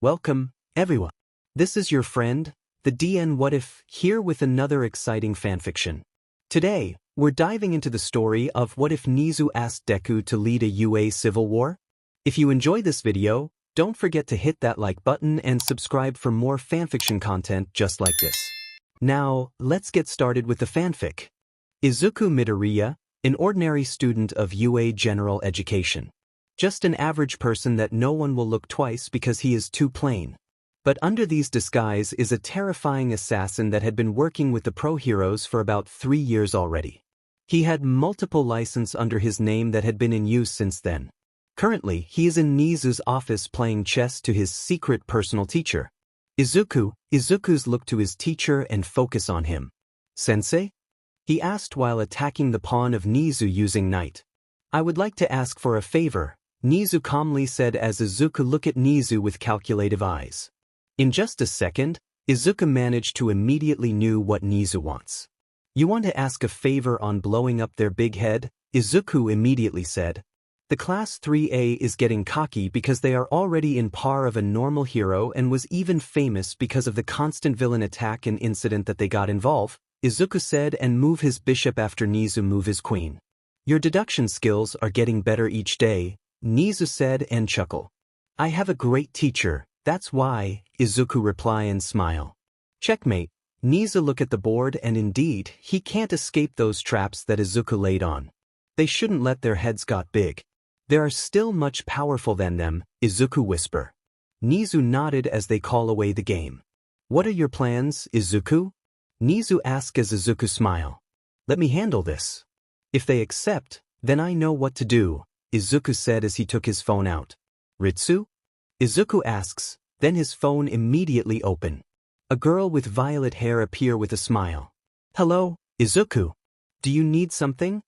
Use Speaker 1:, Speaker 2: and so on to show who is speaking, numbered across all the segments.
Speaker 1: Welcome, everyone. This is your friend, the DN What If, here with another exciting fanfiction. Today, we're diving into the story of what if Nezu asked Deku to lead a UA civil war? If you enjoy this video, don't forget to hit that like button and subscribe for more fanfiction content just like this. Now, let's get started with the fanfic. Izuku Midoriya, an ordinary student of UA General Education. Just an average person that no one will look twice because he is too plain. But under these disguise is a terrifying assassin that had been working with the pro heroes for about 3 years already. He had multiple licenses under his name that had been in use since then. Currently, he is in Nezu's office playing chess to his secret personal teacher. Izuku's look to his teacher and focus on him. Sensei? He asked while attacking the pawn of Nezu using knight. I would like to ask for a favor, Nezu calmly said as Izuku looked at Nezu with calculative eyes. In just a second, Izuku managed to immediately knew what Nezu wants. You want to ask a favor on blowing up their big head? Izuku immediately said. The Class 3A is getting cocky because they are already in par of a normal hero and was even famous because of the constant villain attack and incident that they got involved, Izuku said and move his bishop after Nezu move his queen. Your deduction skills are getting better each day, Nezu said and chuckled. I have a great teacher, that's why, Izuku reply and smile. Checkmate, Nezu look at the board and indeed, he can't escape those traps that Izuku laid on. They shouldn't let their heads got big. They are still much powerful than them, Izuku whisper. Nezu nodded as they call away the game. What are your plans, Izuku? Nezu asked as Izuku smile. Let me handle this. If they accept, then I know what to do, Izuku said as he took his phone out. Ritsu? Izuku asks, then his phone immediately open. A girl with violet hair appear with a smile. Hello, Izuku. Do you need something?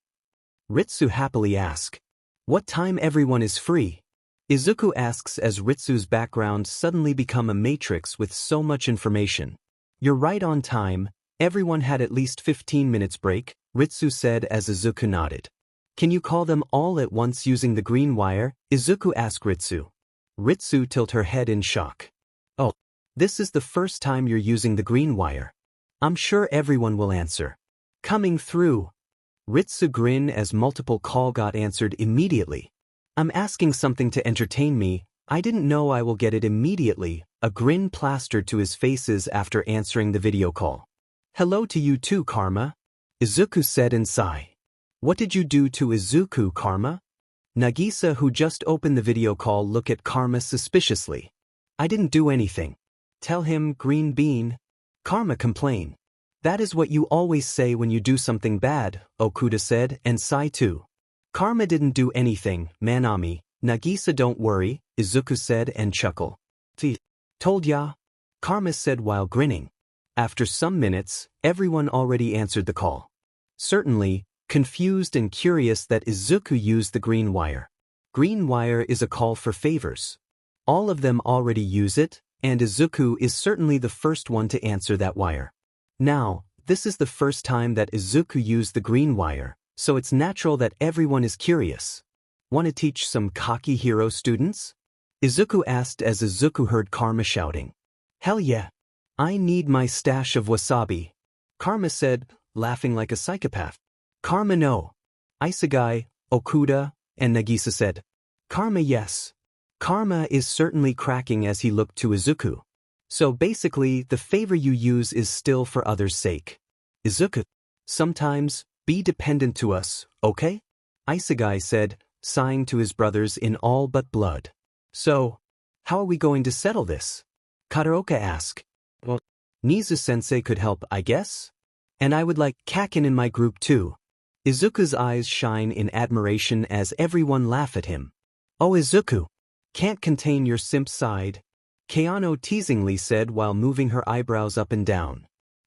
Speaker 1: Ritsu happily asks. What time everyone is free? Izuku asks as Ritsu's background suddenly become a matrix with so much information. You're right on time, everyone had at least 15 minutes break, Ritsu said as Izuku nodded. Can you call them all at once using the green wire? Izuku asked Ritsu. Ritsu tilt her head in shock. Oh, this is the first time you're using the green wire. I'm sure everyone will answer. Coming through. Ritsu grin as multiple call got answered immediately. I'm asking something to entertain me, I didn't know I will get it immediately, a grin plastered to his faces after answering the video call. Hello to you too, Karma. Izuku said and sighed. What did you do to Izuku, Karma? Nagisa, who just opened the video call, looked at Karma suspiciously. I didn't do anything. Tell him, Green Bean. Karma complained. That is what you always say when you do something bad, Okuda said, and sighed too. Karma didn't do anything, Manami. Nagisa, don't worry, Izuku said and chuckled. Told ya? Karma said while grinning. After some minutes, everyone already answered the call. Certainly, confused and curious that Izuku used the green wire. Green wire is a call for favors. All of them already use it, and Izuku is certainly the first one to answer that wire. Now, this is the first time that Izuku used the green wire, so it's natural that everyone is curious. Want to teach some cocky hero students? Izuku asked as Izuku heard Karma shouting. Hell yeah. I need my stash of wasabi. Karma said, laughing like a psychopath. Karma no. Isegai, Okuda, and Nagisa said. Karma yes. Karma is certainly cracking as he looked to Izuku. So basically, the favor you use is still for others' sake. Izuku. Sometimes, be dependent to us, okay? Isegai said, sighing to his brothers in all but blood. So, how are we going to settle this? Kataoka asked. Well, Nezu-sensei could help, I guess? And I would like Kakin in my group too. Izuku's eyes shine in admiration as everyone laugh at him. Oh Izuku. Can't contain your simp side. Keano teasingly said while moving her eyebrows up and down.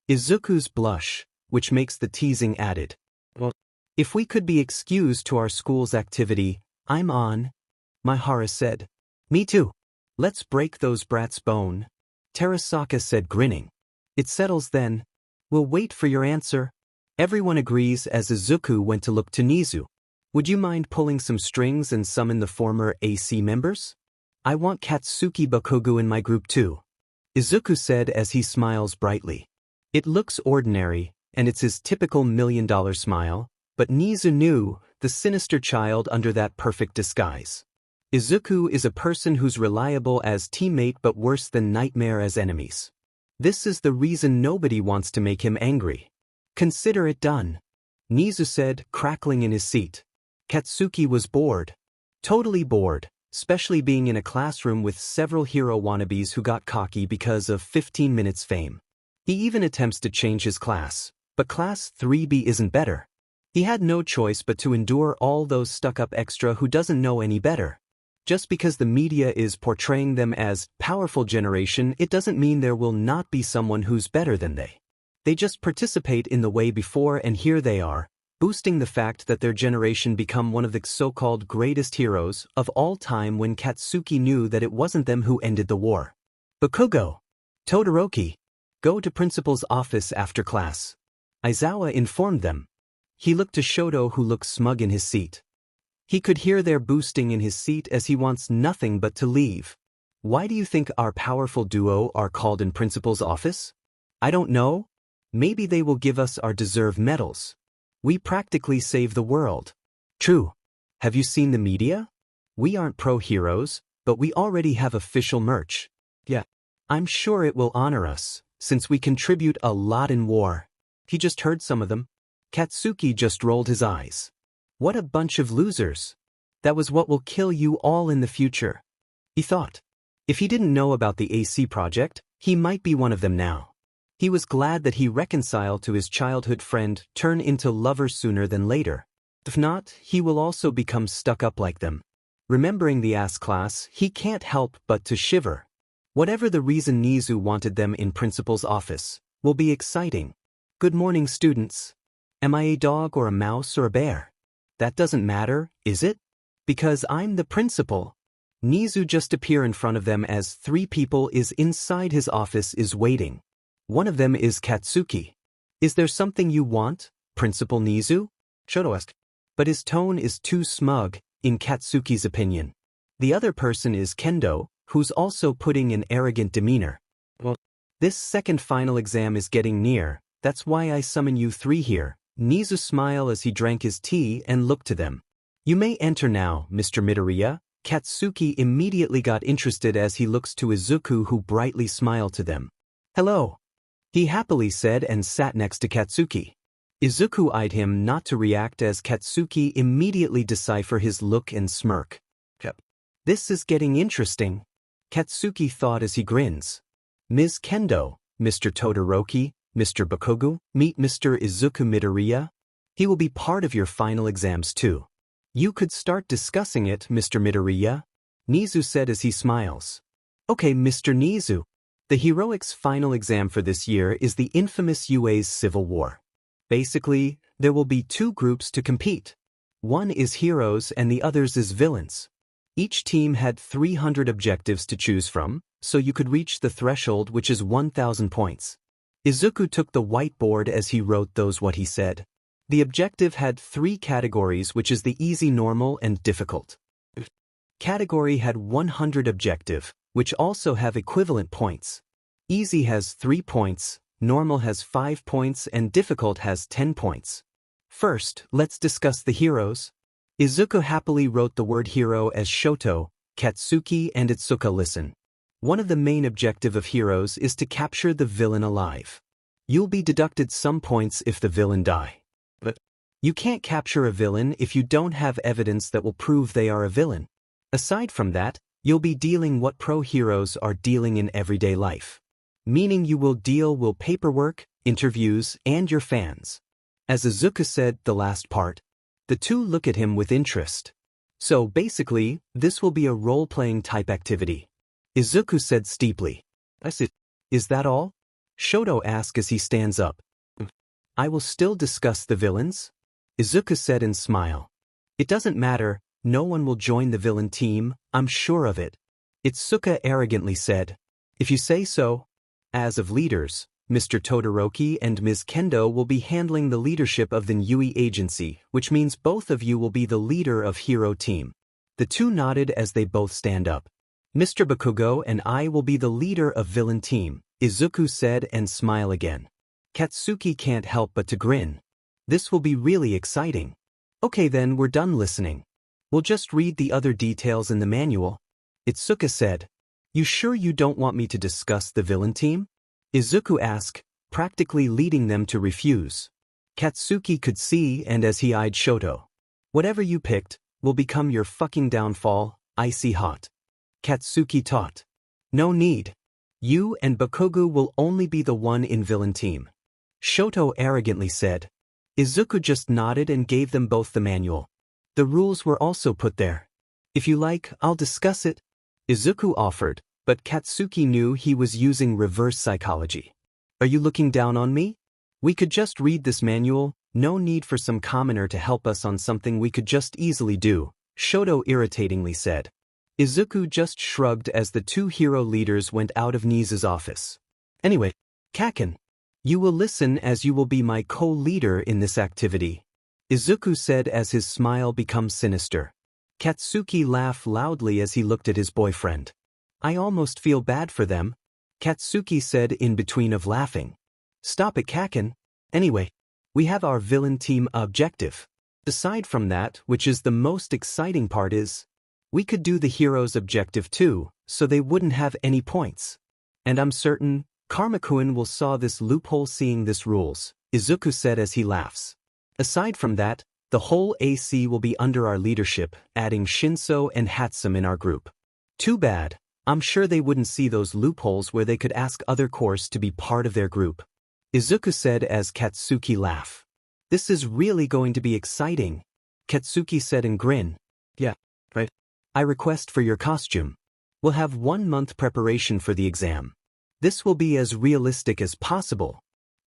Speaker 1: Izuku's blush, which makes the teasing added. Well, if we could be excused to our school's activity, I'm on. Maihara said. Me too. Let's break those brats' bone. Terasaka said grinning. It settles then. We'll wait for your answer. Everyone agrees as Izuku went to look to Nezu. Would you mind pulling some strings and summon the former AC members? I want Katsuki Bakugo in my group too. Izuku said as he smiles brightly. It looks ordinary, and it's his typical $1,000,000 smile, but Nezu knew, the sinister child under that perfect disguise. Izuku is a person who's reliable as teammate but worse than nightmare as enemies. This is the reason nobody wants to make him angry. Consider it done. Nezu said, crackling in his seat. Katsuki was bored. Totally bored, especially being in a classroom with several hero wannabes who got cocky because of 15 minutes fame. He even attempts to change his class, but class 3B isn't better. He had no choice but to endure all those stuck-up extra who doesn't know any better. Just because the media is portraying them as powerful generation, it doesn't mean there will not be someone who's better than they. They just participate in the way before and here they are, boosting the fact that their generation become one of the so-called greatest heroes of all time when Katsuki knew that it wasn't them who ended the war. Bakugo, Todoroki, go to principal's office after class. Aizawa informed them. He looked to Shoto who looked smug in his seat. He could hear their boosting in his seat as he wants nothing but to leave. Why do you think our powerful duo are called in principal's office? I don't know. Maybe they will give us our deserved medals. We practically save the world. True. Have you seen the media? We aren't pro-heroes, but we already have official merch. Yeah. I'm sure it will honor us, since we contribute a lot in war. He just heard some of them. Katsuki just rolled his eyes. What a bunch of losers. That was what will kill you all in the future. He thought. If he didn't know about the AC project, he might be one of them now. He was glad that he reconciled to his childhood friend, turn into lovers sooner than later. If not, he will also become stuck up like them. Remembering the ass class, he can't help but to shiver. Whatever the reason Nezu wanted them in principal's office, will be exciting. Good morning, students. Am I a dog or a mouse or a bear? That doesn't matter, is it? Because I'm the principal. Nezu just appear in front of them as 3 people is inside his office is waiting. One of them is Katsuki. Is there something you want, Principal Nezu? Shoto asked. But his tone is too smug, in Katsuki's opinion. The other person is Kendo, who's also putting an arrogant demeanor. Well, this second final exam is getting near, that's why I summon you 3 here. Nezu smiled as he drank his tea and looked to them. You may enter now, Mr. Midoriya. Katsuki immediately got interested as he looks to Izuku who brightly smiled to them. Hello. He happily said and sat next to Katsuki. Izuku eyed him not to react as Katsuki immediately deciphered his look and smirk. This is getting interesting. Katsuki thought as he grins. Ms. Kendo, Mr. Todoroki, Mr. Bakugo, meet Mr. Izuku Midoriya. He will be part of your final exams too. You could start discussing it, Mr. Midoriya. Nezu said as he smiles. Okay, Mr. Nezu. The heroics final exam for this year is the infamous UA's Civil War. Basically, there will be 2 groups to compete. One is heroes and the others is villains. Each team had 300 objectives to choose from, so you could reach the threshold which is 1,000 points. Izuku took the whiteboard as he wrote those what he said. The objective had 3 categories which is the easy, normal and difficult. Category had 100 objective, which also have equivalent points. Easy has 3 points, normal has 5 points and difficult has 10 points. First, let's discuss the heroes. Izuku happily wrote the word hero as Shoto, Katsuki and Itsuka listen. One of the main objective of heroes is to capture the villain alive. You'll be deducted some points if the villain die. But you can't capture a villain if you don't have evidence that will prove they are a villain. Aside from that, you'll be dealing what pro-heroes are dealing in everyday life. Meaning you will deal with paperwork, interviews, and your fans. As Izuku said the last part, the 2 look at him with interest. So basically, this will be a role-playing type activity. Izuku said steeply. I said, is that all? Shoto asked as he stands up. I will still discuss the villains? Izuku said and smiled. It doesn't matter, no one will join the villain team, I'm sure of it. Itsuka arrogantly said. If you say so. As of leaders, Mr. Todoroki and Ms. Kendo will be handling the leadership of the Yui agency, which means both of you will be the leader of hero team. The 2 nodded as they both stand up. Mr. Bakugo and I will be the leader of villain team, Izuku said and smile again. Katsuki can't help but to grin. This will be really exciting. Okay then, we're done listening. We'll just read the other details in the manual. Itsuka said. You sure you don't want me to discuss the villain team? Izuku asked, practically leading them to refuse. Katsuki could see, and as he eyed Shoto. Whatever you picked will become your fucking downfall, icy hot. Katsuki taught. No need. You and Bakugo will only be the one in villain team. Shoto arrogantly said. Izuku just nodded and gave them both the manual. The rules were also put there. If you like, I'll discuss it. Izuku offered, but Katsuki knew he was using reverse psychology. Are you looking down on me? We could just read this manual, no need for some commoner to help us on something we could just easily do, Shoto irritatingly said. Izuku just shrugged as the two hero leaders went out of Nezu's office. Anyway, Kaken. You will listen as you will be my co-leader in this activity, Izuku said as his smile becomes sinister. Katsuki laughed loudly as he looked at his boyfriend. I almost feel bad for them, Katsuki said in between of laughing. Stop it, Kaken. Anyway, we have our villain team objective. Aside from that, which is the most exciting part is, we could do the hero's objective too, so they wouldn't have any points. And I'm certain Karmakuen will saw this loophole seeing this rules, Izuku said as he laughs. Aside from that, the whole AC will be under our leadership, adding Shinso and Hatsum in our group. Too bad, I'm sure they wouldn't see those loopholes where they could ask other course to be part of their group. Izuku said as Katsuki laughed. This is really going to be exciting, Katsuki said and grinned. Yeah, right. I request for your costume. We'll have 1 month preparation for the exam. This will be as realistic as possible,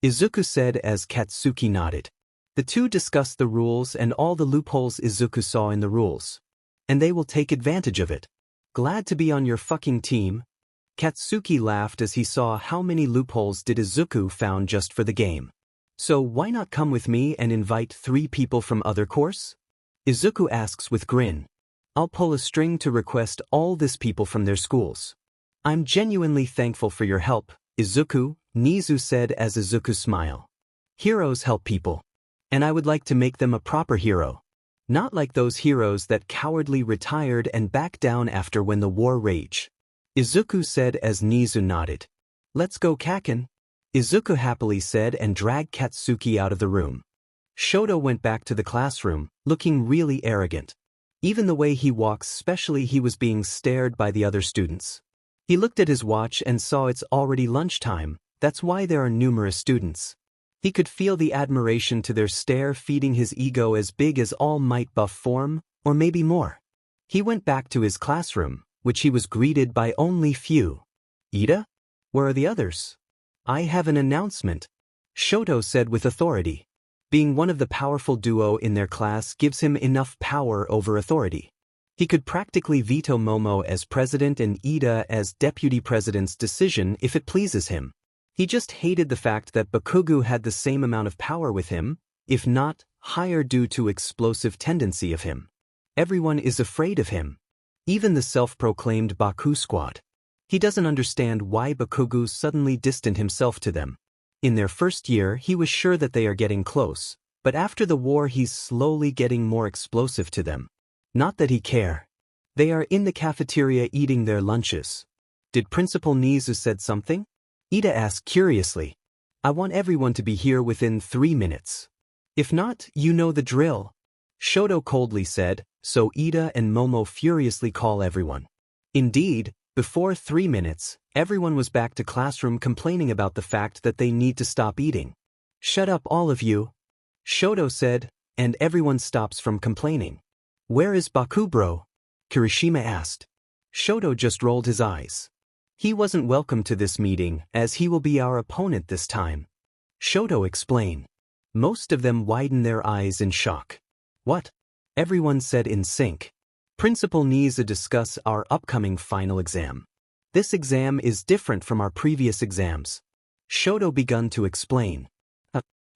Speaker 1: Izuku said as Katsuki nodded. The two discussed the rules and all the loopholes Izuku saw in the rules. And they will take advantage of it. Glad to be on your fucking team. Katsuki laughed as he saw how many loopholes did Izuku found just for the game. So why not come with me and invite 3 people from other course? Izuku asks with grin. I'll pull a string to request all these people from their schools. I'm genuinely thankful for your help, Izuku, Nezu said as Izuku smiled. Heroes help people. And I would like to make them a proper hero. Not like those heroes that cowardly retired and backed down after when the war raged. Izuku said as Nezu nodded. Let's go, Kaken. Izuku happily said and dragged Katsuki out of the room. Shoto went back to the classroom, looking really arrogant. Even the way he walks, especially he was being stared by the other students. He looked at his watch and saw it's already lunchtime, that's why there are numerous students. He could feel the admiration to their stare feeding his ego as big as All Might buff form, or maybe more. He went back to his classroom, which he was greeted by only few. Ida? Where are the others? I have an announcement, Shoto said with authority. Being one of the powerful duo in their class gives him enough power over authority. He could practically veto Momo as president and Ida as deputy president's decision if it pleases him. He just hated the fact that Bakugo had the same amount of power with him, if not higher due to explosive tendency of him. Everyone is afraid of him. Even the self-proclaimed Baku squad. He doesn't understand why Bakugo suddenly distanced himself to them. In their first year he was sure that they are getting close, but after the war he's slowly getting more explosive to them. Not that he care. They are in the cafeteria eating their lunches. Did Principal Nezu said something? Ida asked curiously. I want everyone to be here within 3 minutes. If not, you know the drill. Shoto coldly said, so Ida and Momo furiously call everyone. Indeed, before 3 minutes, everyone was back to classroom complaining about the fact that they need to stop eating. Shut up all of you, Shoto said, and everyone stops from complaining. Where is Bakubro? Kirishima asked. Shoto just rolled his eyes. He wasn't welcome to this meeting as he will be our opponent this time. Shoto explained. Most of them widened their eyes in shock. What? Everyone said in sync. Principal needs to discuss our upcoming final exam. This exam is different from our previous exams. Shoto began to explain.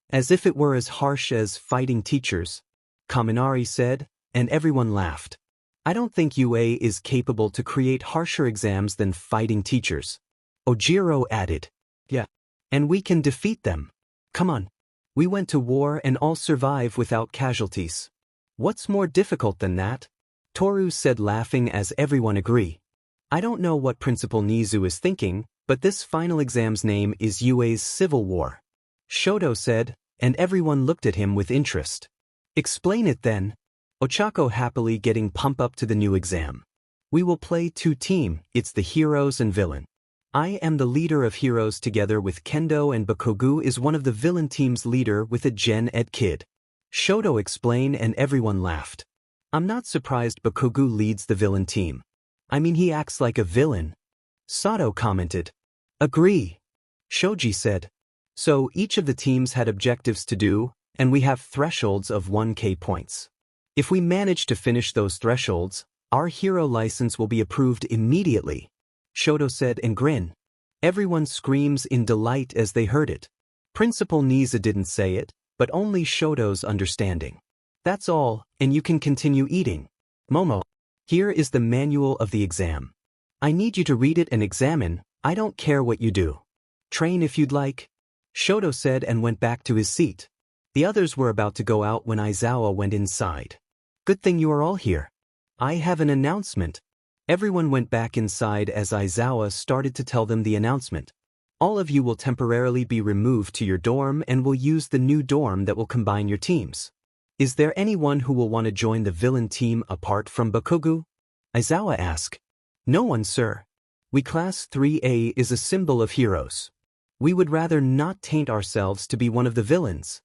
Speaker 1: As if it were as harsh as fighting teachers, Kaminari said, and everyone laughed. I don't think UA is capable to create harsher exams than fighting teachers. Jiro added. Yeah. And we can defeat them. Come on. We went to war and all survive without casualties. What's more difficult than that? Toru said, laughing as everyone agree. I don't know what Principal Nezu is thinking, but this final exam's name is UA's Civil War. Shoto said, and everyone looked at him with interest. Explain it then. Ochako happily getting pumped up to the new exam. We will play 2-team, it's the heroes and villain. I am the leader of heroes together with Kendo, and Bakugu is one of the villain team's leader with a Gen Ed kid. Shoto explained and everyone laughed. I'm not surprised Bakugu leads the villain team. I mean, he acts like a villain. Sato commented. Agree. Shoji said. So each of the teams had objectives to do, and we have thresholds of 1k points. If we manage to finish those thresholds, our hero license will be approved immediately. Shoto said and grinned. Everyone screams in delight as they heard it. Principal Nezu didn't say it, but only Shoto's understanding. That's all, and you can continue eating. Momo, here is the manual of the exam. I need you to read it and examine. I don't care what you do. Train if you'd like. Shoto said and went back to his seat. The others were about to go out when Aizawa went inside. Good thing you are all here. I have an announcement. Everyone went back inside as Aizawa started to tell them the announcement. All of you will temporarily be removed to your dorm and will use the new dorm that will combine your teams. Is there anyone who will want to join the villain team apart from Bakugu? Aizawa asked. No one, sir. We Class 3A is a symbol of heroes. We would rather not taint ourselves to be one of the villains.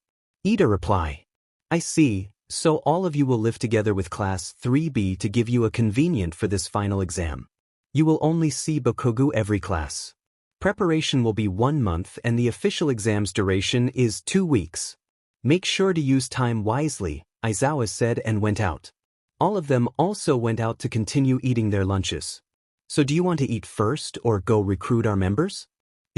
Speaker 1: Ida replied. I see. So all of you will live together with Class 3B to give you a convenient for this final exam. You will only see Bakugu every class. Preparation will be 1 month and the official exam's duration is 2 weeks. Make sure to use time wisely, Aizawa said and went out. All of them also went out to continue eating their lunches. So do you want to eat first or go recruit our members?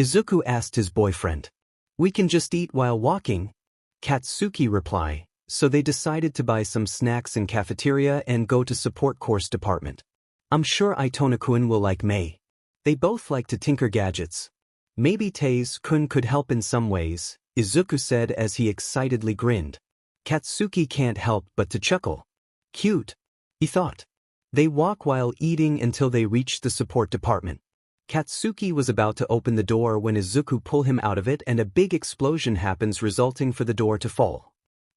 Speaker 1: Izuku asked his boyfriend. We can just eat while walking. Katsuki replied. So they decided to buy some snacks in cafeteria and go to support course department. I'm sure Itona-kun will like Mei. They both like to tinker gadgets. Maybe Taze-kun could help in some ways, Izuku said as he excitedly grinned. Katsuki can't help but to chuckle. Cute, he thought. They walk while eating until they reach the support department. Katsuki was about to open the door when Izuku pulled him out of it and a big explosion happens, resulting for the door to fall.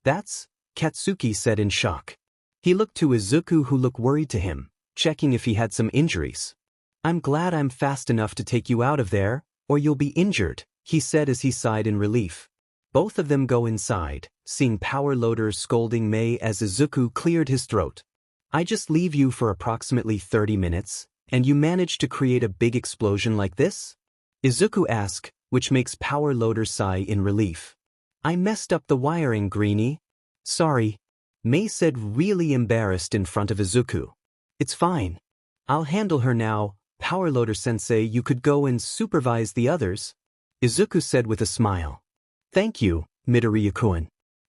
Speaker 1: That's, Katsuki said in shock. He looked to Izuku, who looked worried to him, checking if he had some injuries. I'm glad I'm fast enough to take you out of there, or you'll be injured, he said as he sighed in relief. Both of them go inside, seeing Power Loader scolding Mei as Izuku cleared his throat. I just leave you for approximately 30 minutes, and you manage to create a big explosion like this? Izuku asked, which makes Power Loader sigh in relief. I messed up the wiring, Greenie. Sorry. Mei said, really embarrassed in front of Izuku. It's fine. I'll handle her now. Power Loader sensei, you could go and supervise the others. Izuku said with a smile. Thank you, Midoriya-kun.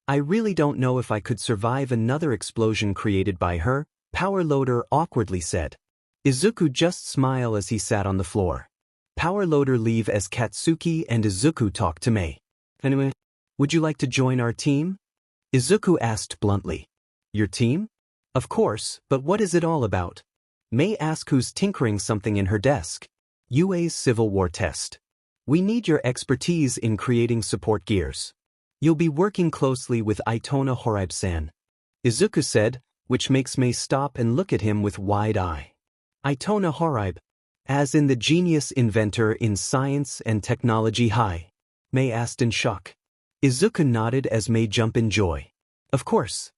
Speaker 1: I really don't know if I could survive another explosion created by her, Power Loader awkwardly said. Izuku just smiled as he sat on the floor. Power Loader leave as Katsuki and Izuku talked to Mei. Anyway. Would you like to join our team? Izuku asked bluntly. Your team? Of course, but what is it all about? Mei asked, who's tinkering something in her desk. UA's Civil War test. We need your expertise in creating support gears. You'll be working closely with Itona Horaibe-san. Izuku said, which makes Mei stop and look at him with wide eye. Itona Horaibe, as in the genius inventor in science and technology high. Mei asked in shock. Izuku nodded as Mei jumped in joy. Of course.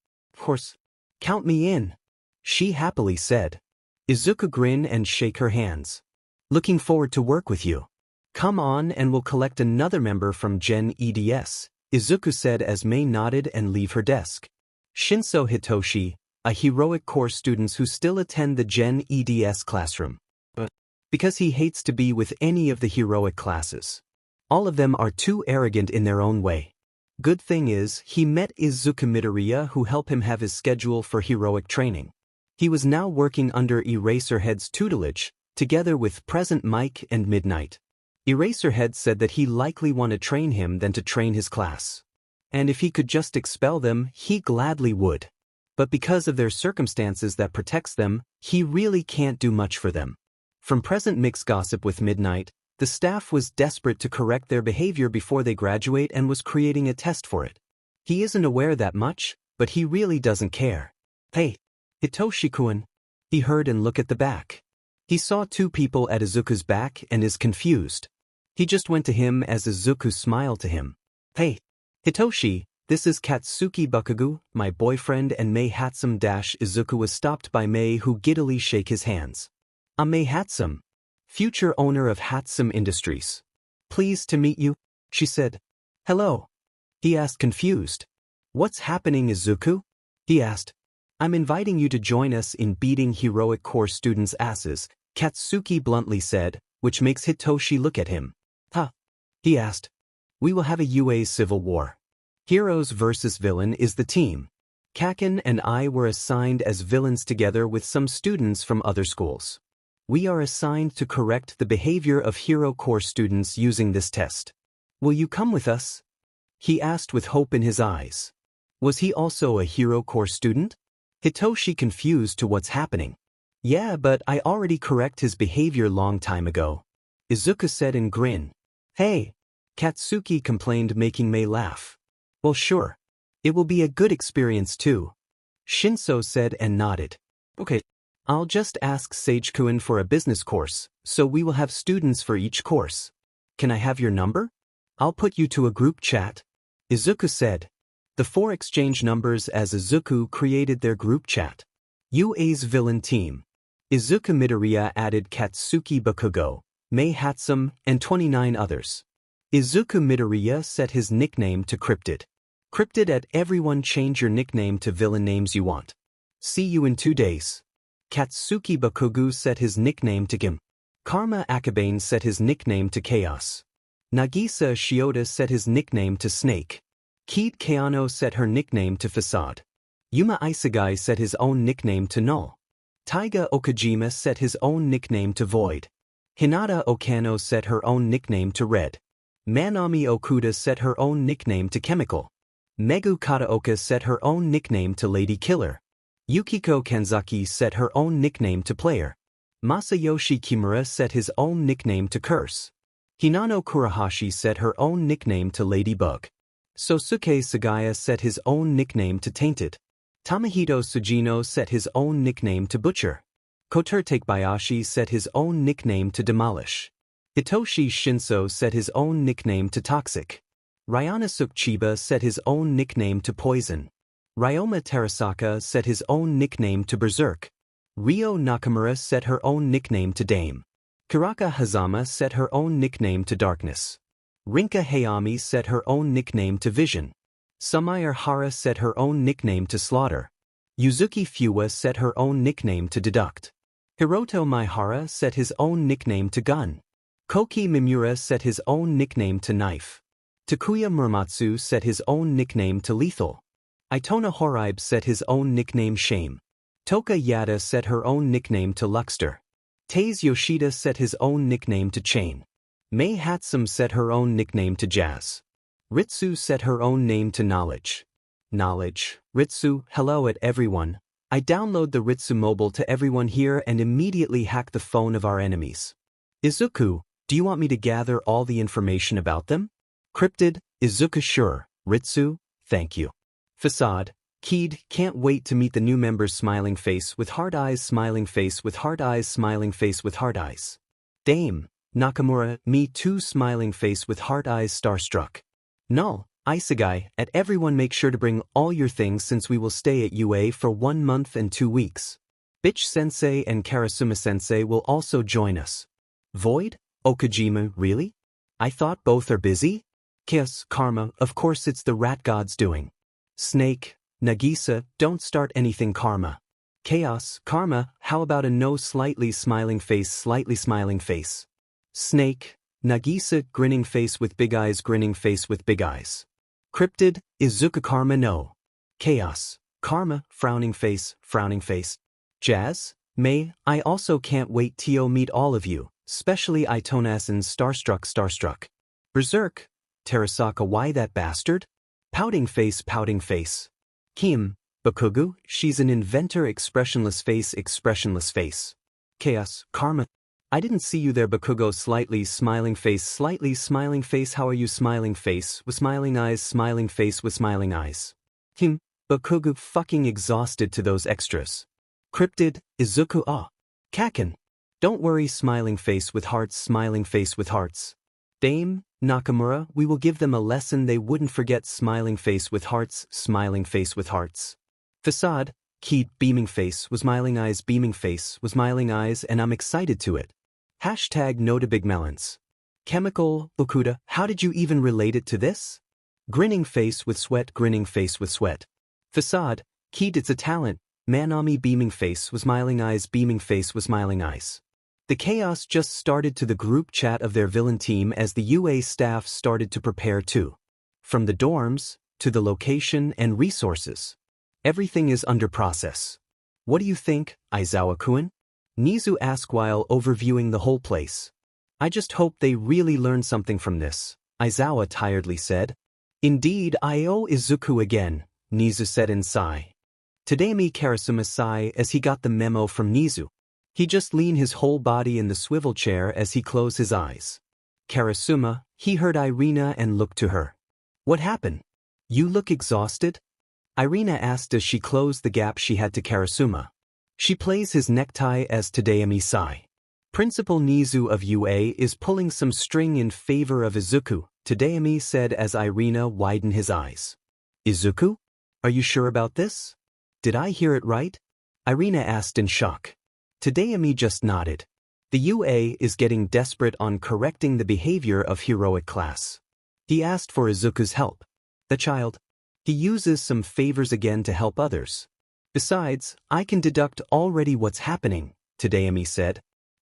Speaker 1: Count me in. She happily said. Izuku grinned and shake her hands. Looking forward to work with you. Come on and we'll collect another member from Gen EDS, Izuku said as Mei nodded and leave her desk. Shinso Hitoshi, a heroic core student who still attend the Gen EDS classroom. Because he hates to be with any of the heroic classes. All of them are too arrogant in their own way. Good thing is, he met Izuku Midoriya who helped him have his schedule for heroic training. He was now working under Eraserhead's tutelage, together with present Mike and Midnight. Eraserhead said that he likely want to train him than to train his class. And if he could just expel them, he gladly would. But because of their circumstances that protects them, he really can't do much for them. From present mixed gossip with Midnight, the staff was desperate to correct their behavior before they graduate and was creating a test for it. He isn't aware that much, but he really doesn't care. Hey, Hitoshi-kun. He heard and looked at the back. He saw two people at Izuku's back and is confused. He just went to him as Izuku smiled to him. Hey, Hitoshi, this is Katsuki Bakugu, my boyfriend and Mei Hatsum. Izuku was stopped by Mei, who giddily shake his hands. I'm Mei Hatsum, future owner of Hatsum Industries. Pleased to meet you, she said. Hello. He asked confused. What's happening, Izuku? He asked. I'm inviting you to join us in beating heroic core students' asses, Katsuki bluntly said, which makes Hitoshi look at him. Huh? He asked. We will have a UA civil war. Heroes versus villain is the team. Kaken and I were assigned as villains together with some students from other schools. We are assigned to correct the behavior of hero core students using this test. Will you come with us? He asked with hope in his eyes. Was he also a hero core student? Hitoshi confused to what's happening. Yeah, but I already correct his behavior long time ago. Izuku said and grinned. Hey, Katsuki complained, making Mei laugh. Well, sure. It will be a good experience too. Shinso said and nodded. Okay. I'll just ask Sage-kun for a business course, so we will have students for each course. Can I have your number? I'll put you to a group chat. Izuku said. The four exchange numbers as Izuku created their group chat. UA's villain team. Izuku Midoriya added Katsuki Bakugo, Mei Hatsum, and 29 others. Izuku Midoriya set his nickname to Cryptid. Cryptid at everyone change your nickname to villain names you want. See you in 2 days. Katsuki Bakugo set his nickname to Gim. Karma Akabane set his nickname to Chaos. Nagisa Shioda set his nickname to Snake. Kid Keano set her nickname to Facade. Yuma Isegai set his own nickname to Null. Taiga Okajima set his own nickname to Void. Hinata Okano set her own nickname to Red. Manami Okuda set her own nickname to Chemical. Megu Kataoka set her own nickname to Lady Killer. Yukiko Kanzaki set her own nickname to Player. Masayoshi Kimura set his own nickname to Curse. Hinano Kurahashi set her own nickname to Ladybug. Sosuke Sagaya set his own nickname to Tainted. Tamahito Sujino set his own nickname to Butcher. Koter Takebayashi set his own nickname to Demolish. Hitoshi Shinso set his own nickname to Toxic. Ryanosuke Chiba set his own nickname to Poison. Ryoma Terasaka set his own nickname to Berserk. Ryo Nakamura set her own nickname to Dame. Kiraka Hazama set her own nickname to Darkness. Rinka Hayami set her own nickname to Vision. Samaire Hara set her own nickname to Slaughter. Yuzuki Fuwa set her own nickname to Deduct. Hiroto Maihara set his own nickname to Gun. Koki Mimura set his own nickname to Knife. Takuya Muramatsu set his own nickname to Lethal. Itona Horaibe set his own nickname Shame. Toka Yada set her own nickname to Luxter. Taze Yoshida set his own nickname to Chain. Mei Hatsum set her own nickname to Jazz. Ritsu set her own name to Knowledge. Knowledge, Ritsu, hello at everyone. I download the Ritsu mobile to everyone here and immediately hack the phone of our enemies. Izuku, do you want me to gather all the information about them? Cryptid, Izuku sure, Ritsu, thank you. Facade, Kid, can't wait to meet the new members. Smiling face with hard eyes, smiling face with hard eyes, smiling face with hard eyes. Dame, Nakamura, me too, smiling face with hard eyes, starstruck. Null, Isegai, at everyone make sure to bring all your things since we will stay at UA for 1 month and 2 weeks. Bitch Sensei and Karasuma Sensei will also join us. Void? Okajima, really? I thought both are busy? Chaos, Karma, of course it's the rat god's doing. Snake, Nagisa, don't start anything Karma. Chaos, Karma, how about a no slightly smiling face, slightly smiling face. Snake, Nagisa, grinning face with big eyes, grinning face with big eyes. Cryptid, Izuku Karma no. Chaos, Karma, frowning face, frowning face. Jazz, May, I also can't wait to meet all of you, especially Itonasan starstruck. Berserk, Terasaka why that bastard? Pouting face. Kim, Bakugu, she's an inventor expressionless face. Chaos, Karma. I didn't see you there Bakugo slightly smiling face how are you smiling face with smiling eyes. Kim, Bakugu fucking exhausted to those extras. Cryptid, Izuku Kaken. Don't worry smiling face with hearts. Dame, Nakamura, we will give them a lesson they wouldn't forget smiling face with hearts. Facade, Keep beaming face was smiling eyes and I'm excited to it. Hashtag no to big melons. Chemical, Okuda, how did you even relate it to this? Grinning face with sweat. Facade, Keed it's a talent. Manami beaming face was smiling eyes. The chaos just started to the group chat of their villain team as the UA staff started to prepare too. From the dorms, to the location and resources. Everything is under process. What do you think, Aizawa-kun? Nezu asked while overviewing the whole place. I just hope they really learn something from this, Aizawa tiredly said. Indeed, Io Izuku again, Nezu said in sigh. Tadami Karasuma sighed as he got the memo from Nezu. He just leaned his whole body in the swivel chair as he closed his eyes. Karasuma, he heard Irina and looked to her. What happened? You look exhausted? Irina asked as she closed the gap she had to Karasuma. She plays his necktie as Tadami sigh. Principal Nezu of UA is pulling some string in favor of Izuku, Tadami said as Irina widened his eyes. Izuku? Are you sure about this? Did I hear it right? Irina asked in shock. Tadami just nodded. The UA is getting desperate on correcting the behavior of heroic class. He asked for Izuku's help. The child. He uses some favors again to help others. Besides, I can deduct already what's happening, Tadami said.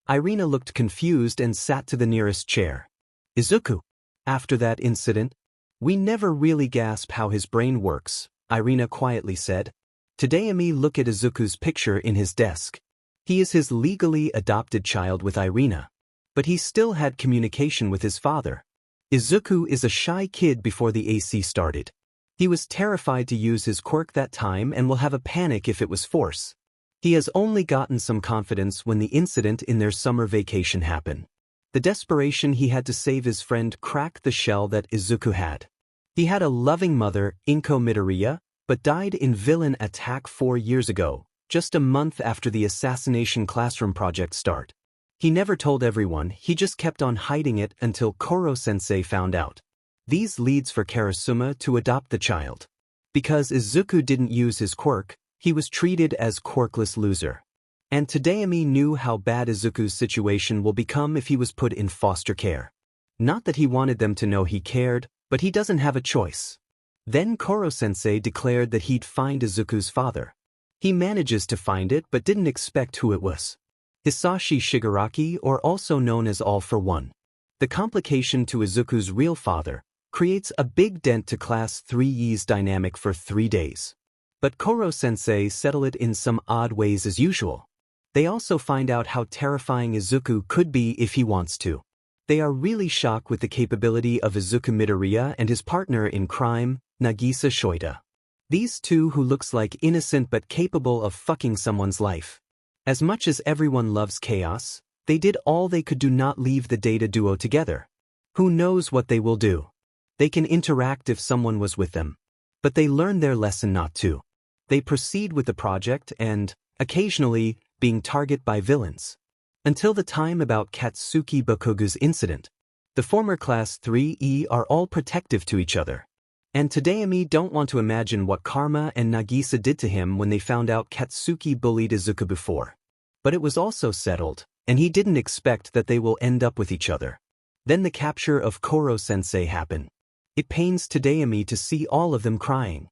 Speaker 1: Irina looked confused and sat to the nearest chair. Izuku. After that incident, we never really grasp how his brain works, Irina quietly said. Tadami looked at Izuku's picture in his desk. He is his legally adopted child with Irina. But he still had communication with his father. Izuku is a shy kid before the AC started. He was terrified to use his quirk that time and will have a panic if it was forced. He has only gotten some confidence when the incident in their summer vacation happened. The desperation he had to save his friend cracked the shell that Izuku had. He had a loving mother, Inko Midoriya, but died in villain attack 4 years ago, just a month after the assassination classroom project start. He never told everyone, he just kept on hiding it until Koro-sensei found out. These leads for Karasuma to adopt the child. Because Izuku didn't use his quirk, he was treated as quirkless loser. And Tadami knew how bad Izuku's situation will become if he was put in foster care. Not that he wanted them to know he cared, but he doesn't have a choice. Then Koro-sensei declared that he'd find Izuku's father. He manages to find it but didn't expect who it was. Hisashi Shigaraki, or also known as All for One. The complication to Izuku's real father creates a big dent to Class 3E's dynamic for 3 days. But Koro-sensei settled it in some odd ways as usual. They also find out how terrifying Izuku could be if he wants to. They are really shocked with the capability of Izuku Midoriya and his partner in crime, Nagisa Shishida. These two who looks like innocent but capable of fucking someone's life. As much as everyone loves chaos, they did all they could do not leave the data duo together. Who knows what they will do? They can interact if someone was with them. But they learn their lesson not to. They proceed with the project and, occasionally, being targeted by villains. Until the time about Katsuki Bakugu's incident. The former Class 3E are all protective to each other. And Tadami don't want to imagine what Karma and Nagisa did to him when they found out Katsuki bullied Izuku before. But it was also settled, and he didn't expect that they will end up with each other. Then the capture of Koro-sensei happened. It pains Tadami to see all of them crying.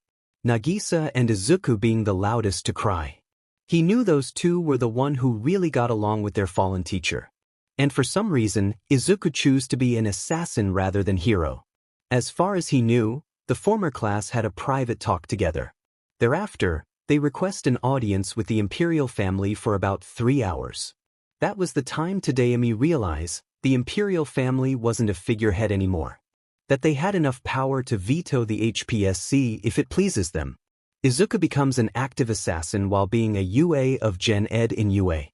Speaker 1: Nagisa and Izuku being the loudest to cry. He knew those two were the one who really got along with their fallen teacher. And for some reason, Izuku chose to be an assassin rather than hero. As far as he knew, the former class had a private talk together. Thereafter, They request an audience with the imperial family for about 3 hours. That was the time Tadayami realized the imperial family wasn't a figurehead anymore. That they had enough power to veto the HPSC if it pleases them. Izuku becomes an active assassin while being a UA of Gen Ed in UA.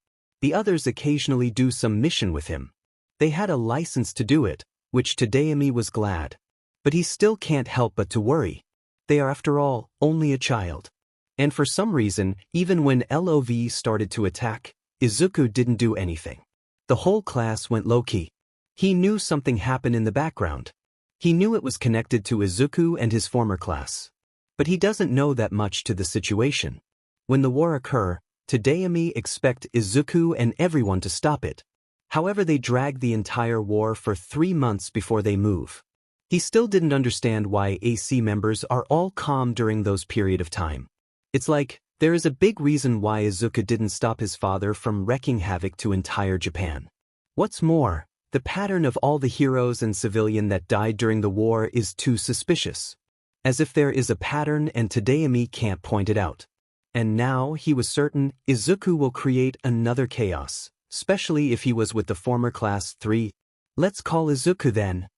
Speaker 1: The others occasionally do some mission with him. They had a license to do it, which Tadayami was glad. But he still can't help but to worry. They are, after all, only a child. And for some reason, even when LOV started to attack, Izuku didn't do anything. The whole class went low-key. He knew something happened in the background. He knew it was connected to Izuku and his former class. But he doesn't know that much to the situation. When the war occurs, Tadayami expect Izuku and everyone to stop it. However, they drag the entire war for 3 months before they move. He still didn't understand why AC members are all calm during those period of time. It's like, there is a big reason why Izuku didn't stop his father from wreaking havoc to entire Japan. What's more, the pattern of all the heroes and civilian that died during the war is too suspicious. As if there is a pattern and Tadayami can't point it out. And now he was certain Izuku will create another chaos, especially if he was with the former class 3. Let's call Izuku then.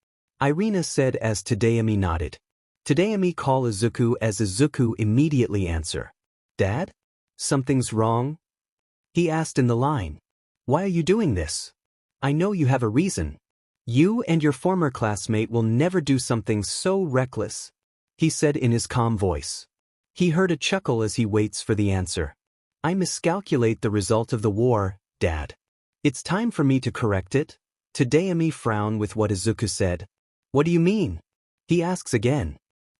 Speaker 1: Irina said as Tadayami nodded. Tadayami call Izuku as Izuku immediately answer. Dad? Something's wrong? He asked in the line. Why are you doing this? I know you have a reason. You and your former classmate will never do something so reckless, he said in his calm voice. He heard a chuckle as he waits for the answer. I miscalculate the result of the war, Dad. It's time for me to correct it. Tadayami frowned with what Izuku said. What do you mean? He asks again.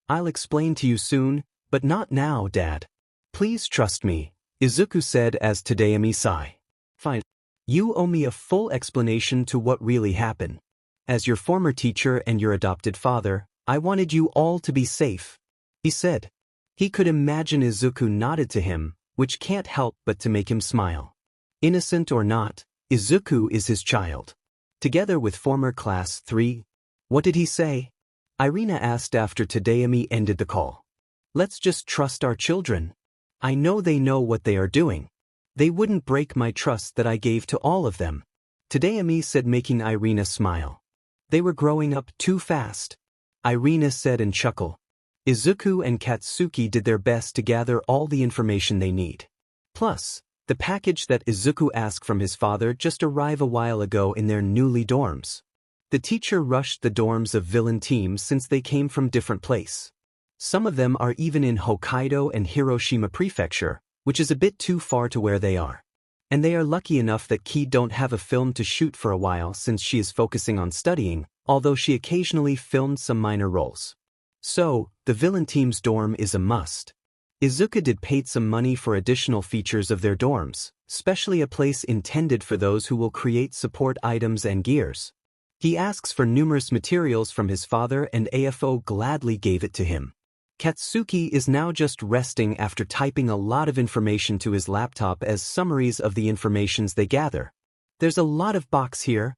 Speaker 1: I'll explain to you soon, but not now, Dad. Please trust me, Izuku said as Tadayami sighed. Fine. You owe me a full explanation to what really happened. As your former teacher and your adopted father, I wanted you all to be safe, he said. He could imagine Izuku nodded to him, which can't help but to make him smile. Innocent or not, Izuku is his child. Together with former class 3. What did he say? Irina asked after Tadayami ended the call. Let's just trust our children. I know they know what they are doing. They wouldn't break my trust that I gave to all of them. Tadayami said, making Irina smile. They were growing up too fast, Irina said and chuckled. Izuku and Katsuki did their best to gather all the information they need. Plus, the package that Izuku asked from his father just arrived a while ago in their newly dorms. The teacher rushed the dorms of villain teams since they came from different place. Some of them are even in Hokkaido and Hiroshima Prefecture, which is a bit too far to where they are. And they are lucky enough that Ki don't have a film to shoot for a while since she is focusing on studying, although she occasionally filmed some minor roles. So, the villain team's dorm is a must. Izuku did paid some money for additional features of their dorms, especially a place intended for those who will create support items and gears. He asks for numerous materials from his father and AFO gladly gave it to him. Katsuki is now just resting after typing a lot of information to his laptop as summaries of the informations they gather. There's a lot of box here,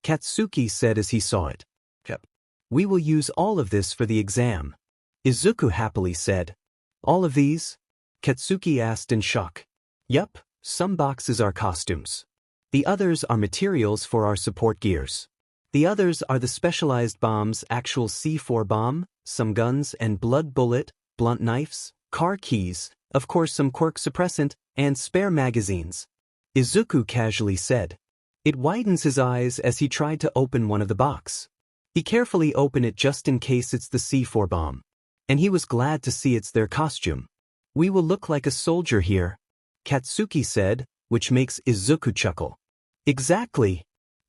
Speaker 1: Katsuki said as he saw it. Yep. We will use all of this for the exam, Izuku happily said. All of these? Katsuki asked in shock. Yup, some boxes are costumes. The others are materials for our support gears. The others are the specialized bombs, actual C4 bomb, some guns and blood bullet, blunt knives, car keys, of course some quirk suppressant, and spare magazines, Izuku casually said. It widens his eyes as he tried to open one of the box. He carefully opened it just in case it's the C4 bomb. And he was glad to see it's their costume. We will look like a soldier here, Katsuki said, which makes Izuku chuckle. Exactly.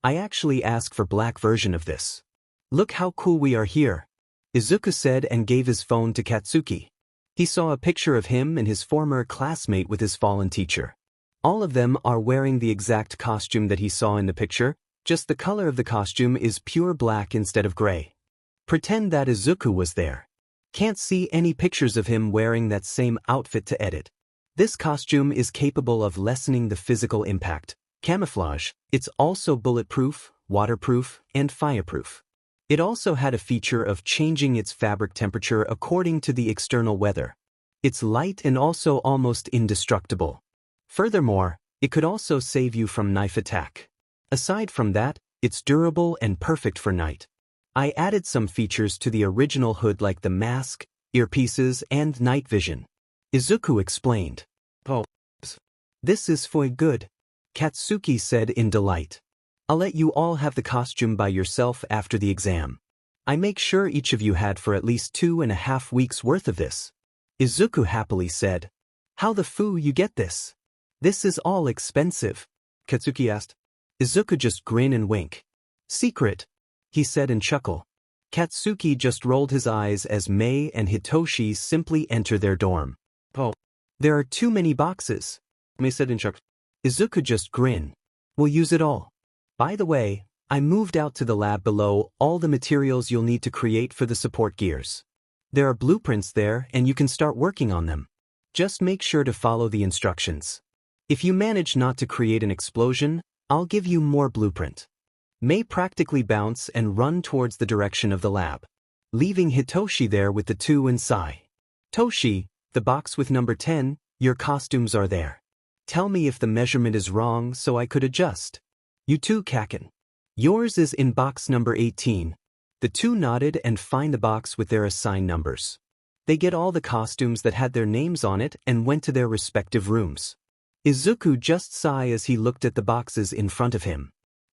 Speaker 1: I actually asked for black version of this. Look how cool we are here, Izuku said and gave his phone to Katsuki. He saw a picture of him and his former classmate with his fallen teacher. All of them are wearing the exact costume that he saw in the picture, just the color of the costume is pure black instead of gray. Pretend that Izuku was there. Can't see any pictures of him wearing that same outfit to edit. This costume is capable of lessening the physical impact. Camouflage, it's also bulletproof, waterproof, and fireproof. It also had a feature of changing its fabric temperature according to the external weather. It's light and also almost indestructible. Furthermore, it could also save you from knife attack. Aside from that, it's durable and perfect for night. I added some features to the original hood like the mask, earpieces, and night vision. Izuku explained. Oh, this is for good, Katsuki said in delight. I'll let you all have the costume by yourself after the exam. I make sure each of you had for at least 2.5 weeks worth of this. Izuku happily said. How the foo you get this? This is all expensive, Katsuki asked. Izuku just grin and wink. Secret, he said and chuckle. Katsuki just rolled his eyes as Mei and Hitoshi simply enter their dorm. Oh, there are too many boxes, Mei said and chuckled. Izuku just grin. We'll use it all. By the way, I moved out to the lab below all the materials you'll need to create for the support gears. There are blueprints there and you can start working on them. Just make sure to follow the instructions. If you manage not to create an explosion, I'll give you more blueprint. Mei practically bounce and run towards the direction of the lab, leaving Hitoshi there with the two and Sai. Toshi, the box with number 10, your costumes are there. Tell me if the measurement is wrong so I could adjust. You too, Kaken. Yours is in box number 18. The two nodded and find the box with their assigned numbers. They get all the costumes that had their names on it and went to their respective rooms. Izuku just sighed as he looked at the boxes in front of him.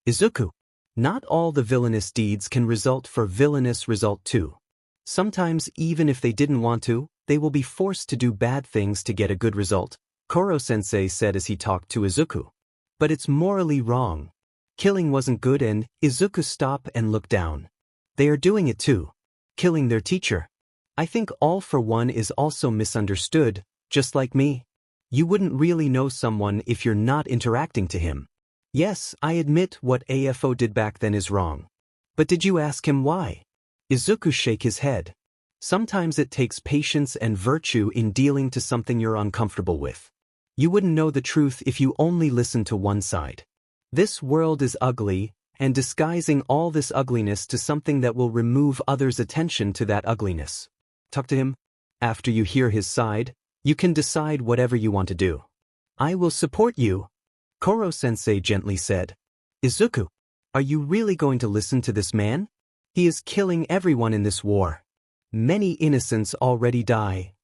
Speaker 1: Izuku, not all the villainous deeds can result for villainous result too. Sometimes even if they didn't want to, they will be forced to do bad things to get a good result, Koro-sensei said as he talked to Izuku. But it's morally wrong. Killing wasn't good and Izuku stopped and looked down. They are doing it too. Killing their teacher. I think All for One is also misunderstood, just like me. You wouldn't really know someone if you're not interacting to him. Yes, I admit what AFO did back then is wrong. But did you ask him why? Izuku shake his head. Sometimes it takes patience and virtue in dealing to something you're uncomfortable with. You wouldn't know the truth if you only listened to one side. This world is ugly, and disguising all this ugliness to something that will remove others' attention to that ugliness. Talk to him. After you hear his side, you can decide whatever you want to do. I will support you, Koro-sensei gently said. Izuku, are you really going to listen to this man? He is killing everyone in this war. Many innocents already die,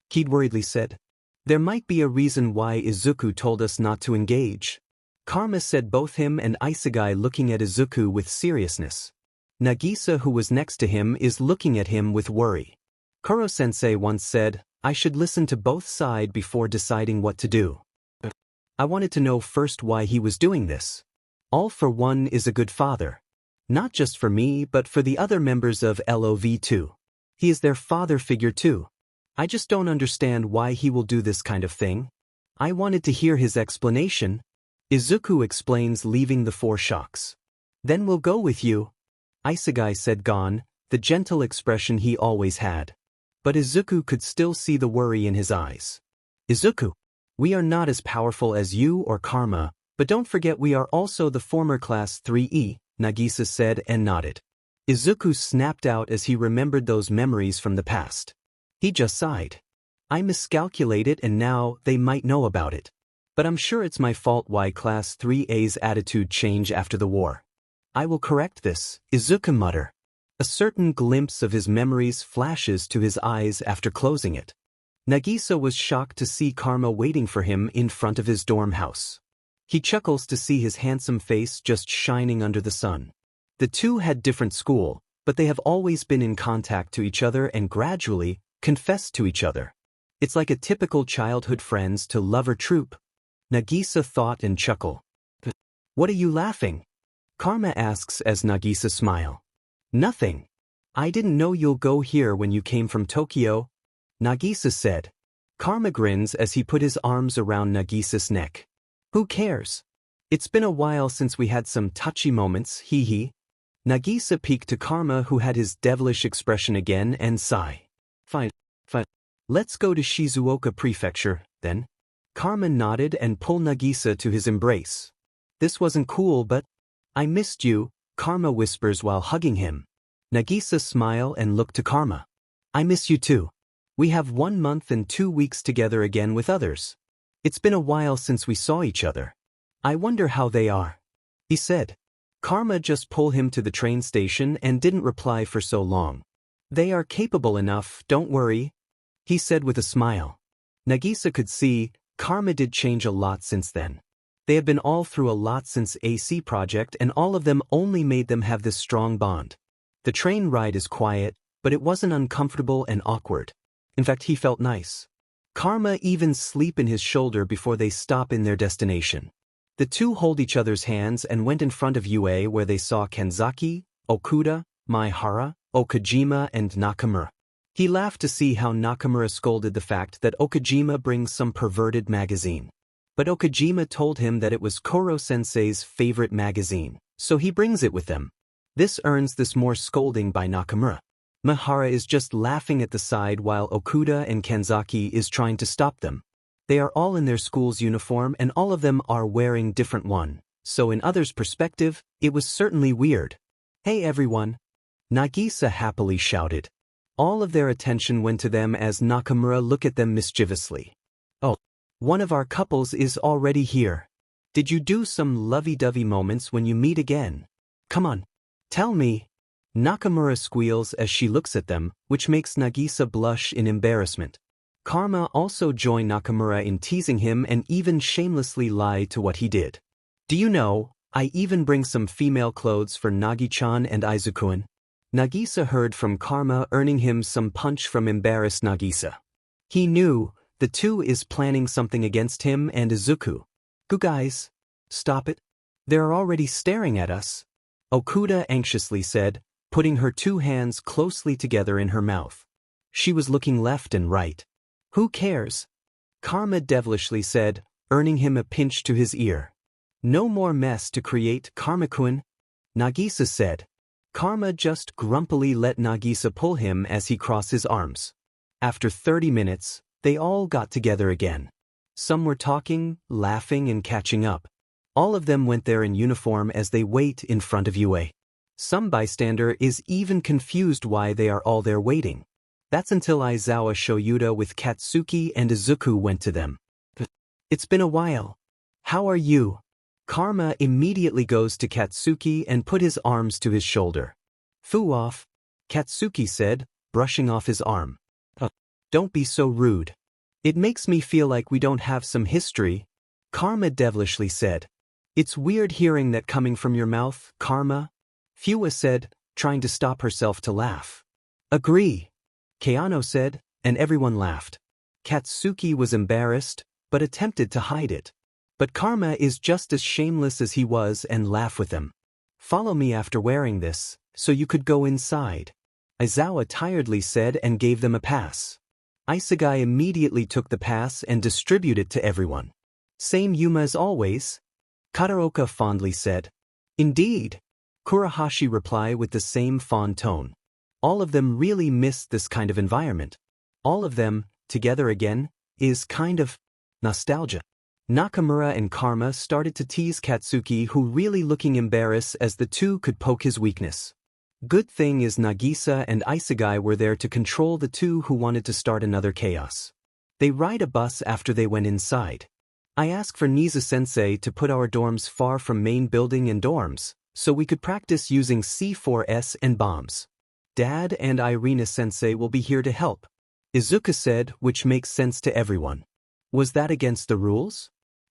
Speaker 1: Kid worriedly said. There might be a reason why Izuku told us not to engage. Karma said, both him and Isegai looking at Izuku with seriousness. Nagisa, who was next to him, is looking at him with worry. Koro-sensei once said, I should listen to both sides before deciding what to do. I wanted to know first why he was doing this. All for One is a good father. Not just for me but for the other members of LOV too. He is their father figure too. I just don't understand why he will do this kind of thing. I wanted to hear his explanation. Izuku explains, leaving the four shocks. Then we'll go with you, Isegai said, gone, the gentle expression he always had. But Izuku could still see the worry in his eyes. Izuku, we are not as powerful as you or Karma, but don't forget we are also the former Class 3E, Nagisa said and nodded. Izuku snapped out as he remembered those memories from the past. He just sighed. I miscalculated and now they might know about it. But I'm sure it's my fault why Class 3A's attitude changed after the war. I will correct this, Izuku muttered. A certain glimpse of his memories flashes to his eyes after closing it. Nagisa was shocked to see Karma waiting for him in front of his dorm house. He chuckles to see his handsome face just shining under the sun. The two had different school, but they have always been in contact to each other and gradually confessed to each other. It's like a typical childhood friends to lover trope. Nagisa thought and chuckled. What are you laughing? Karma asks as Nagisa smile. Nothing. I didn't know you'll go here when you came from Tokyo, Nagisa said. Karma grins as he put his arms around Nagisa's neck. Who cares? It's been a while since we had some touchy moments, hee. Nagisa peeked to Karma, who had his devilish expression again, and sighed. Fine. Let's go to Shizuoka Prefecture, then. Karma nodded and pulled Nagisa to his embrace. This wasn't cool, but I missed you, Karma whispers while hugging him. Nagisa smiled and looked to Karma. I miss you too. We have 1 month and 2 weeks together again with others. It's been a while since we saw each other. I wonder how they are. He said. Karma just pulled him to the train station and didn't reply for so long. They are capable enough, don't worry, he said with a smile. Nagisa could see, Karma did change a lot since then. They have been all through a lot since AC project and all of them only made them have this strong bond. The train ride is quiet, but it wasn't uncomfortable and awkward. In fact, he felt nice. Karma even sleep in his shoulder before they stop in their destination. The two hold each other's hands and went in front of UA where they saw Kanzaki, Okuda, Maihara, Okajima and Nakamura. He laughed to see how Nakamura scolded the fact that Okajima brings some perverted magazine. But Okajima told him that it was Koro-sensei's favorite magazine, so he brings it with them. This earns this more scolding by Nakamura. Maihara is just laughing at the side while Okuda and Kanzaki is trying to stop them. They are all in their school's uniform and all of them are wearing different one, so in others' perspective, it was certainly weird. Hey everyone! Nagisa happily shouted. All of their attention went to them as Nakamura looked at them mischievously. Oh, one of our couples is already here. Did you do some lovey-dovey moments when you meet again? Come on, tell me. Nakamura squeals as she looks at them, which makes Nagisa blush in embarrassment. Karma also joined Nakamura in teasing him and even shamelessly lie to what he did. Do you know, I even bring some female clothes for Nagi-chan and Izuku-kun. Nagisa heard from Karma earning him some punch from embarrassed Nagisa. He knew, the two is planning something against him and Izuku. Go guys, stop it. They're already staring at us. Okuda anxiously said, putting her two hands closely together in her mouth. She was looking left and right. Who cares? Karma devilishly said, earning him a pinch to his ear. No more mess to create, Karma-kun. Nagisa said. Karma just grumpily let Nagisa pull him as he crossed his arms. After 30 minutes, they all got together again. Some were talking, laughing and catching up. All of them went there in uniform as they wait in front of UA. Some bystander is even confused why they are all there waiting. That's until Aizawa Shoyuda with Katsuki and Izuku went to them. It's been a while. How are you? Karma immediately goes to Katsuki and put his arms to his shoulder. Foo off, Katsuki said, brushing off his arm. Don't be so rude. It makes me feel like we don't have some history, Karma devilishly said. It's weird hearing that coming from your mouth, Karma, Fua said, trying to stop herself to laugh. Agree, Keano said, and everyone laughed. Katsuki was embarrassed, but attempted to hide it. But Karma is just as shameless as he was and laughed with them. Follow me after wearing this, so you could go inside. Aizawa tiredly said and gave them a pass. Isegai immediately took the pass and distributed it to everyone. Same Yuma as always, Kataoka fondly said. Indeed, Kurahashi replied with the same fond tone. All of them really missed this kind of environment. All of them, together again, is kind of nostalgia. Nakamura and Karma started to tease Katsuki, who really looking embarrassed as the two could poke his weakness. Good thing is Nagisa and Isegai were there to control the two who wanted to start another chaos. They ride a bus after they went inside. I asked for Nezu-sensei to put our dorms far from main building and dorms, so we could practice using C4S and bombs. Dad and Irina-sensei will be here to help, Izuku said, which makes sense to everyone. Was that against the rules?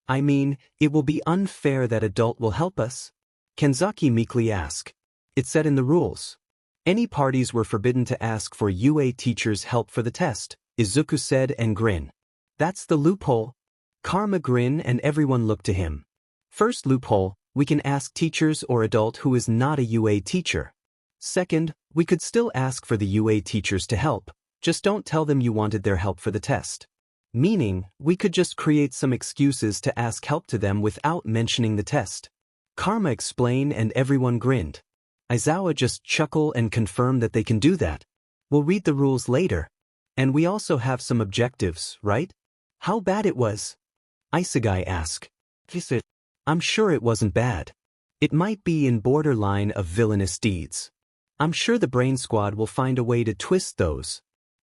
Speaker 1: I mean, it will be unfair that adult will help us, Kanzaki meekly asked. It said in the rules. Any parties were forbidden to ask for UA teachers' help for the test, Izuku said and grinned. That's the loophole. Karma grinned and everyone looked to him. First loophole, we can ask teachers or adult who is not a UA teacher. Second, we could still ask for the UA teachers to help, just don't tell them you wanted their help for the test. Meaning, we could just create some excuses to ask help to them without mentioning the test. Karma explained and everyone grinned. Aizawa just chuckled and confirmed that they can do that. We'll read the rules later. And we also have some objectives, right? How bad it was? Isegai asked. I'm sure it wasn't bad. It might be in borderline of villainous deeds. I'm sure the Brain Squad will find a way to twist those.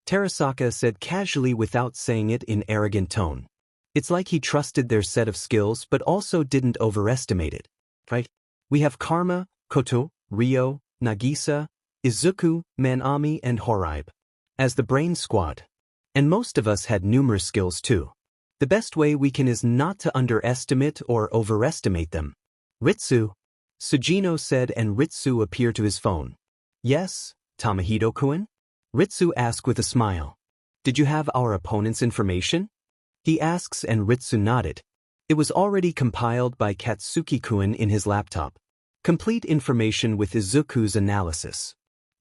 Speaker 1: Terasaka said casually without saying it in arrogant tone. It's like he trusted their set of skills but also didn't overestimate it. Right? We have Karma, Koto, Ryo, Nagisa, Izuku, Manami and Horaibe as the brain squad. And most of us had numerous skills too. The best way we can is not to underestimate or overestimate them. Ritsu, Sugino said, and Ritsu appeared to his phone. Yes, Tamahito-kun? Ritsu asked with a smile. Did you have our opponent's information? He asks and Ritsu nodded. It was already compiled by Katsuki-kun in his laptop. Complete information with Izuku's analysis.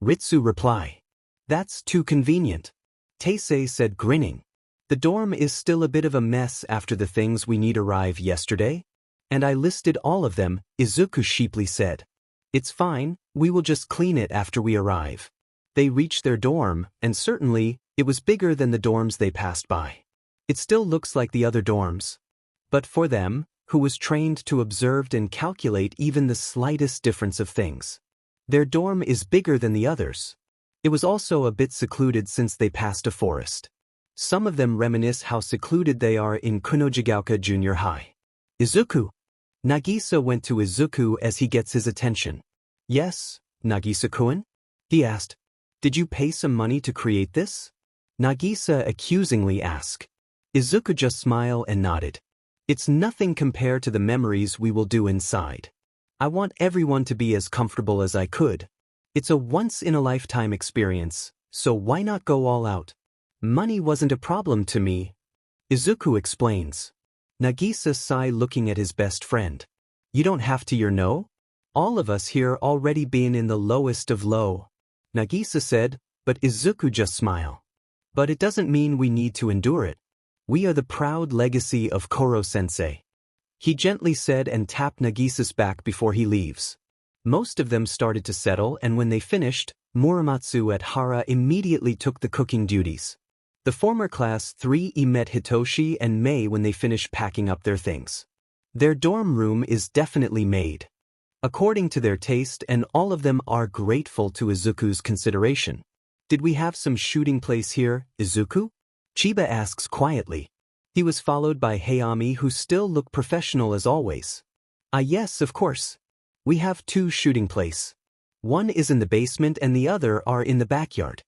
Speaker 1: Ritsu reply. That's too convenient. Teisei said grinning. The dorm is still a bit of a mess after the things we need arrived yesterday. And I listed all of them, Izuku sheeply said. It's fine, we will just clean it after we arrive. They reached their dorm, and certainly, it was bigger than the dorms they passed by. It still looks like the other dorms. But for them, who was trained to observe and calculate even the slightest difference of things, their dorm is bigger than the others. It was also a bit secluded since they passed a forest. Some of them reminisce how secluded they are in Kunojigaoka Junior High. Izuku. Nagisa went to Izuku as he gets his attention. Yes, Nagisa-kun? He asked. Did you pay some money to create this? Nagisa accusingly asked. Izuku just smiled and nodded. It's nothing compared to the memories we will do inside. I want everyone to be as comfortable as I could. It's a once-in-a-lifetime experience, so why not go all out? Money wasn't a problem to me. Izuku explains. Nagisa sighed looking at his best friend. You don't have to, you know? All of us here already been in the lowest of low. Nagisa said, but Izuku just smiled. But it doesn't mean we need to endure it. We are the proud legacy of Koro-sensei. He gently said and tapped Nagisa's back before he leaves. Most of them started to settle, and when they finished, Muramatsu at Hara immediately took the cooking duties. The former class 3E met Hitoshi and Mei when they finished packing up their things. Their dorm room is definitely made according to their taste, and all of them are grateful to Izuku's consideration. Did we have some shooting place here, Izuku? Chiba asks quietly. He was followed by Hayami, who still looked professional as always. Yes, of course. We have 2 shooting place. One is in the basement and the other are in the backyard.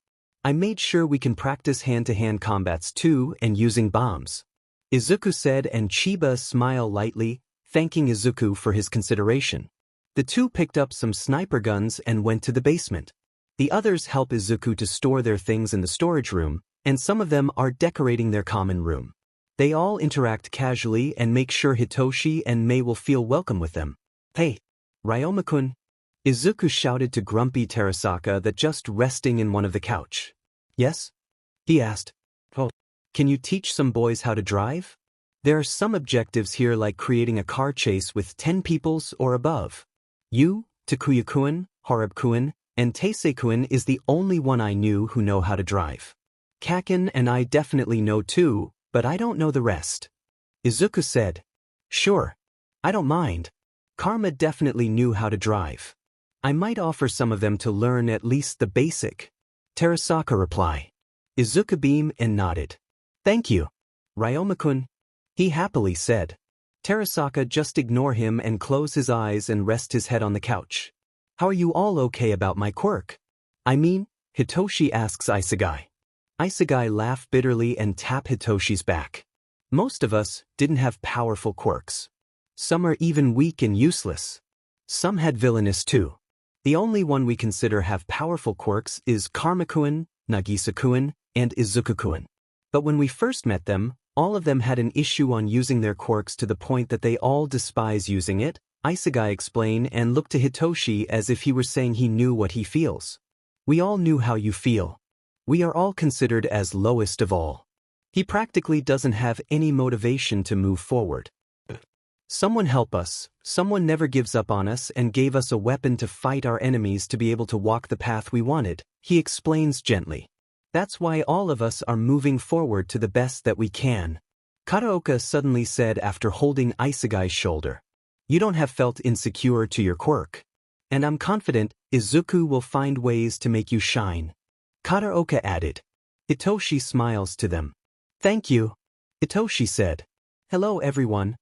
Speaker 1: I made sure we can practice hand-to-hand combats too and using bombs. Izuku said, and Chiba smiled lightly, thanking Izuku for his consideration. The 2 picked up some sniper guns and went to the basement. The others help Izuku to store their things in the storage room, and some of them are decorating their common room. They all interact casually and make sure Hitoshi and Mei will feel welcome with them. Hey, Ryoma-kun. Izuku shouted to grumpy Terasaka that just resting in one of the couch. Yes? He asked. Oh, can you teach some boys how to drive? There are some objectives here like creating a car chase with 10 peoples or above. You, Takuya-kun, Horaibe-kun, and Teisei-kun is the only one I knew who know how to drive. Kaken and I definitely know too, but I don't know the rest. Izuku said. Sure. I don't mind. Karma definitely knew how to drive. I might offer some of them to learn at least the basic. Terasaka replied. Izuku beamed and nodded. Thank you. Ryoma-kun. He happily said. Terasaka just ignore him and close his eyes and rest his head on the couch. How are you all okay about my quirk? I mean, Hitoshi asks Isegai. Isegai laughed bitterly and tapped Hitoshi's back. Most of us didn't have powerful quirks. Some are even weak and useless. Some had villainous too. The only one we consider have powerful quirks is Karma-kun, Nagisa-kun, and Izuku-kun. But when we first met them, all of them had an issue on using their quirks to the point that they all despise using it, Isegai explained and looked to Hitoshi as if he were saying he knew what he feels. We all knew how you feel. We are all considered as lowest of all. He practically doesn't have any motivation to move forward. Someone help us, someone never gives up on us and gave us a weapon to fight our enemies to be able to walk the path we wanted, he explains gently. That's why all of us are moving forward to the best that we can. Kataoka suddenly said after holding Isegai's shoulder. You don't have felt insecure to your quirk. And I'm confident Izuku will find ways to make you shine. Kataoka added. Hitoshi smiles to them. Thank you. Hitoshi said. Hello everyone.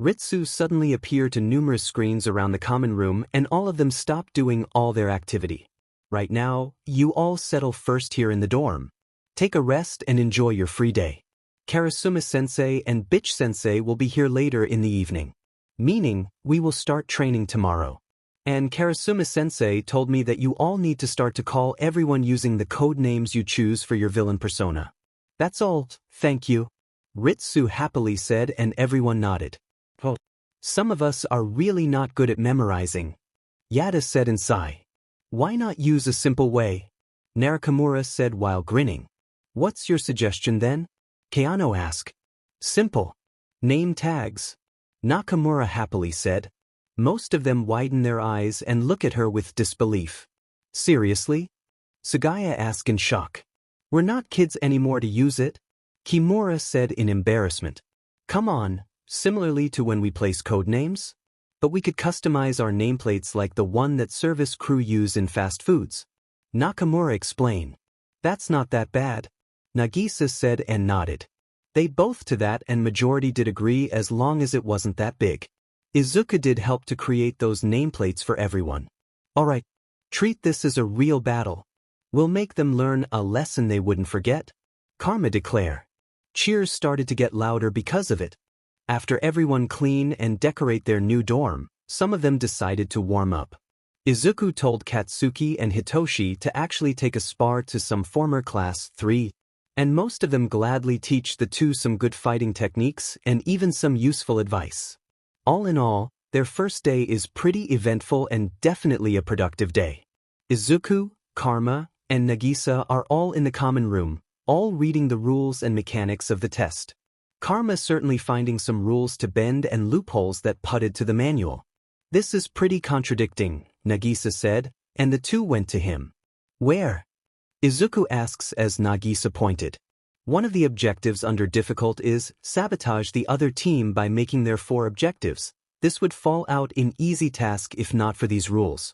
Speaker 1: Ritsu suddenly appeared to numerous screens around the common room and all of them stopped doing all their activity. Right now, you all settle first here in the dorm. Take a rest and enjoy your free day. Karasuma-sensei and Bitch-sensei will be here later in the evening. Meaning, we will start training tomorrow. And Karasuma-sensei told me that you all need to start to call everyone using the code names you choose for your villain persona. That's all, thank you. Ritsu happily said and everyone nodded. Oh. Some of us are really not good at memorizing. Yada said in sigh. Why not use a simple way? Narakamura said while grinning. What's your suggestion then? Keano asked. Simple. Name tags. Nakamura happily said. Most of them widen their eyes and look at her with disbelief. Seriously? Sugaya asked in shock. We're not kids anymore to use it? Kimura said in embarrassment. Come on, similarly to when we place code names? But we could customize our nameplates like the one that service crew use in fast foods. Nakamura explained. That's not that bad. Nagisa said and nodded. They both to that and majority did agree as long as it wasn't that big. Izuku did help to create those nameplates for everyone. Alright, treat this as a real battle. We'll make them learn a lesson they wouldn't forget. Karma declared. Cheers started to get louder because of it. After everyone clean and decorate their new dorm, some of them decided to warm up. Izuku told Katsuki and Hitoshi to actually take a spar to some former class 3, and most of them gladly teach the two some good fighting techniques and even some useful advice. All in all, their first day is pretty eventful and definitely a productive day. Izuku, Karma, and Nagisa are all in the common room, all reading the rules and mechanics of the test. Karma certainly finding some rules to bend and loopholes that putted to the manual. This is pretty contradicting, Nagisa said, and the two went to him. Where? Izuku asks as Nagisa pointed. One of the objectives under difficult is sabotage the other team by making their 4 objectives. This would fall out in easy task if not for these rules.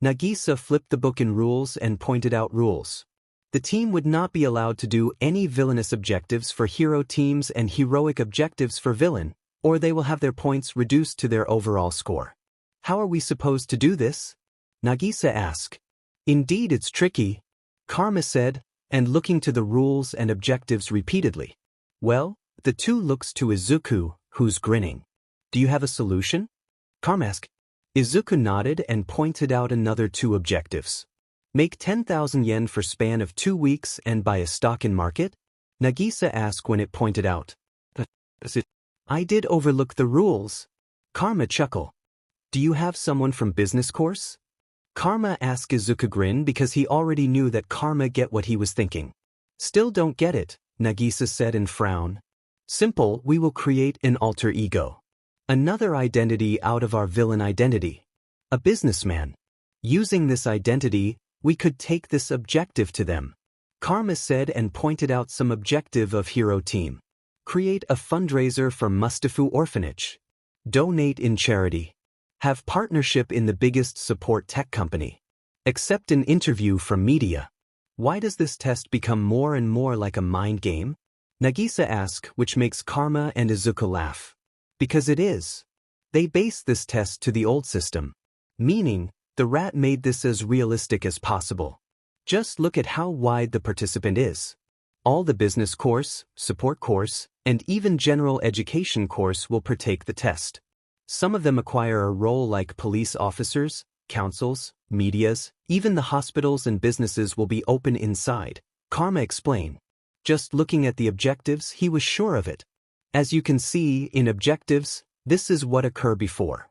Speaker 1: Nagisa flipped the book in rules and pointed out rules. The team would not be allowed to do any villainous objectives for hero teams and heroic objectives for villain, or they will have their points reduced to their overall score. How are we supposed to do this? Nagisa asked. Indeed it's tricky, Karma said, and looking to the rules and objectives repeatedly. Well, the two looks to Izuku, who's grinning. Do you have a solution? Karma asked. Izuku nodded and pointed out another 2 objectives. Make 10,000 yen for span of 2 weeks and buy a stock in market? Nagisa asked when it pointed out. I did overlook the rules. Karma chuckled. Do you have someone from business course? Karma asked Izuku grin because he already knew that Karma get what he was thinking. Still don't get it, Nagisa said and frowned. Simple, we will create an alter ego. Another identity out of our villain identity. A businessman. Using this identity, we could take this objective to them. Karma said and pointed out some objective of hero team. Create a fundraiser for Mustafu Orphanage. Donate in charity. Have partnership in the biggest support tech company. Accept an interview from media. Why does this test become more and more like a mind game? Nagisa asked, which makes Karma and Izuku laugh. Because it is. They based this test to the old system. Meaning, the rat made this as realistic as possible. Just look at how wide the participant is. All the business course, support course, and even general education course will partake the test. Some of them acquire a role like police officers, councils, medias, even the hospitals and businesses will be open inside, Karma explained. Just looking at the objectives, he was sure of it. As you can see, in objectives, this is what occur before.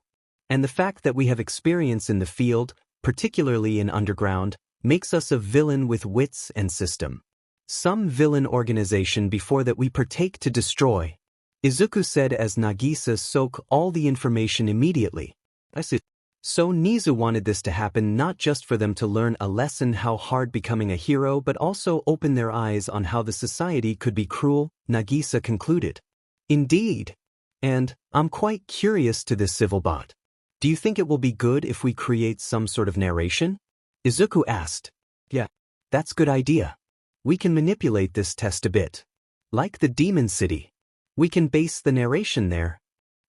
Speaker 1: And the fact that we have experience in the field, particularly in underground, makes us a villain with wits and system. Some villain organization before that we partake to destroy. Izuku said as Nagisa soak all the information immediately. I see. So Nezu wanted this to happen not just for them to learn a lesson how hard becoming a hero but also open their eyes on how the society could be cruel, Nagisa concluded. Indeed. And, I'm quite curious to this civil bot. Do you think it will be good if we create some sort of narration? Izuku asked. Yeah, that's good idea. We can manipulate this test a bit. Like the Demon City. We can base the narration there.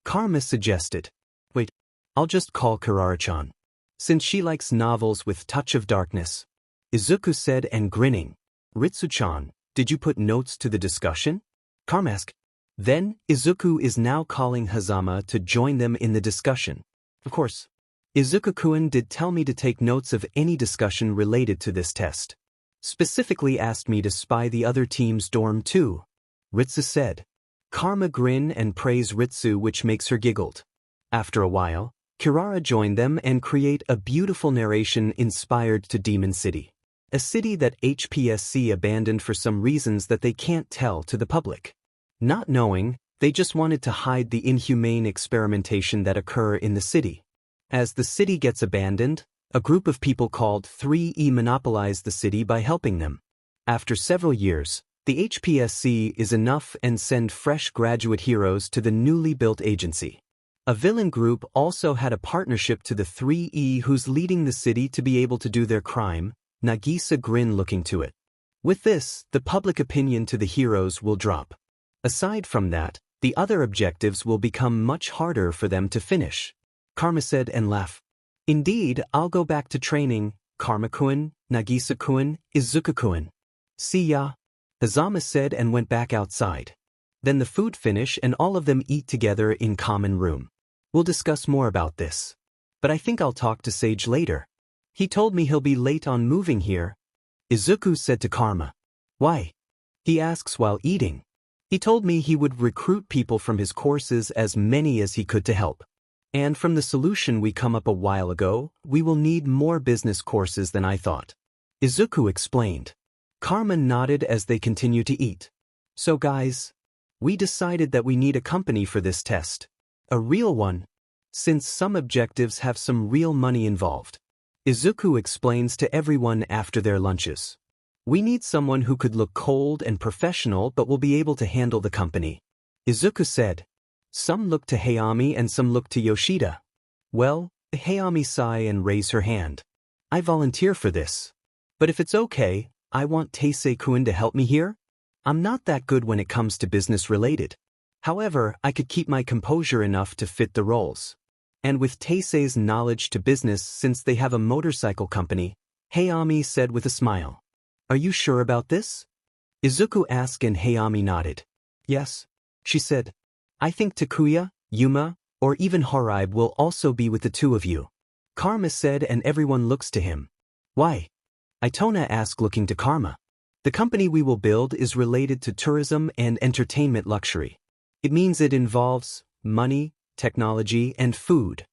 Speaker 1: Karma suggested. Wait, I'll just call Kirara-chan. Since she likes novels with touch of darkness. Izuku said and grinning. Ritsu-chan, did you put notes to the discussion? Karma asked. Then, Izuku is now calling Hazama to join them in the discussion. Of course. Izuku-kun did tell me to take notes of any discussion related to this test. Specifically asked me to spy the other team's dorm too. Ritsu said. Karma grinned and praised Ritsu, which makes her giggled. After a while, Kirara joined them and create a beautiful narration inspired to Demon City. A city that HPSC abandoned for some reasons that they can't tell to the public. Not knowing, they just wanted to hide the inhumane experimentation that occur in the city. As the city gets abandoned, a group of people called 3E monopolize the city by helping them. After several years, the HPSC is enough and send fresh graduate heroes to the newly built agency. A villain group also had a partnership to the 3E who's leading the city to be able to do their crime, Nagisa grin looking to it. With this, the public opinion to the heroes will drop. Aside from that, the other objectives will become much harder for them to finish. Karma said and laughed. Indeed, I'll go back to training, Karma-kun, Nagisa-kun, Izuku-kun. See ya. Hazama said and went back outside. Then the food finish and all of them eat together in common room. We'll discuss more about this. But I think I'll talk to Sage later. He told me he'll be late on moving here. Izuku said to Karma. Why? He asks while eating. He told me he would recruit people from his courses, as many as he could, to help. And from the solution we come up a while ago, we will need more business courses than I thought. Izuku explained. Karma nodded as they continue to eat. So guys, we decided that we need a company for this test. A real one. Since some objectives have some real money involved. Izuku explains to everyone after their lunches. We need someone who could look cold and professional but will be able to handle the company. Izuku said. Some look to Hayami and some look to Yoshida. Well, Hayami sigh and raise her hand. I volunteer for this. But if it's okay, I want Taisei-kun to help me here. I'm not that good when it comes to business related. However, I could keep my composure enough to fit the roles. And with Taisei's knowledge to business, since they have a motorcycle company, Hayami said with a smile. Are you sure about this? Izuku asked and Hayami nodded. Yes, she said. I think Takuya, Yuma, or even Horibe will also be with the two of you. Karma said and everyone looks to him. Why? Itona asked looking to Karma. The company we will build is related to tourism and entertainment luxury. It means it involves money, technology, and food.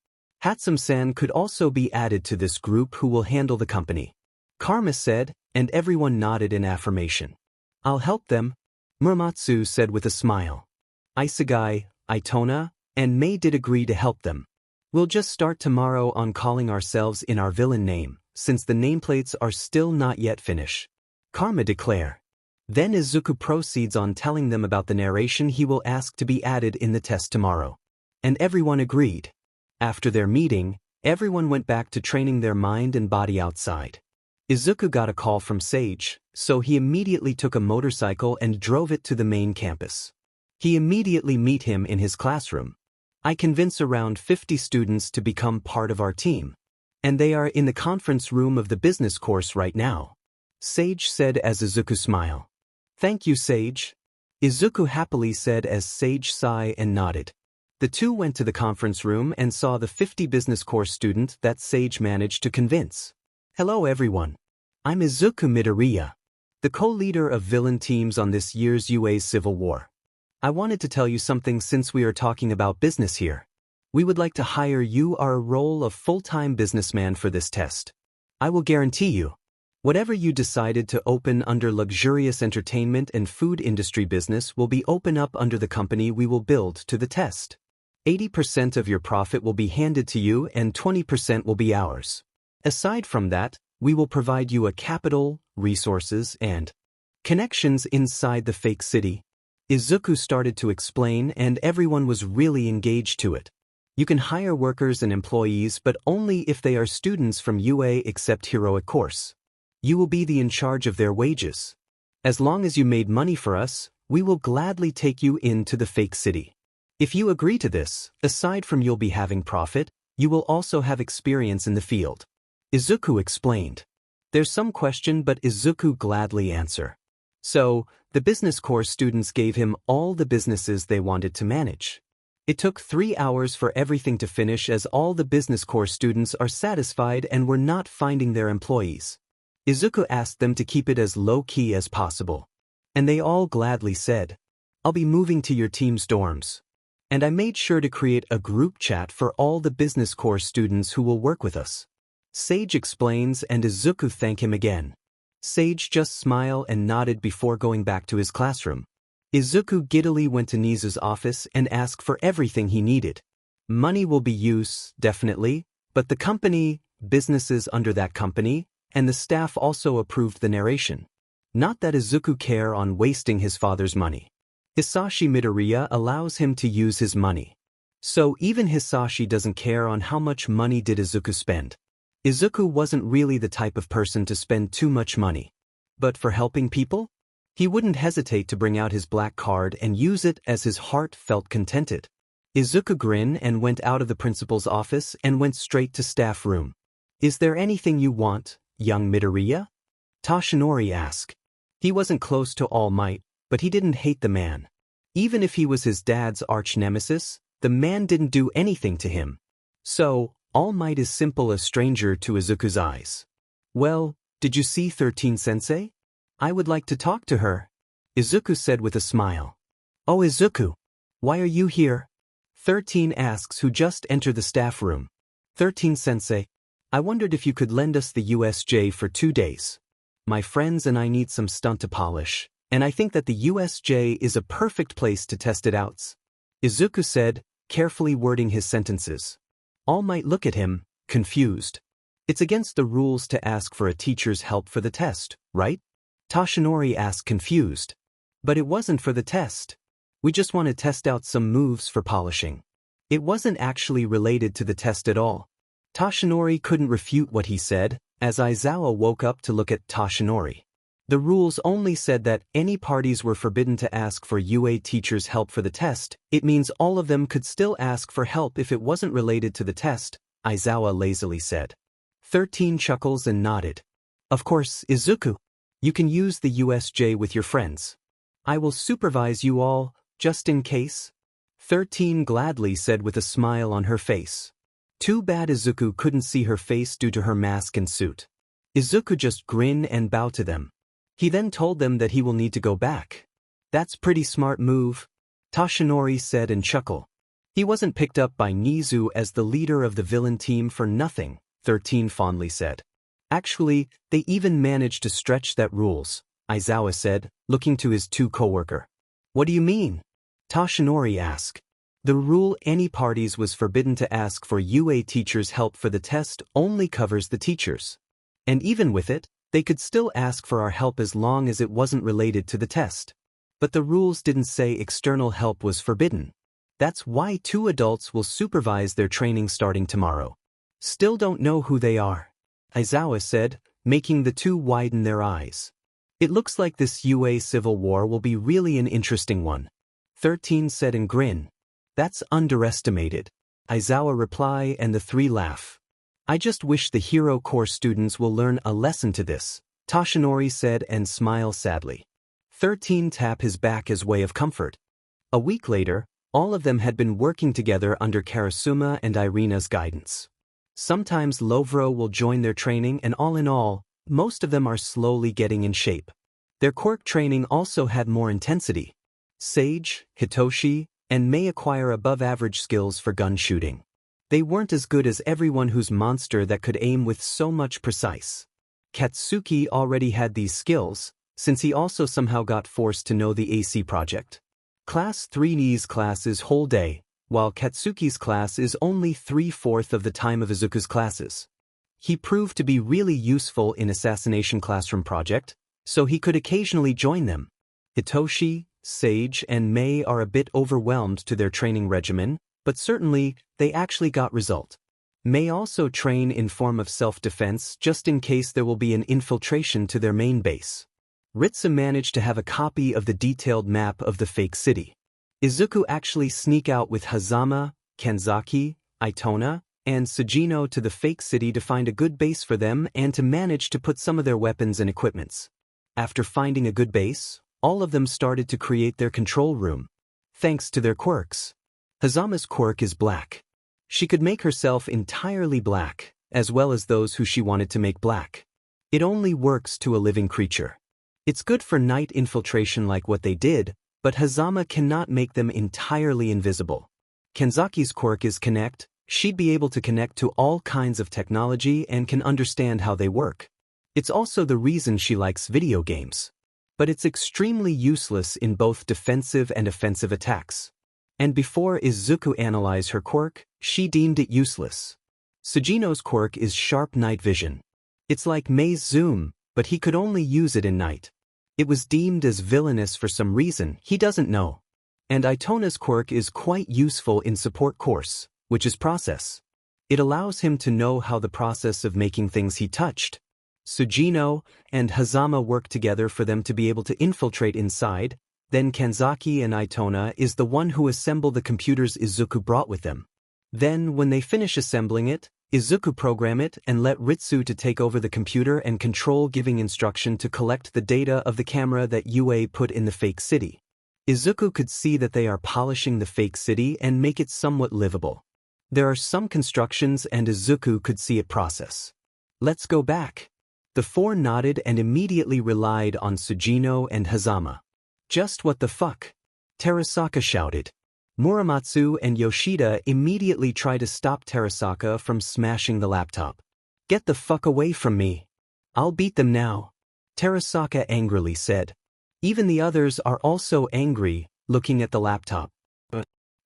Speaker 1: Hatsum-san could also be added to this group who will handle the company. Karma said, and everyone nodded in affirmation. I'll help them, Muramatsu said with a smile. Isugai, Itona, and Mei did agree to help them. We'll just start tomorrow on calling ourselves in our villain name, since the nameplates are still not yet finished. Karma declare. Then Izuku proceeds on telling them about the narration he will ask to be added in the test tomorrow. And everyone agreed. After their meeting, everyone went back to training their mind and body outside. Izuku got a call from Sage, so he immediately took a motorcycle and drove it to the main campus. He immediately met him in his classroom. I convince around 50 students to become part of our team. And they are in the conference room of the business course right now. Sage said as Izuku smiled. Thank you, Sage. Izuku happily said as Sage sighed and nodded. The two went to the conference room and saw the 50 business course student that Sage managed to convince. Hello everyone. I'm Izuku Midoriya, the co-leader of villain teams on this year's UA's Civil War. I wanted to tell you something since we are talking about business here. We would like to hire you our role of full-time businessman for this test. I will guarantee you, whatever you decided to open under luxurious entertainment and food industry business will be open up under the company we will build to the test. 80% of your profit will be handed to you and 20% will be ours. Aside from that, we will provide you a capital, resources, and connections inside the fake city. Izuku started to explain and everyone was really engaged to it. You can hire workers and employees but only if they are students from UA except heroic course. You will be in charge of their wages. As long as you made money for us, we will gladly take you into the fake city. If you agree to this, aside from you'll be having profit, you will also have experience in the field. Izuku explained. There's some question, but Izuku gladly answer. So, the business course students gave him all the businesses they wanted to manage. It took 3 hours for everything to finish as all the business course students are satisfied and were not finding their employees. Izuku asked them to keep it as low-key as possible. And they all gladly said, I'll be moving to your team's dorms. And I made sure to create a group chat for all the business course students who will work with us. Sage explains and Izuku thank him again. Sage just smiled and nodded before going back to his classroom. Izuku giddily went to Nezu's office and asked for everything he needed. Money will be used, definitely, but the company, businesses under that company, and the staff also approved the narration. Not that Izuku care on wasting his father's money. Hisashi Midoriya allows him to use his money. So even Hisashi doesn't care on how much money did Izuku spend. Izuku wasn't really the type of person to spend too much money. But for helping people? He wouldn't hesitate to bring out his black card and use it as his heart felt contented. Izuku grinned and went out of the principal's office and went straight to staff room. Is there anything you want, young Midoriya? Toshinori asked. He wasn't close to All Might, but he didn't hate the man. Even if he was his dad's arch-nemesis, the man didn't do anything to him. So, All Might is simple a stranger to Izuku's eyes. Well, did you see 13-sensei? I would like to talk to her, Izuku said with a smile. Oh Izuku, why are you here? 13 asks who just entered the staff room. 13-sensei, I wondered if you could lend us the USJ for 2 days. My friends and I need some stunt to polish. And I think that the USJ is a perfect place to test it out, Izuku said, carefully wording his sentences. All Might look at him, confused. It's against the rules to ask for a teacher's help for the test, right? Toshinori asked confused. But it wasn't for the test. We just want to test out some moves for polishing. It wasn't actually related to the test at all. Toshinori couldn't refute what he said, as Aizawa woke up to look at Toshinori. The rules only said that any parties were forbidden to ask for UA teachers' help for the test. It means all of them could still ask for help if it wasn't related to the test, Aizawa lazily said. 13 chuckles and nodded. Of course, Izuku. You can use the USJ with your friends. I will supervise you all, just in case. 13 gladly said with a smile on her face. Too bad Izuku couldn't see her face due to her mask and suit. Izuku just grinned and bowed to them. He then told them that he will need to go back. That's pretty smart move, Toshinori said and chuckled. He wasn't picked up by Nezu as the leader of the villain team for nothing, 13 fondly said. Actually, they even managed to stretch that rules, Aizawa said, looking to his 2 co-worker. What do you mean? Toshinori asked. The rule any parties was forbidden to ask for UA teachers' help for the test only covers the teachers. And even with it, they could still ask for our help as long as it wasn't related to the test. But the rules didn't say external help was forbidden. That's why 2 adults will supervise their training starting tomorrow. Still don't know who they are, Aizawa said, making the 2 widen their eyes. It looks like this UA civil war will be really an interesting one, 13 said and grinned. That's underestimated, Aizawa replied and the 3 laugh. I just wish the Hero Corps students will learn a lesson to this, Toshinori said and smiled sadly. 13 tapped his back as way of comfort. A week later, all of them had been working together under Karasuma and Irina's guidance. Sometimes Lovro will join their training and all in all, most of them are slowly getting in shape. Their quirk training also had more intensity. Sage, Hitoshi, and Mei acquire above-average skills for gun shooting. They weren't as good as everyone whose monster that could aim with so much precise. Katsuki already had these skills, since he also somehow got forced to know the AC project. Class 3's class is whole day, while Katsuki's class is only 3/4 of the time of Izuku's classes. He proved to be really useful in Assassination Classroom project, so he could occasionally join them. Hitoshi, Sage, and Mei are a bit overwhelmed to their training regimen, but certainly, they actually got result. May also train in form of self-defense just in case there will be an infiltration to their main base. Ritsu managed to have a copy of the detailed map of the fake city. Izuku actually sneak out with Hazama, Kanzaki, Itona, and Sugino to the fake city to find a good base for them and to manage to put some of their weapons and equipments. After finding a good base, all of them started to create their control room. Thanks to their quirks. Hazama's quirk is black. She could make herself entirely black, as well as those who she wanted to make black. It only works to a living creature. It's good for night infiltration like what they did, but Hazama cannot make them entirely invisible. Kanzaki's quirk is connect. She'd be able to connect to all kinds of technology and can understand how they work. It's also the reason she likes video games. But it's extremely useless in both defensive and offensive attacks. And before Izuku analyzed her quirk, she deemed it useless. Sugino's quirk is sharp night vision. It's like Mei's zoom, but he could only use it in night. It was deemed as villainous for some reason he doesn't know. And Itona's quirk is quite useful in support course, which is process. It allows him to know how the process of making things he touched. Sugino and Hazama work together for them to be able to infiltrate inside, then Kanzaki and Itona is the one who assemble the computers Izuku brought with them. Then, when they finish assembling it, Izuku program it and let Ritsu to take over the computer and control, giving instruction to collect the data of the camera that UA put in the fake city. Izuku could see that they are polishing the fake city and make it somewhat livable. There are some constructions and Izuku could see it process. Let's go back. The four nodded and immediately relied on Sugino and Hazama. Just what the fuck? Terasaka shouted. Muramatsu and Yoshida immediately try to stop Terasaka from smashing the laptop. Get the fuck away from me. I'll beat them now. Terasaka angrily said. Even the others are also angry, looking at the laptop.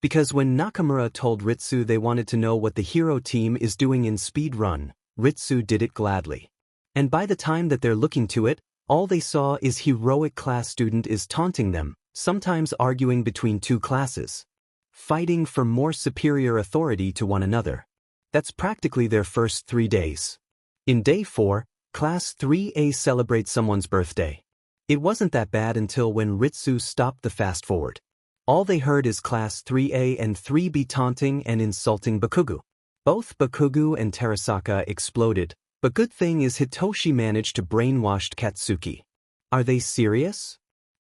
Speaker 1: Because when Nakamura told Ritsu they wanted to know what the hero team is doing in speed run, Ritsu did it gladly. And by the time that they're looking to it, all they saw is heroic class student is taunting them, sometimes arguing between two classes. Fighting for more superior authority to one another. That's practically their first 3 days. In day 4, Class 3A celebrates someone's birthday. It wasn't that bad until when Ritsu stopped the fast forward. All they heard is Class 3A and 3B taunting and insulting Bakugu. Both Bakugu and Terasaka exploded, but good thing is Hitoshi managed to brainwash Katsuki. Are they serious?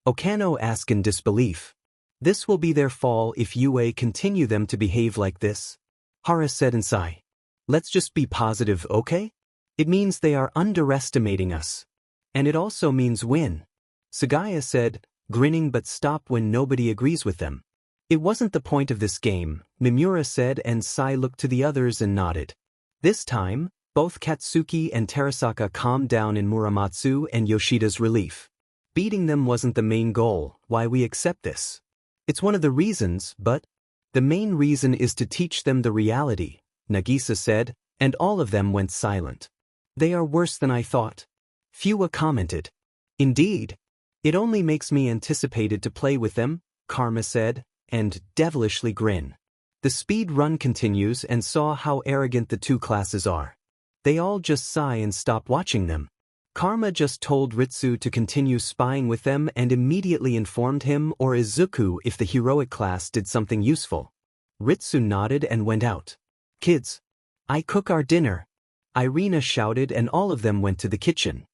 Speaker 1: Okano asked in disbelief. This will be their fall if UA continue them to behave like this. Hara said inside. Let's just be positive, okay? It means they are underestimating us. And it also means win. Sugaya said, grinning but stop when nobody agrees with them. It wasn't the point of this game, Mimura said, and Sai looked to the others and nodded. This time, both Katsuki and Terasaka calmed down in Muramatsu and Yoshida's relief. Beating them wasn't the main goal, why we accept this. It's one of the reasons, but the main reason is to teach them the reality, Nagisa said, and all of them went silent. They are worse than I thought. Fuwa commented. Indeed. It only makes me anticipated to play with them, Karma said, and devilishly grin. The speed run continues and saw how arrogant the two classes are. They all just sigh and stop watching them. Karma just told Ritsu to continue spying with them and immediately informed him or Izuku if the heroic class did something useful. Ritsu nodded and went out. Kids, I cook our dinner. Irina shouted and all of them went to the kitchen.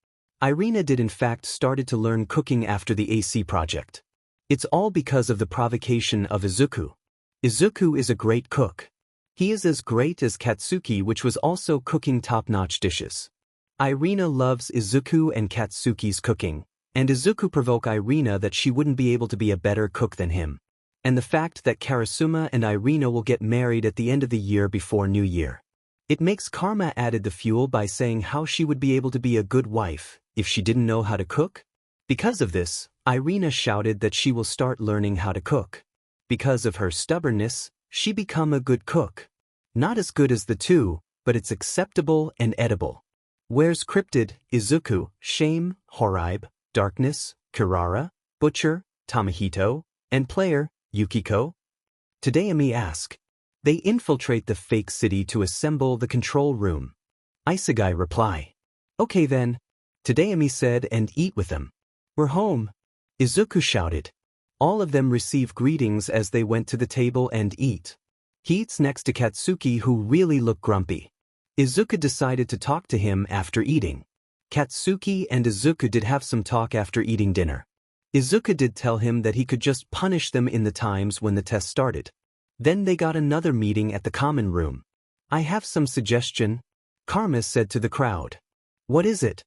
Speaker 1: Irina did in fact started to learn cooking after the AC project. It's all because of the provocation of Izuku. Izuku is a great cook. He is as great as Katsuki, which was also cooking top-notch dishes. Irina loves Izuku and Katsuki's cooking, and Izuku provoked Irina that she wouldn't be able to be a better cook than him. And the fact that Karasuma and Irina will get married at the end of the year before New Year. It makes Karma added the fuel by saying how she would be able to be a good wife if she didn't know how to cook. Because of this, Irina shouted that she will start learning how to cook. Because of her stubbornness, she become a good cook. Not as good as the two, but it's acceptable and edible. Where's Cryptid, Izuku, Shame, Horribe, Darkness, Kirara, Butcher, Tamahito, and Player, Yukiko? Tadayami asked. They infiltrate the fake city to assemble the control room. Isegai reply. Okay then. Tadayami said and eat with them. We're home, Izuku shouted. All of them receive greetings as they went to the table and eat. He eats next to Katsuki, who really looked grumpy. Izuku decided to talk to him after eating. Katsuki and Izuku did have some talk after eating dinner. Izuku did tell him that he could just punish them in the times when the test started. Then they got another meeting at the common room. I have some suggestion, Karma said to the crowd. What is it?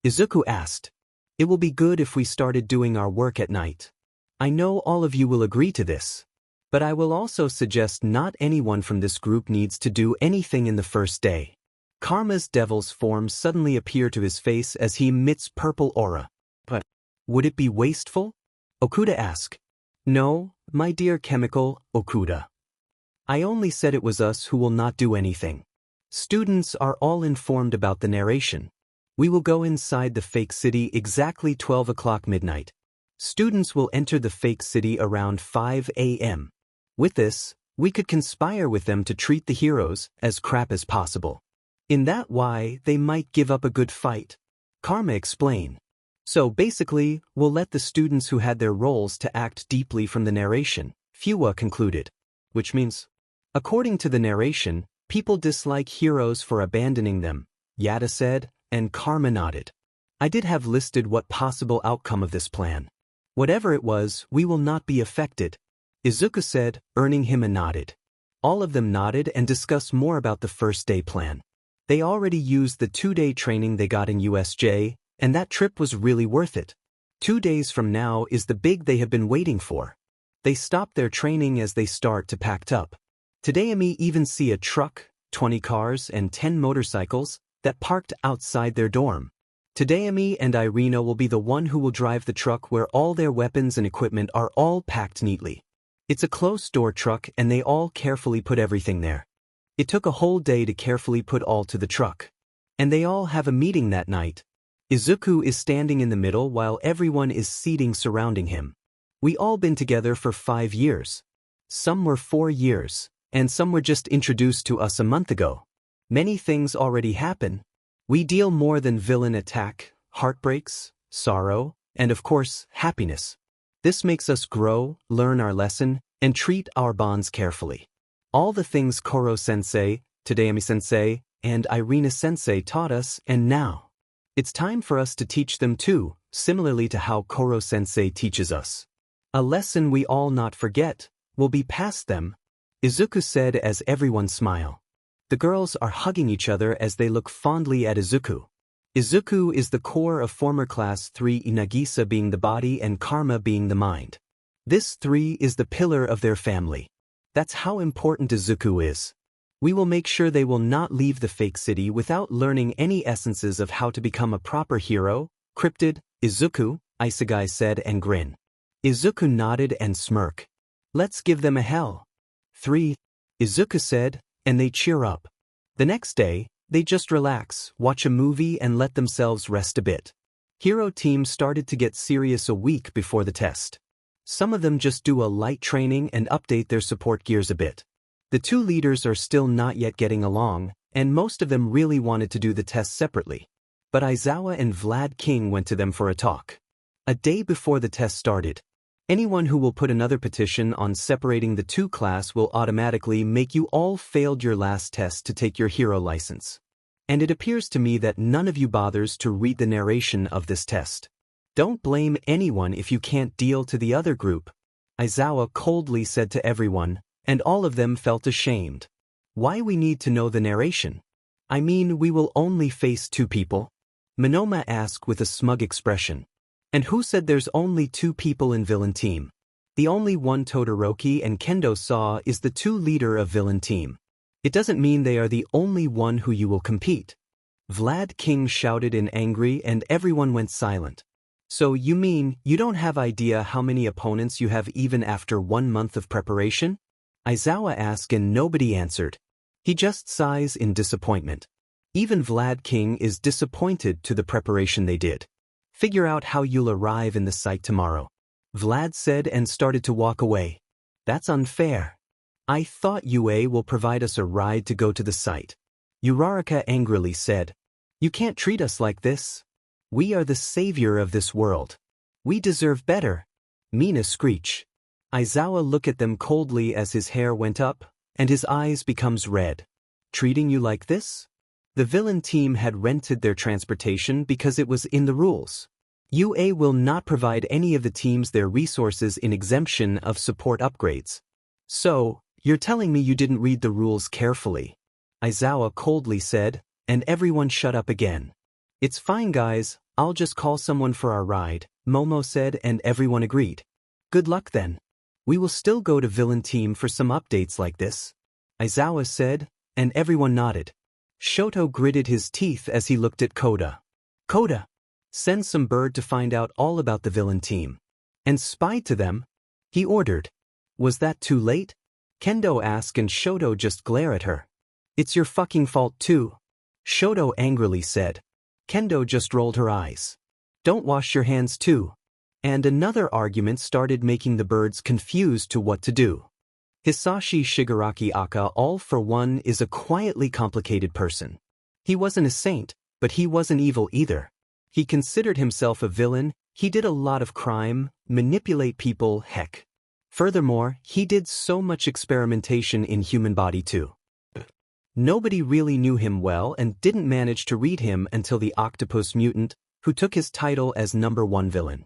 Speaker 1: Izuku asked. It will be good if we started doing our work at night. I know all of you will agree to this. But I will also suggest not anyone from this group needs to do anything in the first day. Karma's devil's form suddenly appeared to his face as he emits purple aura. But would it be wasteful? Okuda asked. No, my dear chemical, Okuda. I only said it was us who will not do anything. Students are all informed about the narration. We will go inside the fake city exactly 12 o'clock midnight. Students will enter the fake city around 5 a.m. With this, we could conspire with them to treat the heroes as crap as possible. In that way, they might give up a good fight. Karma explained. So basically, we'll let the students who had their roles to act deeply from the narration, Fuwa concluded. Which means, according to the narration, people dislike heroes for abandoning them, Yada said, and Karma nodded. I did have listed what possible outcome of this plan. Whatever it was, we will not be affected, Izuku said, earning him a nodded. All of them nodded and discussed more about the first day plan. They already used the 2-day training they got in USJ, and that trip was really worth it. 2 days from now is the big they have been waiting for. They stop their training as they start to pack up. Today me even see a truck, 20 cars and 10 motorcycles that parked outside their dorm. Today me and Irina will be the one who will drive the truck where all their weapons and equipment are all packed neatly. It's a closed-door truck and they all carefully put everything there. It took a whole day to carefully put all to the truck. And they all have a meeting that night. Izuku is standing in the middle while everyone is seating surrounding him. We all been together for 5 years. Some were 4 years, and some were just introduced to us a month ago. Many things already happen. We deal more than villain attack, heartbreaks, sorrow, and of course, happiness. This makes us grow, learn our lesson, and treat our bonds carefully. All the things Koro-sensei, Tadaemi-sensei, and Irina-sensei taught us, and now. It's time for us to teach them too, similarly to how Koro-sensei teaches us. A lesson we all not forget, will be past them, Izuku said as everyone smiled. The girls are hugging each other as they look fondly at Izuku. Izuku is the core of former Class 3 Inagisa being the body and Karma being the mind. This 3 is the pillar of their family. That's how important Izuku is. We will make sure they will not leave the fake city without learning any essences of how to become a proper hero, cryptid, Izuku, Isegai said and grinned. Izuku nodded and smirked. Let's give them a hell. 3, Izuku said, and they cheer up. The next day, they just relax, watch a movie and let themselves rest a bit. Hero teams started to get serious a week before the test. Some of them just do a light training and update their support gears a bit. The 2 leaders are still not yet getting along, and most of them really wanted to do the test separately. But Aizawa and Vlad King went to them for a talk. A day before the test started. Anyone who will put another petition on separating the 2 class will automatically make you all failed your last test to take your hero license. And it appears to me that none of you bothers to read the narration of this test. Don't blame anyone if you can't deal to the other group, Aizawa coldly said to everyone, and all of them felt ashamed. Why we need to know the narration? I mean, we will only face 2 people? Monoma asked with a smug expression. And who said there's only 2 people in villain team? The only one Todoroki and Kendo saw is the 2 leader of villain team. It doesn't mean they are the only one who you will compete. Vlad King shouted in angry and everyone went silent. So you mean you don't have idea how many opponents you have even after 1 month of preparation? Aizawa asked and nobody answered. He just sighs in disappointment. Even Vlad King is disappointed to the preparation they did. Figure out how you'll arrive in the site tomorrow, Vlad said and started to walk away. That's unfair. I thought UA will provide us a ride to go to the site. Uraraka angrily said. You can't treat us like this. We are the savior of this world. We deserve better. Mina screech. Aizawa look at them coldly as his hair went up, and his eyes becomes red. Treating you like this? The villain team had rented their transportation because it was in the rules. UA will not provide any of the teams their resources in exemption of support upgrades. So, you're telling me you didn't read the rules carefully? Aizawa coldly said, and everyone shut up again. It's fine guys, I'll just call someone for our ride, Momo said, and everyone agreed. Good luck then. We will still go to villain team for some updates like this, Aizawa said, and everyone nodded. Shoto gritted his teeth as he looked at Koda. Koda! Send some bird to find out all about the villain team. And spy to them? He ordered. Was that too late? Kendo asked and Shoto just glare at her. It's your fucking fault too. Shoto angrily said. Kendo just rolled her eyes. Don't wash your hands too. And another argument started making the birds confused to what to do. Hisashi Shigaraki Aka all for one is a quietly complicated person. He wasn't a saint, but he wasn't evil either. He considered himself a villain, he did a lot of crime, manipulate people, heck. Furthermore, he did so much experimentation in human body too. Nobody really knew him well and didn't manage to read him until the octopus mutant, who took his title as #1 villain.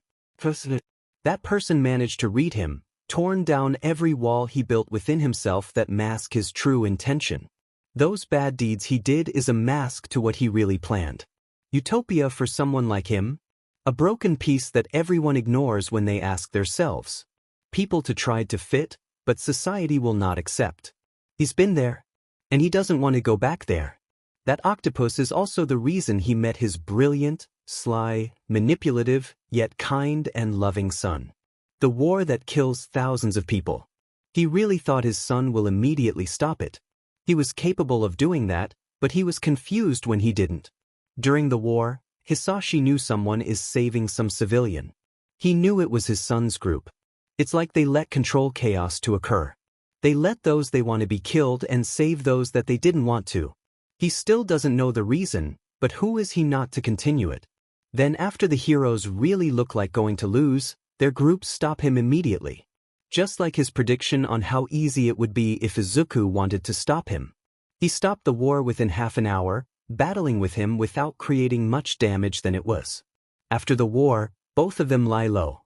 Speaker 1: That person managed to read him, torn down every wall he built within himself that mask his true intention. Those bad deeds he did is a mask to what he really planned. Utopia for someone like him? A broken piece that everyone ignores when they ask themselves. People to try to fit, but society will not accept. He's been there, and he doesn't want to go back there. That octopus is also the reason he met his brilliant, sly, manipulative, yet kind and loving son. The war that kills thousands of people. He really thought his son will immediately stop it. He was capable of doing that, but he was confused when he didn't. During the war, Hisashi knew someone is saving some civilian. He knew it was his son's group. It's like they let control chaos to occur. They let those they want to be killed and save those that they didn't want to. He still doesn't know the reason, but who is he not to continue it? Then after the heroes really look like going to lose, their groups stop him immediately. Just like his prediction on how easy it would be if Izuku wanted to stop him. He stopped the war within half an hour, battling with him without creating much damage than it was. After the war, both of them lie low.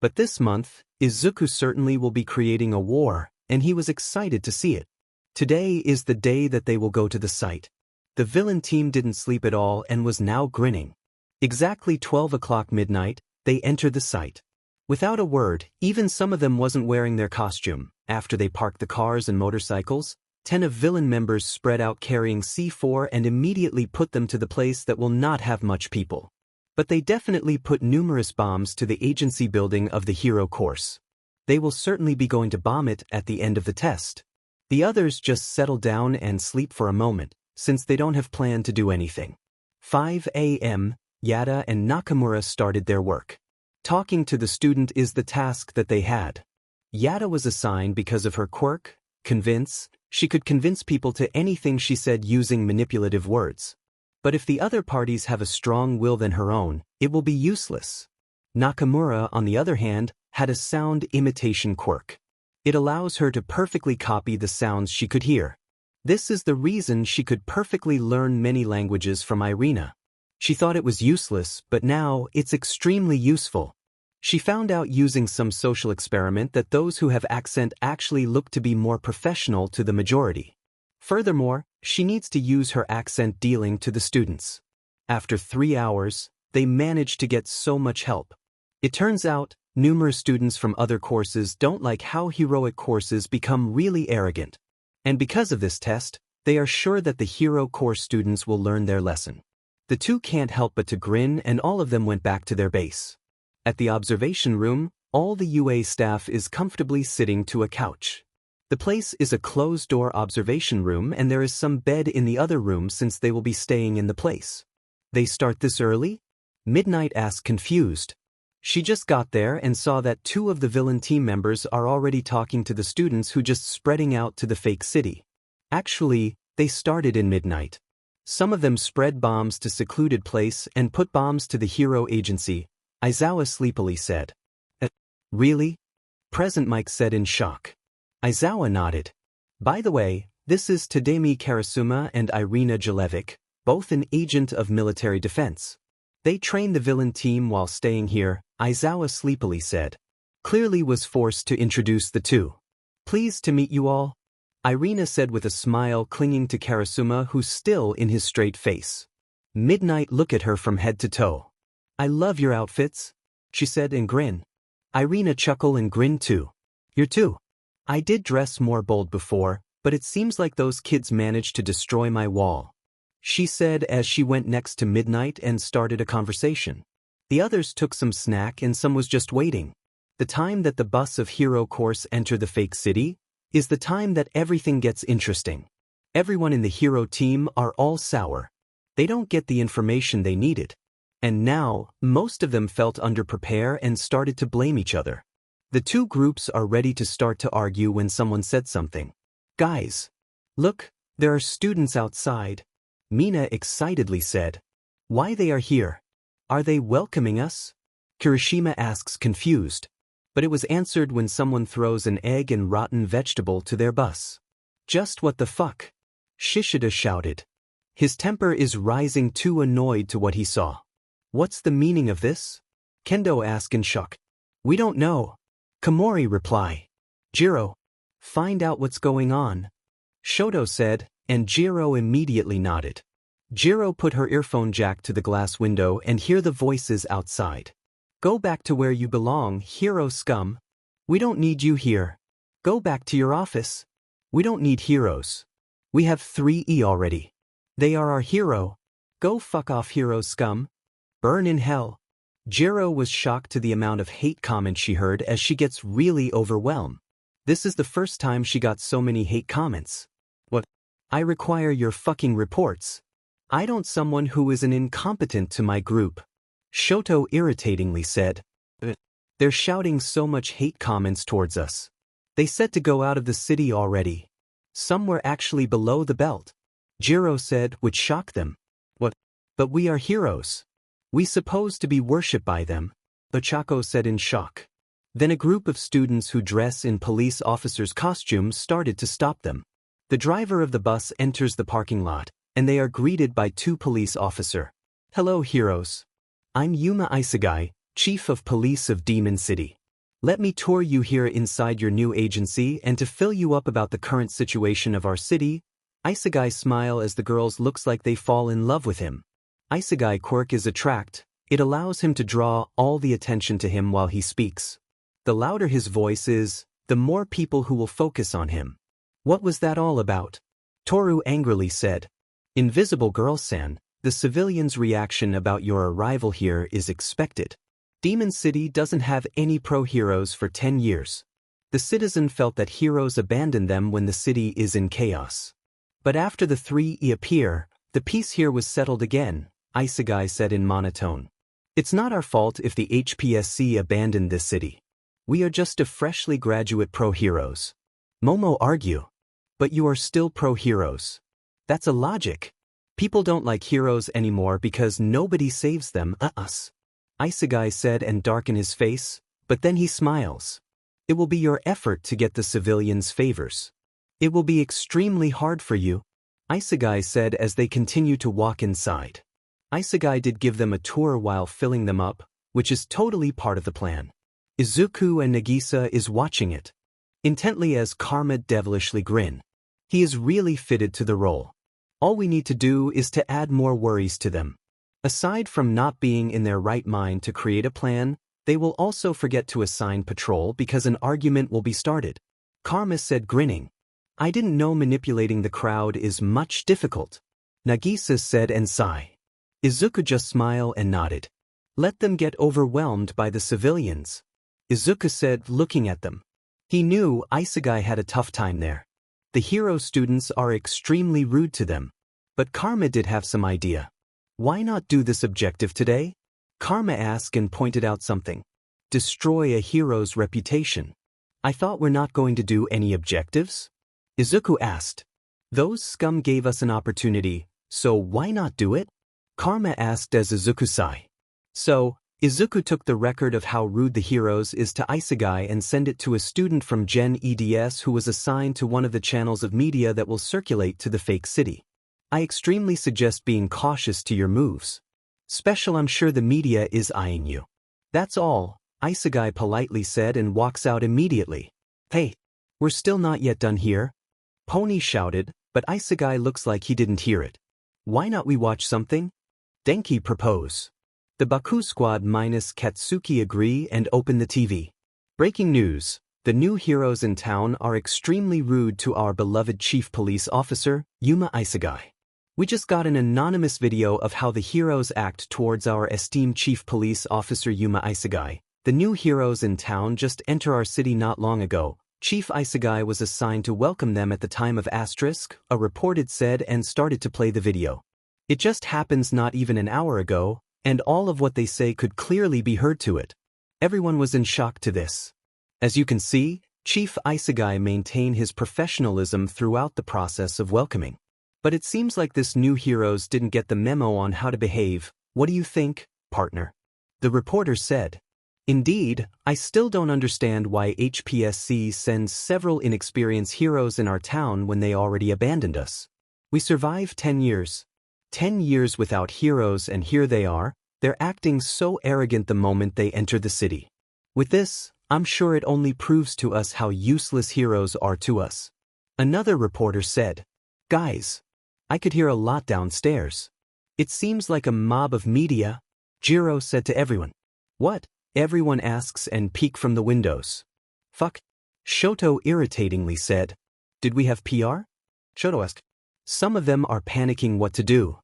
Speaker 1: But this month, Izuku certainly will be creating a war, and he was excited to see it. Today is the day that they will go to the site. The villain team didn't sleep at all and was now grinning. Exactly 12 o'clock midnight, they entered the site. Without a word, even some of them wasn't wearing their costume. After they parked the cars and motorcycles, 10 of villain members spread out carrying C4 and immediately put them to the place that will not have much people. But they definitely put numerous bombs to the agency building of the hero course. They will certainly be going to bomb it at the end of the test. The others just settle down and sleep for a moment, since they don't have planned to do anything. 5 a.m., Yada and Nakamura started their work. Talking to the student is the task that they had. Yada was assigned because of her quirk, convince. She could convince people to anything she said using manipulative words. But if the other parties have a strong will than her own, it will be useless. Nakamura, on the other hand, had a sound imitation quirk. It allows her to perfectly copy the sounds she could hear. This is the reason she could perfectly learn many languages from Irina. She thought it was useless, but now it's extremely useful. She found out using some social experiment that those who have accent actually look to be more professional to the majority. Furthermore, she needs to use her accent dealing to the students. After 3 hours, they managed to get so much help. It turns out, numerous students from other courses don't like how heroic courses become really arrogant. And because of this test, they are sure that the hero course students will learn their lesson. The two can't help but to grin, and all of them went back to their base. At the observation room, all the UA staff is comfortably sitting to a couch. The place is a closed-door observation room and there is some bed in the other room since they will be staying in the place. They start this early? Midnight asked confused. She just got there and saw that 2 of the villain team members are already talking to the students who just spreading out to the fake city. Actually, they started in midnight. Some of them spread bombs to secluded place and put bombs to the hero agency, Aizawa sleepily said. Really? Present Mike said in shock. Aizawa nodded. By the way, this is Tademi Karasuma and Irina Jalevic, both an agent of military defense. They trained the villain team while staying here, Aizawa sleepily said. Clearly was forced to introduce the two. Pleased to meet you all, Irina said with a smile clinging to Karasuma who's still in his straight face. Midnight looked at her from head to toe. I love your outfits, she said and grinned. Irina chuckled and grinned too. You're too. I did dress more bold before, but it seems like those kids managed to destroy my wall, she said as she went next to Midnight and started a conversation. The others took some snack and some was just waiting. The time that the bus of Hero Course enter the fake city is the time that everything gets interesting. Everyone in the Hero team are all sour. They don't get the information they needed. And now, most of them felt underprepared and started to blame each other. The two groups are ready to start to argue when someone said something. Guys, look, there are students outside, Mina excitedly said. Why they are here? Are they welcoming us? Kirishima asks confused. But it was answered when someone throws an egg and rotten vegetable to their bus. Just what the fuck? Shishida shouted. His temper is rising, too annoyed to what he saw. What's the meaning of this? Kendo asked in shock. We don't know. Komori replied. Jiro, find out what's going on, Shoto said, and Jiro immediately nodded. Jiro put her earphone jack to the glass window and hear the voices outside. Go back to where you belong, hero scum. We don't need you here. Go back to your office. We don't need heroes. We have 3E already. They are our hero. Go fuck off, hero scum. Burn in hell. Jiro was shocked to the amount of hate comments she heard as she gets really overwhelmed. This is the first time she got so many hate comments. What? I require your fucking reports. I don't someone who is an incompetent to my group, Shoto irritatingly said. They're shouting so much hate comments towards us. They said to go out of the city already. Some were actually below the belt, Jiro said, which shocked them. What? But we are heroes. We supposed to be worshipped by them, Ochako said in shock. Then a group of students who dress in police officers' costumes started to stop them. The driver of the bus enters the parking lot, and they are greeted by two police officers. Hello, heroes. I'm Yuma Isegai, Chief of Police of Demon City. Let me tour you here inside your new agency and to fill you up about the current situation of our city. Isegai smile as the girls looks like they fall in love with him. Isegai quirk is attract. It allows him to draw all the attention to him while he speaks. The louder his voice is, the more people who will focus on him. What was that all about? Toru angrily said. Invisible Girl-san, the civilians' reaction about your arrival here is expected. Demon City doesn't have any pro-heroes for 10 years. The citizen felt that heroes abandoned them when the city is in chaos. But after the 3E appear, the peace here was settled again, Isegai said in monotone. It's not our fault if the HPSC abandoned this city. We are just a freshly graduate pro-heroes. Momo argue. But you are still pro-heroes. That's a logic. People don't like heroes anymore because nobody saves them, us. Isegai said and darkened his face, but then he smiles. It will be your effort to get the civilians' favors. It will be extremely hard for you, Isegai said as they continue to walk inside. Isegai did give them a tour while filling them up, which is totally part of the plan. Izuku and Nagisa is watching it intently as Karma devilishly grin. He is really fitted to the role. All we need to do is to add more worries to them. Aside from not being in their right mind to create a plan, they will also forget to assign patrol because an argument will be started. Karma said grinning. I didn't know manipulating the crowd is much difficult. Nagisa said and sighed. Izuku just smiled and nodded. Let them get overwhelmed by the civilians, Izuku said, looking at them. He knew Isegai had a tough time there. The hero students are extremely rude to them. But Karma did have some idea. Why not do this objective today? Karma asked and pointed out something. Destroy a hero's reputation. I thought we're not going to do any objectives? Izuku asked. Those scum gave us an opportunity, so why not do it? Karma asked as Izuku sighed. So, Izuku took the record of how rude the heroes is to Isegai and sent it to a student from Gen EDS who was assigned to one of the channels of media that will circulate to the fake city. I extremely suggest being cautious to your moves. Special, I'm sure the media is eyeing you. That's all, Isegai politely said and walks out immediately. Hey, we're still not yet done here. Pony shouted, but Isegai looks like he didn't hear it. Why not we watch something? Denki propose. The Baku squad minus Katsuki agree and open the TV. Breaking news, the new heroes in town are extremely rude to our beloved chief police officer, Yuma Isegai. We just got an anonymous video of how the heroes act towards our esteemed chief police officer Yuma Isegai. The new heroes in town just enter our city not long ago. Chief Isegai was assigned to welcome them at the time of asterisk, a reported said, and started to play the video. It just happens not even an hour ago, and all of what they say could clearly be heard to it. Everyone was in shock to this. As you can see, Chief Isegai maintained his professionalism throughout the process of welcoming. But it seems like this new heroes didn't get the memo on how to behave. What do you think, partner? The reporter said. Indeed, I still don't understand why HPSC sends several inexperienced heroes in our town when they already abandoned us. We survived 10 years. 10 years without heroes, and here they are. They're acting so arrogant the moment they enter the city. With this, I'm sure it only proves to us how useless heroes are to us. Another reporter said. Guys, I could hear a lot downstairs. It seems like a mob of media, Jiro said to everyone. What? Everyone asks and peek from the windows. Fuck. Shoto irritatingly said. Did we have PR? Shoto asked. Some of them are panicking what to do.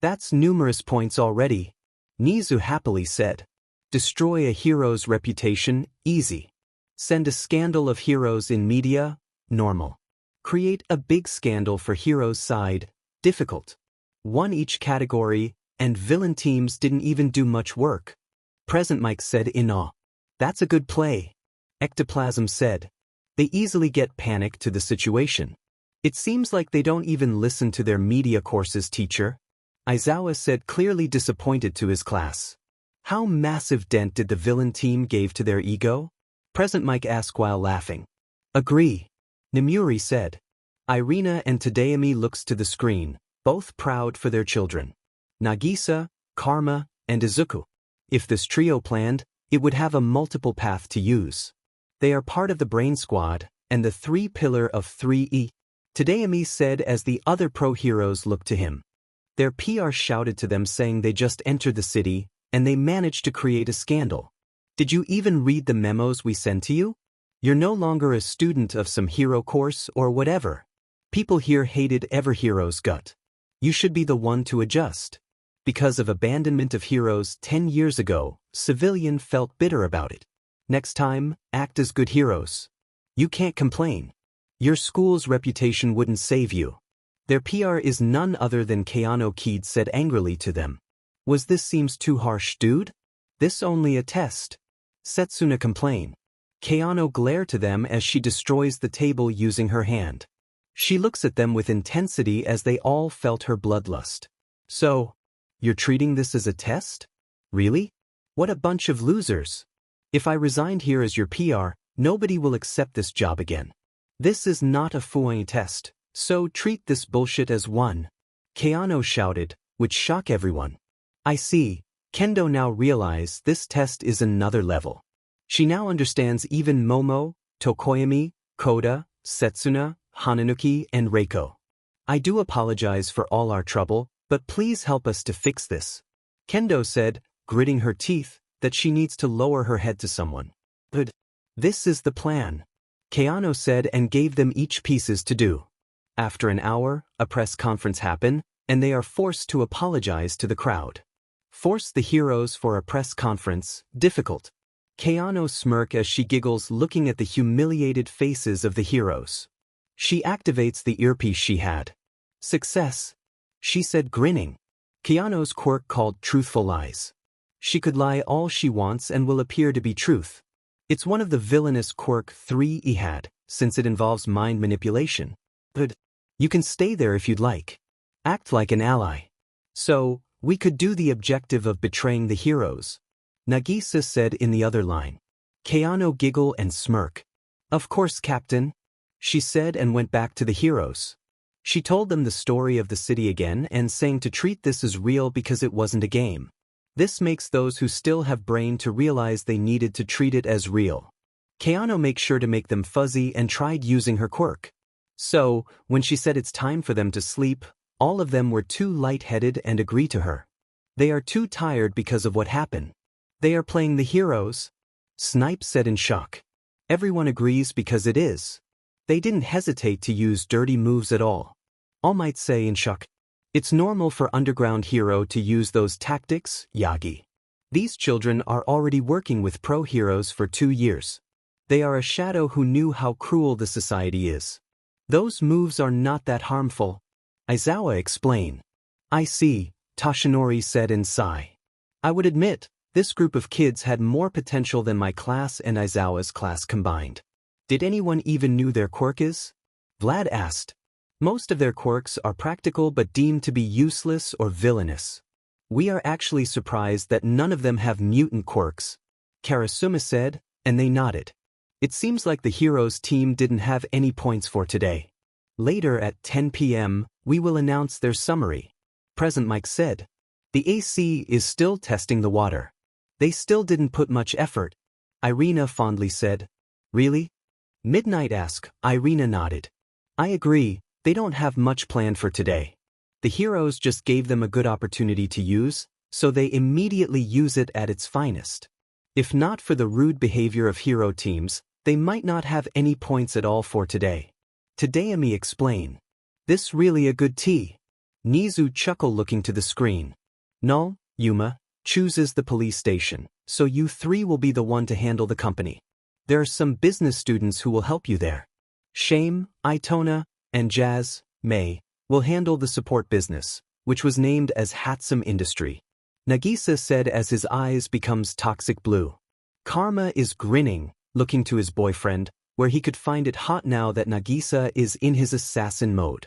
Speaker 1: That's numerous points already. Nezu happily said. Destroy a hero's reputation, easy. Send a scandal of heroes in media, normal. Create a big scandal for heroes' side, difficult. One each category, and villain teams didn't even do much work. Present Mike said in awe. That's a good play. Ectoplasm said. They easily get panic to the situation. It seems like they don't even listen to their media courses teacher. Aizawa said, clearly disappointed to his class. How massive dent did the villain team gave to their ego? Present Mike asked while laughing. Agree. Nemuri said. Irina and Tadayami looks to the screen, both proud for their children. Nagisa, Karma, and Izuku. If this trio planned, it would have a multiple path to use. They are part of the brain squad, and the 3-pillar of 3E. Tadayami said as the other pro-heroes looked to him. Their PR shouted to them saying they just entered the city, and they managed to create a scandal. Did you even read the memos we sent to you? You're no longer a student of some hero course or whatever. People here hated every hero's gut. You should be the one to adjust. Because of abandonment of heroes 10 years ago, civilian felt bitter about it. Next time, act as good heroes. You can't complain. Your school's reputation wouldn't save you. Their PR is none other than Keano Kid said angrily to them. Was this seems too harsh, dude? This only a test. Setsuna complained. Keano glared to them as she destroys the table using her hand. She looks at them with intensity as they all felt her bloodlust. So, you're treating this as a test? Really? What a bunch of losers. If I resigned here as your PR, nobody will accept this job again. This is not a Fuang test, so treat this bullshit as one. Keano shouted, which shocked everyone. I see. Kendo now realizes this test is another level. She now understands even Momo, Tokoyami, Koda, Setsuna, Hananuki, and Reiko. I do apologize for all our trouble, but please help us to fix this. Kendo said, gritting her teeth, that she needs to lower her head to someone. But this is the plan. Keano said and gave them each pieces to do. After an hour, a press conference happened, and they are forced to apologize to the crowd. Force the heroes for a press conference, difficult. Keano smirk as she giggles looking at the humiliated faces of the heroes. She activates the earpiece she had. Success, she said grinning. Keano's quirk called truthful lies. She could lie all she wants and will appear to be truth. It's one of the villainous quirk 3E had, since it involves mind manipulation. But you can stay there if you'd like. Act like an ally. So, we could do the objective of betraying the heroes. Nagisa said in the other line. Keano giggle and smirk. Of course, Captain, she said and went back to the heroes. She told them the story of the city again and saying to treat this as real because it wasn't a game. This makes those who still have brain to realize they needed to treat it as real. Keano makes sure to make them fuzzy and tried using her quirk. So, when she said it's time for them to sleep, all of them were too lightheaded and agree to her. They are too tired because of what happened. They are playing the heroes, Snipe said in shock. Everyone agrees because it is. They didn't hesitate to use dirty moves at all. All might say in shock. It's normal for underground hero to use those tactics, Yagi. These children are already working with pro heroes for 2 years. They are a shadow who knew how cruel the society is. Those moves are not that harmful, Aizawa explained. I see, Toshinori said in sigh. I would admit, this group of kids had more potential than my class and Aizawa's class combined. Did anyone even know their quirk is? Vlad asked. Most of their quirks are practical but deemed to be useless or villainous. We are actually surprised that none of them have mutant quirks, Karasuma said, and they nodded. It seems like the heroes team didn't have any points for today. Later at 10 p.m., we will announce their summary. Present Mike said. The AC is still testing the water. They still didn't put much effort, Irina fondly said. Really? Midnight asked. Irina nodded. I agree, they don't have much planned for today. The heroes just gave them a good opportunity to use, so they immediately use it at its finest. If not for the rude behavior of hero teams, they might not have any points at all for today. Tadayami explained. This really a good tea. Nezu chuckled looking to the screen. No, Yuma, chooses the police station, so you 3 will be the one to handle the company. There are some business students who will help you there. Shame, Itona, and Jazz, May, will handle the support business, which was named as Hatsum Industry. Nagisa said as his eyes becomes toxic blue. Karma is grinning, looking to his boyfriend, where he could find it hot now that Nagisa is in his assassin mode.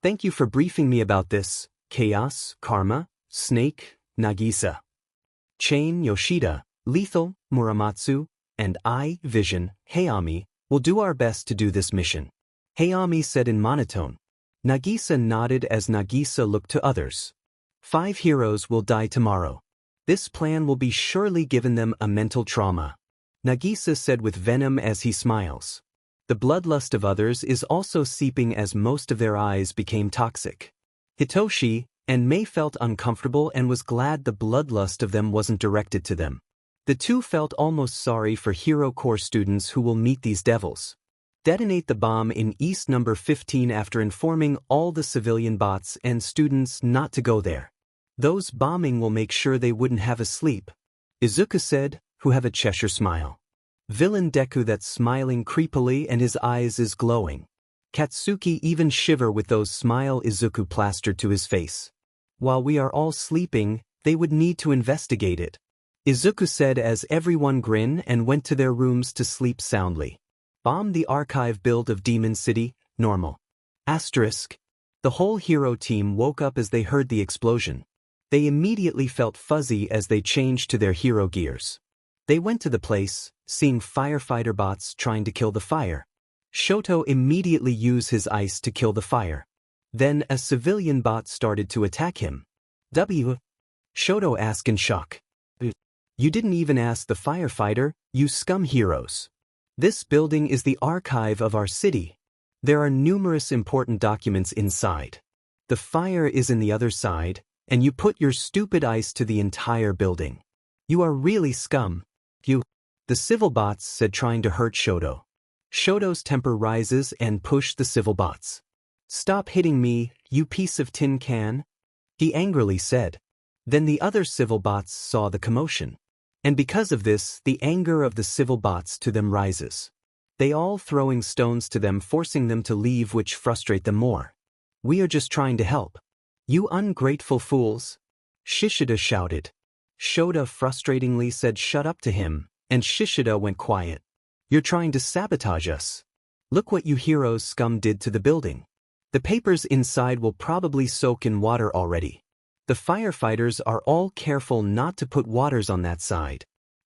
Speaker 1: Thank you for briefing me about this, Chaos, Karma, Snake, Nagisa. Chain, Yoshida, Lethal, Muramatsu, and I, Vision, Hayami, will do our best to do this mission. Hayami said in monotone. Nagisa nodded as Nagisa looked to others. 5 heroes will die tomorrow. This plan will be surely given them a mental trauma. Nagisa said with venom as he smiles. The bloodlust of others is also seeping as most of their eyes became toxic. Hitoshi and May felt uncomfortable and was glad the bloodlust of them wasn't directed to them. The 2 felt almost sorry for Hero Corps students who will meet these devils. Detonate the bomb in East number 15 after informing all the civilian bots and students not to go there. Those bombing will make sure they wouldn't have a sleep, Izuku said, who have a Cheshire smile. Villain Deku that's smiling creepily and his eyes is glowing. Katsuki even shiver with those smile Izuku plastered to his face. While we are all sleeping, they would need to investigate it, Izuku said as everyone grinned and went to their rooms to sleep soundly. Bomb the archive build of Demon City, normal. Asterisk. The whole hero team woke up as they heard the explosion. They immediately felt fuzzy as they changed to their hero gears. They went to the place, seeing firefighter bots trying to kill the fire. Shoto immediately used his ice to kill the fire. Then a civilian bot started to attack him. Shoto asked in shock. You didn't even ask the firefighter, you scum heroes. This building is the archive of our city. There are numerous important documents inside. The fire is in the other side, and you put your stupid ice to the entire building. You are really scum. The civil bots said trying to hurt Shoto. Shoto's temper rises and pushed the civil bots. Stop hitting me, you piece of tin can, he angrily said. Then the other civil bots saw the commotion. And because of this, the anger of the civil bots to them rises. They all throwing stones to them, forcing them to leave, which frustrate them more. We are just trying to help. You ungrateful fools, Shishida shouted. Shoto frustratingly said shut up to him, and Shishida went quiet. You're trying to sabotage us. Look what you heroes scum did to the building. The papers inside will probably soak in water already. The firefighters are all careful not to put waters on that side.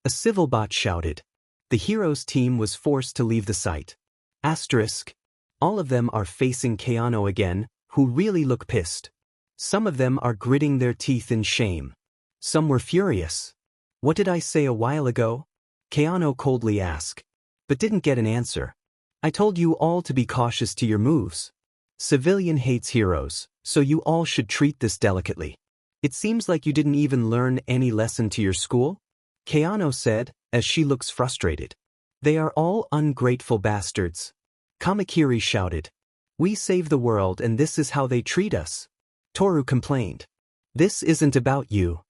Speaker 1: A civil bot shouted. The heroes team was forced to leave the site. Asterisk. All of them are facing Keano again, who really look pissed. Some of them are gritting their teeth in shame. Some were furious. What did I say a while ago? Keano coldly asked. But didn't get an answer. I told you all to be cautious to your moves. Civilian hates heroes, so you all should treat this delicately. It seems like you didn't even learn any lesson to your school? Keano said, as she looks frustrated. They are all ungrateful bastards. Kamakiri shouted. We save the world and this is how they treat us. Toru complained. This isn't about you.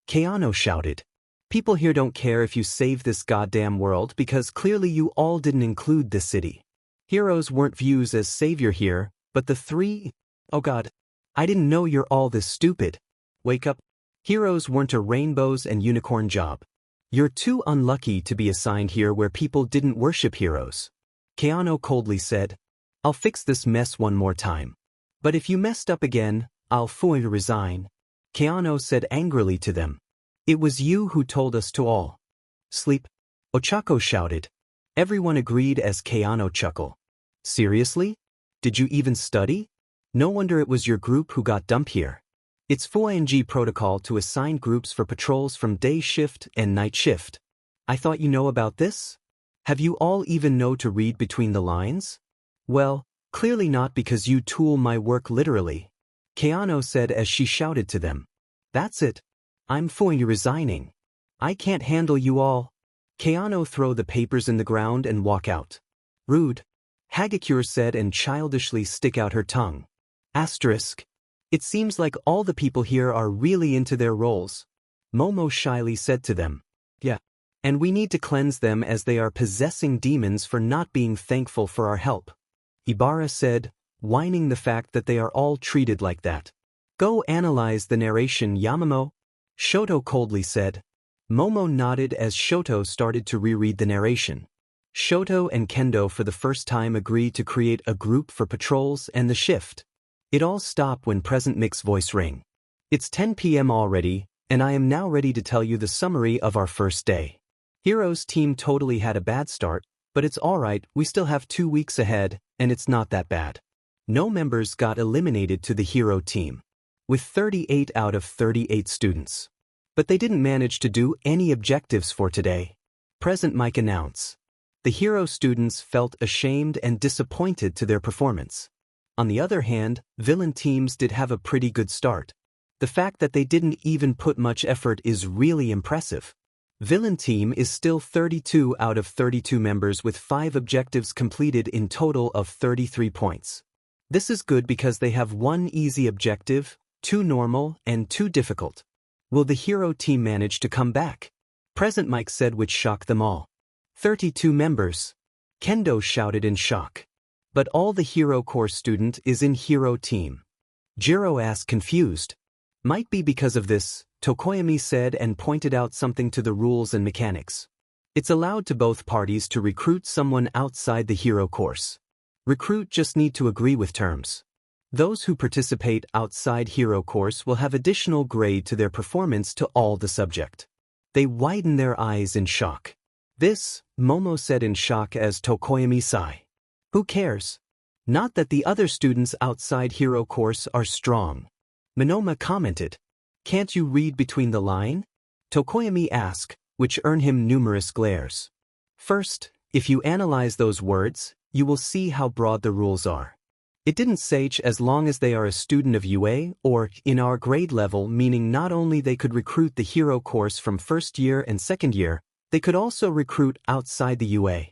Speaker 1: Keano shouted. People here don't care if you save this goddamn world because clearly you all didn't include this city. Heroes weren't viewed as savior here, but the three… Oh god. I didn't know you're all this stupid. Wake up. Heroes weren't a rainbows and unicorn job. You're too unlucky to be assigned here where people didn't worship heroes. Keano coldly said. I'll fix this mess one more time. But if you messed up again, I'll fully resign. Keano said angrily to them. It was you who told us to all sleep. Ochako shouted. Everyone agreed as Keano chuckled. Seriously? Did you even study? No wonder it was your group who got dumped here. It's FOING protocol to assign groups for patrols from day shift and night shift. I thought you know about this? Have you all even know to read between the lines? Well, clearly not because you tool my work literally. Keano said as she shouted to them. That's it. I'm FOING resigning. I can't handle you all. Keano throw the papers in the ground and walk out. Rude. Hagakure said and childishly stick out her tongue. Asterisk. It seems like all the people here are really into their roles. Momo shyly said to them. Yeah. And we need to cleanse them as they are possessing demons for not being thankful for our help. Ibara said, whining the fact that they are all treated like that. Go analyze the narration, Yamamoto. Shoto coldly said. Momo nodded as Shoto started to reread the narration. Shoto and Kendo for the first time agreed to create a group for patrols and the shift. It all stopped when Present Mick's voice rang. It's 10 p.m. already, and I am now ready to tell you the summary of our first day. Heroes team totally had a bad start, but it's alright, we still have 2 weeks ahead, and it's not that bad. No members got eliminated to the hero team, with 38 out of 38 students. But they didn't manage to do any objectives for today. Present Mike announced. The hero students felt ashamed and disappointed to their performance. On the other hand, villain teams did have a pretty good start. The fact that they didn't even put much effort is really impressive. Villain team is still 32 out of 32 members with 5 objectives completed in total of 33 points. This is good because they have 1 easy objective, 2 normal, and 2 difficult. Will the hero team manage to come back? Present Mike said, which shocked them all. 32 members. Kendo shouted in shock. But all the hero course student is in hero team. Jiro asked confused. Might be because of this, Tokoyami said and pointed out something to the rules and mechanics. It's allowed to both parties to recruit someone outside the hero course. Recruit just need to agree with terms. Those who participate outside hero course will have additional grade to their performance to all the subject. They widen their eyes in shock. This, Momo said in shock as Tokoyami sighed. Who cares? Not that the other students outside hero course are strong. Minoma commented. Can't you read between the line? Tokoyami asked, which earned him numerous glares. First, if you analyze those words, you will see how broad the rules are. It didn't say as long as they are a student of UA or in our grade level, meaning not only they could recruit the hero course from first year and second year, they could also recruit outside the UA.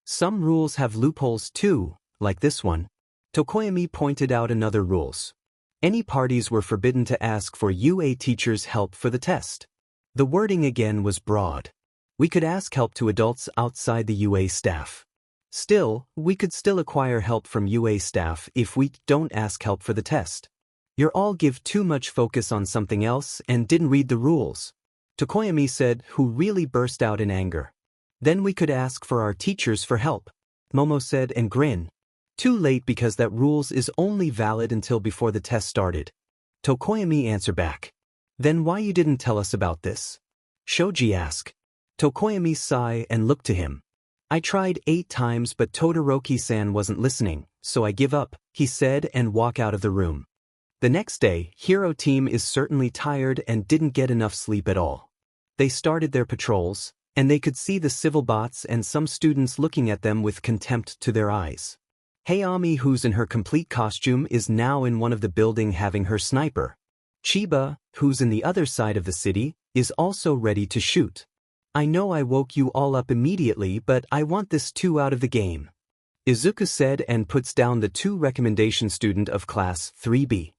Speaker 1: Some rules have loopholes too, like this one. Tokoyami pointed out another rules. Any parties were forbidden to ask for UA teachers' help for the test. The wording again was broad. We could ask help to adults outside the UA staff. Still, we could still acquire help from UA staff if we don't ask help for the test. You're all give too much focus on something else and didn't read the rules. Tokoyami said, who really burst out in anger. Then we could ask for our teachers for help, Momo said and grinned. Too late because that rules is only valid until before the test started. Tokoyami answered back. Then why you didn't tell us about this? Shoji asked. Tokoyami sighed and looked to him. I tried 8 times but Todoroki-san wasn't listening, so I give up, he said and walked out of the room. The next day, Hero Team is certainly tired and didn't get enough sleep at all. They started their patrols, and they could see the civil bots and some students looking at them with contempt to their eyes. Hayami, who's in her complete costume, is now in one of the building having her sniper. Chiba, who's in the other side of the city, is also ready to shoot. I know I woke you all up immediately, but I want this 2 out of the game, Izuku said and puts down the 2 recommendation student of class 3B.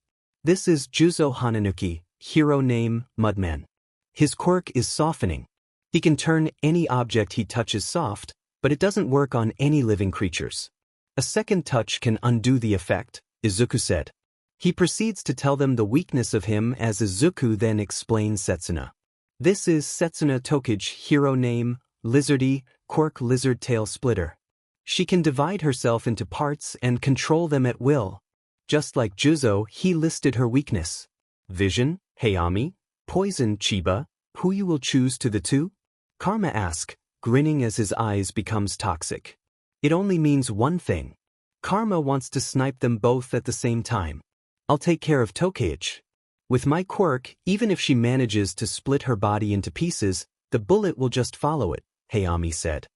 Speaker 1: This is Juzo Hananuki, hero name, Mudman. His quirk is softening. He can turn any object he touches soft, but it doesn't work on any living creatures. A second touch can undo the effect, Izuku said. He proceeds to tell them the weakness of him as Izuku then explains Setsuna. This is Setsuna Tokage, hero name, Lizardy, quirk lizard tail splitter. She can divide herself into parts and control them at will. Just like Juzo, he listed her weakness. Vision, Hayami, poison, Chiba, who you will choose to the 2? Karma asks, grinning as his eyes becomes toxic. It only means one thing. Karma wants to snipe them both at the same time. I'll take care of Tokage. With my quirk, even if she manages to split her body into pieces, the bullet will just follow it, Hayami said.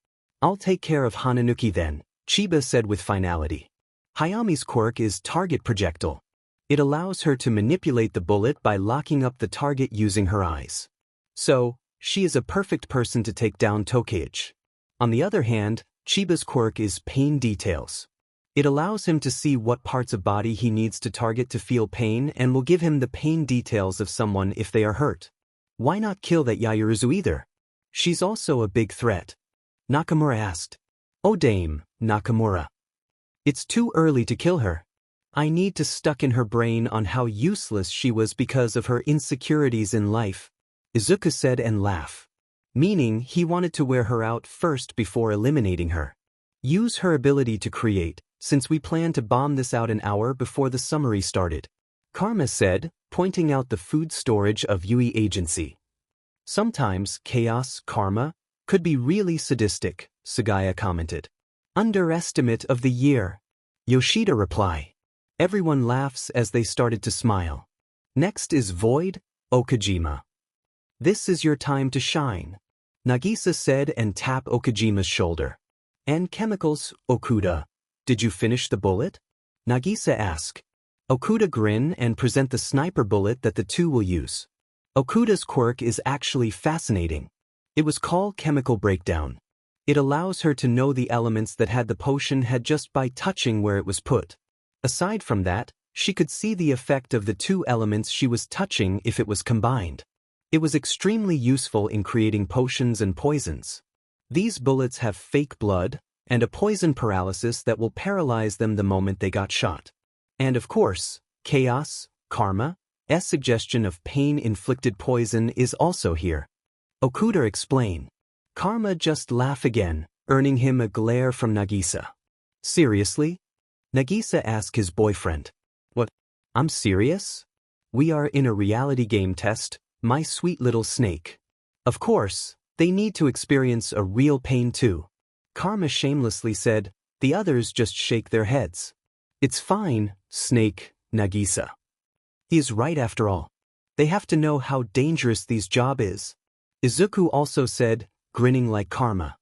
Speaker 1: I'll take care of Hananuki then, Chiba said with finality. Hayami's quirk is target projectile. It allows her to manipulate the bullet by locking up the target using her eyes. So, she is a perfect person to take down Tokage. On the other hand, Chiba's quirk is pain details. It allows him to see what parts of body he needs to target to feel pain and will give him the pain details of someone if they are hurt. Why not kill that Yaoyorozu either? She's also a big threat. Nakamura asked. Oh dame, Nakamura. It's too early to kill her. I need to stuck in her brain on how useless she was because of her insecurities in life, Izuku said and laughed. Meaning he wanted to wear her out first before eliminating her. Use her ability to create, since we plan to bomb this out an hour before the summary started, Karma said, pointing out the food storage of Yui Agency. Sometimes chaos, karma, could be really sadistic, Sugaya commented. Underestimate of the year, Yoshida replied. Everyone laughs as they started to smile. Next is Void, Okajima. This is your time to shine, Nagisa said and tapped Okajima's shoulder. And chemicals, Okuda. Did you finish the bullet? Nagisa asked. Okuda grin and present the sniper bullet that the 2 will use. Okuda's quirk is actually fascinating. It was called chemical breakdown. It allows her to know the elements that had the potion had just by touching where it was put. Aside from that, she could see the effect of the 2 elements she was touching if it was combined. It was extremely useful in creating potions and poisons. These bullets have fake blood, and a poison paralysis that will paralyze them the moment they got shot. And of course, chaos, karma, suggestion of pain-inflicted poison is also here. Okuda explained. Karma just laughed again, earning him a glare from Nagisa. Seriously? Nagisa asked his boyfriend. What? I'm serious? We are in a reality game test, my sweet little snake. Of course, they need to experience a real pain too. Karma shamelessly said, the others just shake their heads. It's fine, Snake, Nagisa. He is right after all. They have to know how dangerous this job is. Izuku also said, grinning like Karma.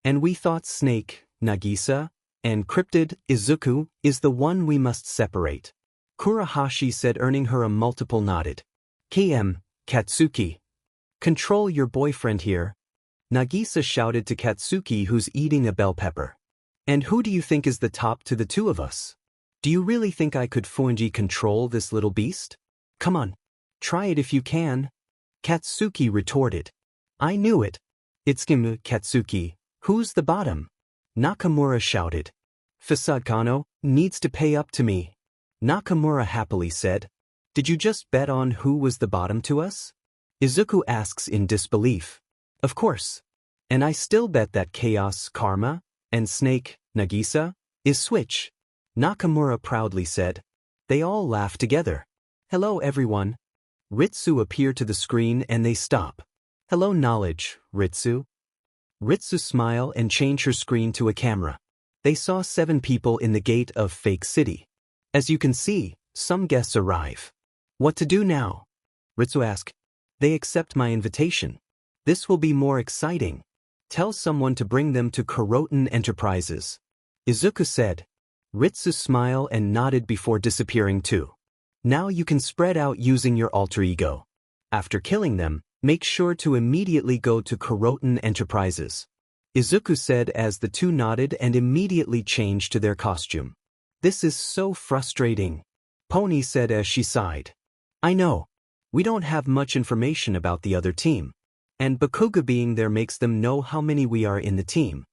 Speaker 1: And we thought Snake, Nagisa, and Cryptid, Izuku, is the one we must separate. Kurahashi said, earning her a multiple nodded. KM, Katsuki. Control your boyfriend here. Nagisa shouted to Katsuki, who's eating a bell pepper. And who do you think is the top to the 2 of us? Do you really think I could Fuinji control this little beast? Come on. Try it if you can. Katsuki retorted. I knew it. It's Katsuki. Who's the bottom? Nakamura shouted. Facade Kano needs to pay up to me. Nakamura happily said. Did you just bet on who was the bottom to us? Izuku asks in disbelief. Of course. And I still bet that Chaos, Karma, and Snake, Nagisa, is Switch. Nakamura proudly said. They all laughed together. Hello everyone. Ritsu appeared to the screen and they stop. Hello knowledge, Ritsu. Ritsu smiled and changed her screen to a camera. They saw 7 people in the gate of Fake City. As you can see, some guests arrive. What to do now? Ritsu asked. They accept my invitation. This will be more exciting. Tell someone to bring them to Recruitment Enterprises. Izuku said. Ritsu smiled and nodded before disappearing too. Now you can spread out using your alter ego. After killing them, make sure to immediately go to Recruitment Enterprises. Izuku said as the two nodded and immediately changed to their costume. This is so frustrating. Pony said as she sighed. I know. We don't have much information about the other team. And Bakuga being there makes them know how many we are in the team.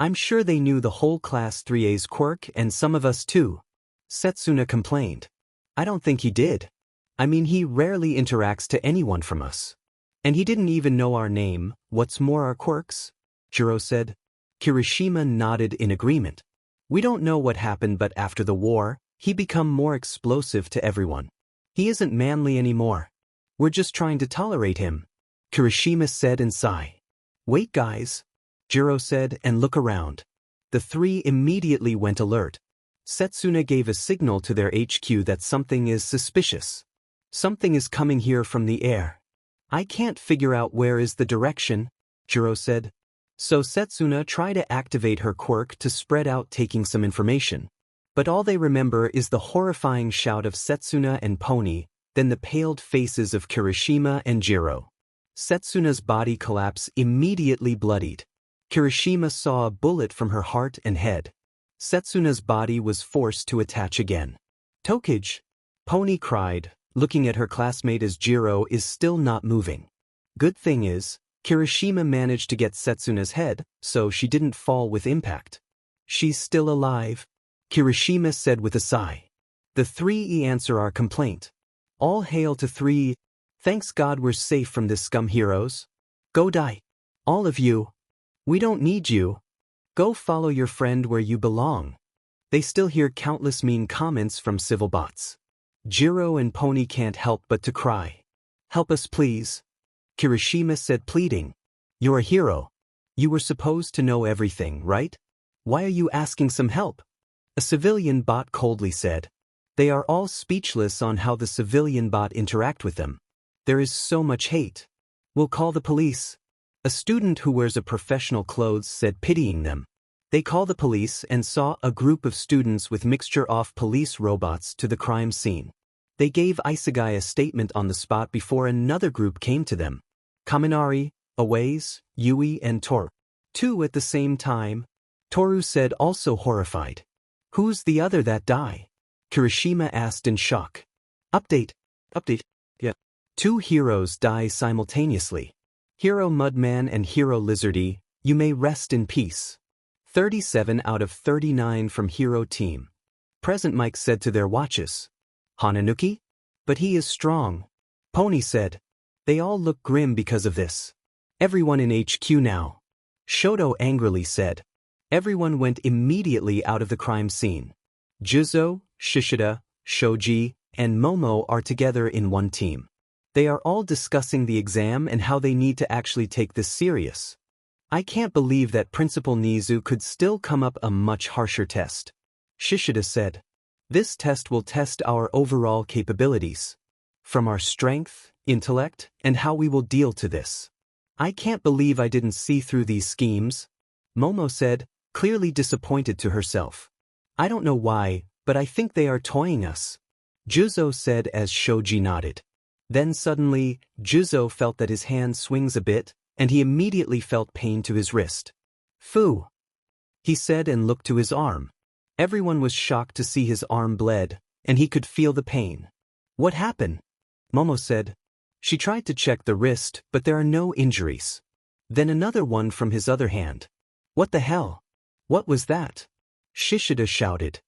Speaker 1: I'm sure they knew the whole Class 3A's quirk and some of us too. Setsuna complained. I don't think he did. I mean, he rarely interacts to anyone from us. And he didn't even know our name, what's more our quirks? Jiro said. Kirishima nodded in agreement. We don't know what happened, but after the war, he become more explosive to everyone. He isn't manly anymore. We're just trying to tolerate him. Kirishima said and sighed. Wait guys, Jiro said and look around. The 3 immediately went alert. Setsuna gave a signal to their HQ that something is suspicious. Something is coming here from the air. I can't figure out where is the direction, Jiro said. So Setsuna tried to activate her quirk to spread out taking some information. But all they remember is the horrifying shout of Setsuna and Pony, then the paled faces of Kirishima and Jiro. Setsuna's body collapsed immediately bloodied. Kirishima saw a bullet from her heart and head. Setsuna's body was forced to attach again. Tokage! Pony cried, looking at her classmate as Jiro is still not moving. Good thing is, Kirishima managed to get Setsuna's head, so she didn't fall with impact. She's still alive, Kirishima said with a sigh. The 3E answer our complaint. All hail to 3. Thanks God we're safe from this scum heroes. Go die. All of you. We don't need you. Go follow your friend where you belong. They still hear countless mean comments from civil bots. Jiro and Pony can't help but to cry. Help us please. Kirishima said pleading. You're a hero. You were supposed to know everything, right? Why are you asking some help? A civilian bot coldly said. They are all speechless on how the civilian bot interact with them. There is so much hate. We'll call the police. A student who wears a professional clothes said pitying them. They called the police and saw a group of students with mixture of police robots to the crime scene. They gave Isegai a statement on the spot before another group came to them. Kaminari, Aways, Yui and Toru. 2 at the same time. Toru said also horrified. Who's the other that die? Kirishima asked in shock. Update. Yeah. 2 heroes die simultaneously. Hero Mudman and Hero Lizardy, you may rest in peace. 37 out of 39 from Hero Team. Present Mike said to their watches. Hananuki? But he is strong. Pony said. They all look grim because of this. Everyone in HQ now. Shoto angrily said. Everyone went immediately out of the crime scene. Juzo, Shishida, Shoji, and Momo are together in one team. They are all discussing the exam and how they need to actually take this serious. I can't believe that Principal Nezu could still come up a much harsher test. Shishida said. This test will test our overall capabilities. From our strength, intellect, and how we will deal to this. I can't believe I didn't see through these schemes. Momo said, clearly disappointed to herself. I don't know why, but I think they are toying us. Juzo said as Shoji nodded. Then suddenly, Juzo felt that his hand swings a bit, and he immediately felt pain to his wrist. Phew! He said and looked to his arm. Everyone was shocked to see his arm bled, and he could feel the pain. What happened? Momo said. She tried to check the wrist, but there are no injuries. Then another one from his other hand. What the hell? What was that? Shishida shouted.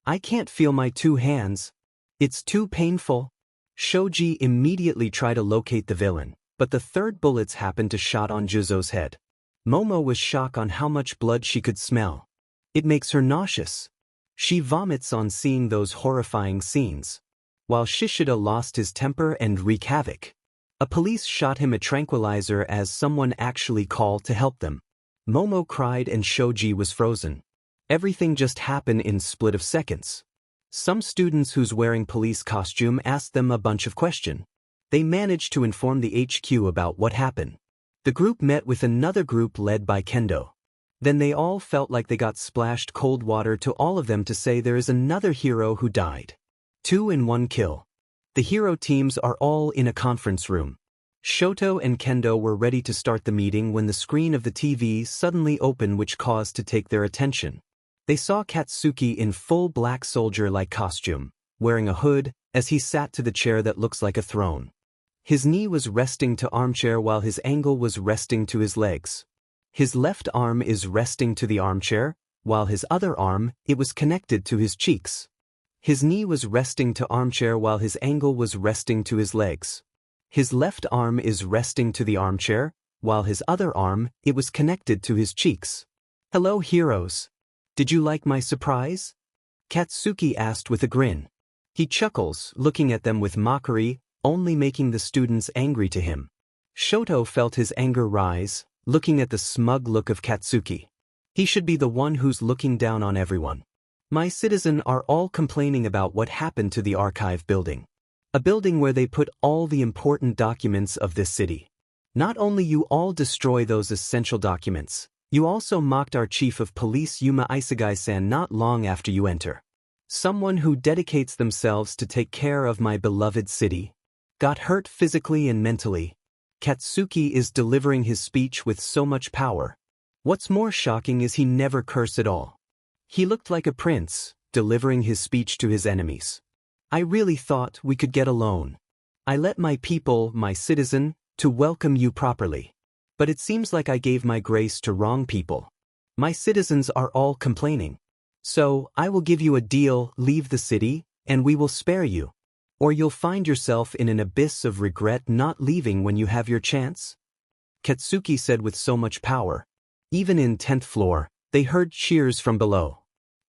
Speaker 1: I can't feel my 2 hands. It's too painful. Shoji immediately tried to locate the villain, but the 3rd bullets happened to shot on Juzo's head. Momo was shocked on how much blood she could smell. It makes her nauseous. She vomits on seeing those horrifying scenes. While Shishida lost his temper and wreaked havoc. A police shot him a tranquilizer as someone actually called to help them. Momo cried and Shoji was frozen. Everything just happened in split of seconds. Some students who's wearing police costume asked them a bunch of questions. They managed to inform the HQ about what happened. The group met with another group led by Kendo. Then they all felt like they got splashed cold water to all of them to say there is another hero who died. 2 in 1 kill. The hero teams are all in a conference room. Shoto and Kendo were ready to start the meeting when the screen of the TV suddenly opened, which caused to take their attention. They saw Katsuki in full black soldier-like costume, wearing a hood, as he sat to the chair that looks like a throne. His knee was resting to armchair while his ankle was resting to his legs. His left arm is resting to the armchair, while his other arm, it was connected to his cheeks. His knee was resting to armchair while his ankle was resting to his legs. His left arm is resting to the armchair, while his other arm, it was connected to his cheeks. Hello, heroes. Did you like my surprise? Katsuki asked with a grin. He chuckles, looking at them with mockery, only making the students angry to him. Shoto felt his anger rise, looking at the smug look of Katsuki. He should be the one who's looking down on everyone. My citizens are all complaining about what happened to the archive building. A building where they put all the important documents of this city. Not only you all destroy those essential documents, you also mocked our chief of police Yuma Isegai-san not long after you enter. Someone who dedicates themselves to take care of my beloved city. Got hurt physically and mentally. Katsuki is delivering his speech with so much power. What's more shocking is he never cursed at all. He looked like a prince, delivering his speech to his enemies. I really thought we could get along. I let my people, my citizen, to welcome you properly. But it seems like I gave my grace to wrong people. My citizens are all complaining. So, I will give you a deal, leave the city, and we will spare you. Or you'll find yourself in an abyss of regret not leaving when you have your chance. Katsuki said with so much power. Even in 10th floor, they heard cheers from below.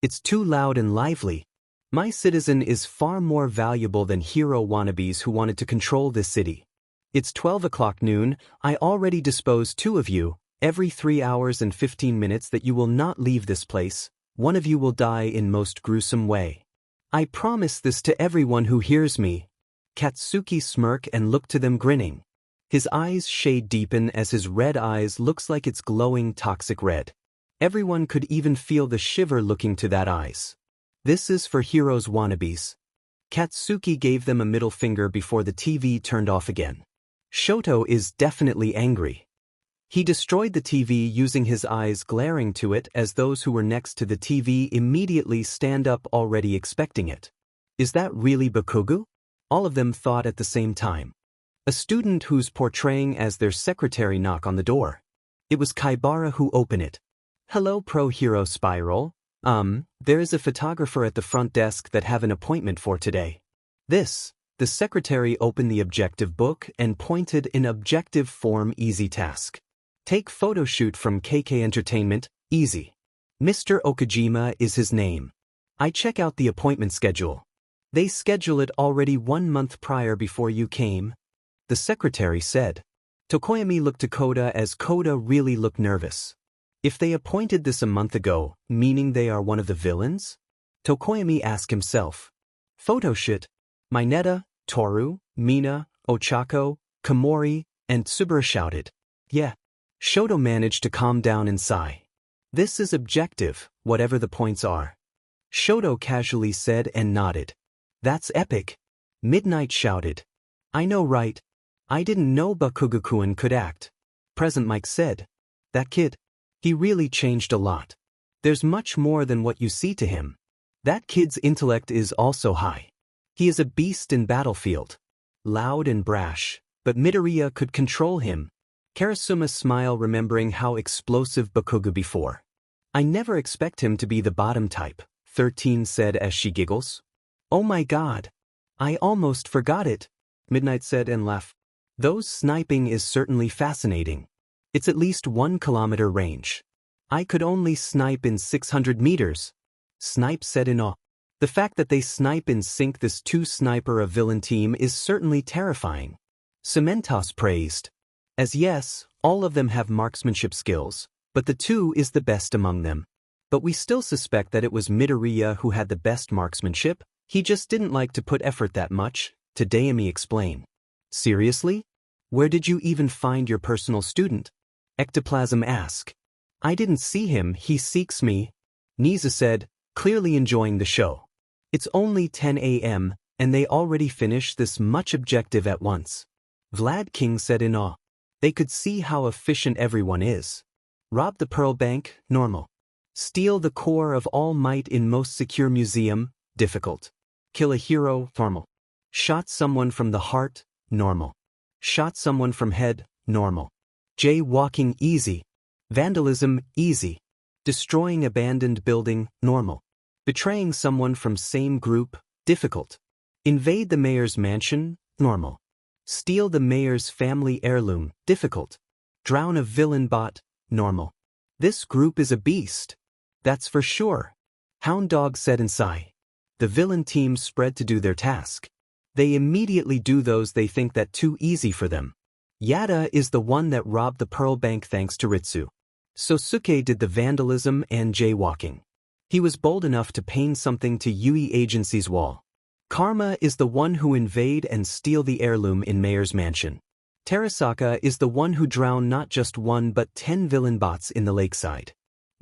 Speaker 1: It's too loud and lively. My citizen is far more valuable than hero wannabes who wanted to control this city. It's 12 o'clock noon, I already disposed 2 of you, every 3 hours and 15 minutes that you will not leave this place, one of you will die in most gruesome way. I promise this to everyone who hears me. Katsuki smirked and looked to them grinning. His eyes shade deepen as his red eyes looks like it's glowing toxic red. Everyone could even feel the shiver looking to that eyes. This is for heroes wannabes. Katsuki gave them a middle finger before the TV turned off again. Shoto is definitely angry. He destroyed the TV using his eyes glaring to it as those who were next to the TV immediately stand up already expecting it. Is that really Bakugo? All of them thought at the same time. A student who's portraying as their secretary knocked on the door. It was Kaibara who opened it. Hello Pro Hero Spiral, there is a photographer at the front desk that have an appointment for today. The secretary opened the objective book and pointed in objective form easy task. Take photo shoot from KK Entertainment, easy. Mr. Okajima is his name. I check out the appointment schedule. They schedule it already 1 month prior before you came. The secretary said. Tokoyami looked to Koda as Koda really looked nervous. If they appointed this a month ago, meaning they are one of the villains? Tokoyami asked himself. Photoshoot. Minetta, Toru, Mina, Ochako, Komori, and Tsubura shouted. Yeah. Shoto managed to calm down and sigh. This is objective, whatever the points are. Shoto casually said and nodded. That's epic. Midnight shouted. I know right. I didn't know Bakugo-kun could act. Present Mike said. That kid. He really changed a lot. There's much more than what you see to him. That kid's intellect is also high. He is a beast in battlefield. Loud and brash, but Midoriya could control him. Karasuma smiled remembering how explosive Bakugo before. I never expect him to be the bottom type, 13 said as she giggles. Oh my god. I almost forgot it, Midnight said and laughed. Those sniping is certainly fascinating. It's at least 1 kilometer range. I could only snipe in 600 meters. Snipe said in awe. The fact that they snipe in sync this 2 sniper a villain team is certainly terrifying. Cementos praised. As yes, all of them have marksmanship skills, but the two is the best among them. But we still suspect that it was Midoriya who had the best marksmanship, he just didn't like to put effort that much, Tadayami explained. Seriously? Where did you even find your personal student? Ectoplasm asked. I didn't see him, he seeks me. Nezu said, clearly enjoying the show. It's only 10 a.m., and they already finished this much objective at once. Vlad King said in awe. They could see how efficient everyone is. Rob the Pearl Bank, normal. Steal the core of All Might in most secure museum, difficult. Kill a hero, normal. Shot someone from the heart, normal. Shot someone from head, normal. Jaywalking, easy. Vandalism, easy. Destroying abandoned building, normal. Betraying someone from same group, difficult. Invade the mayor's mansion, normal. Steal the mayor's family heirloom, difficult. Drown a villain bot, normal. This group is a beast. That's for sure. Hound Dog said in sigh. The villain team spread to do their task. They immediately do those they think that too easy for them. Yada is the one that robbed the Pearl Bank thanks to Ritsu. Sosuke did the vandalism and jaywalking. He was bold enough to paint something to Yui Agency's wall. Karma is the one who invade and steal the heirloom in Mayor's mansion. Terasaka is the one who drowned not just 1 but 10 villain bots in the lakeside.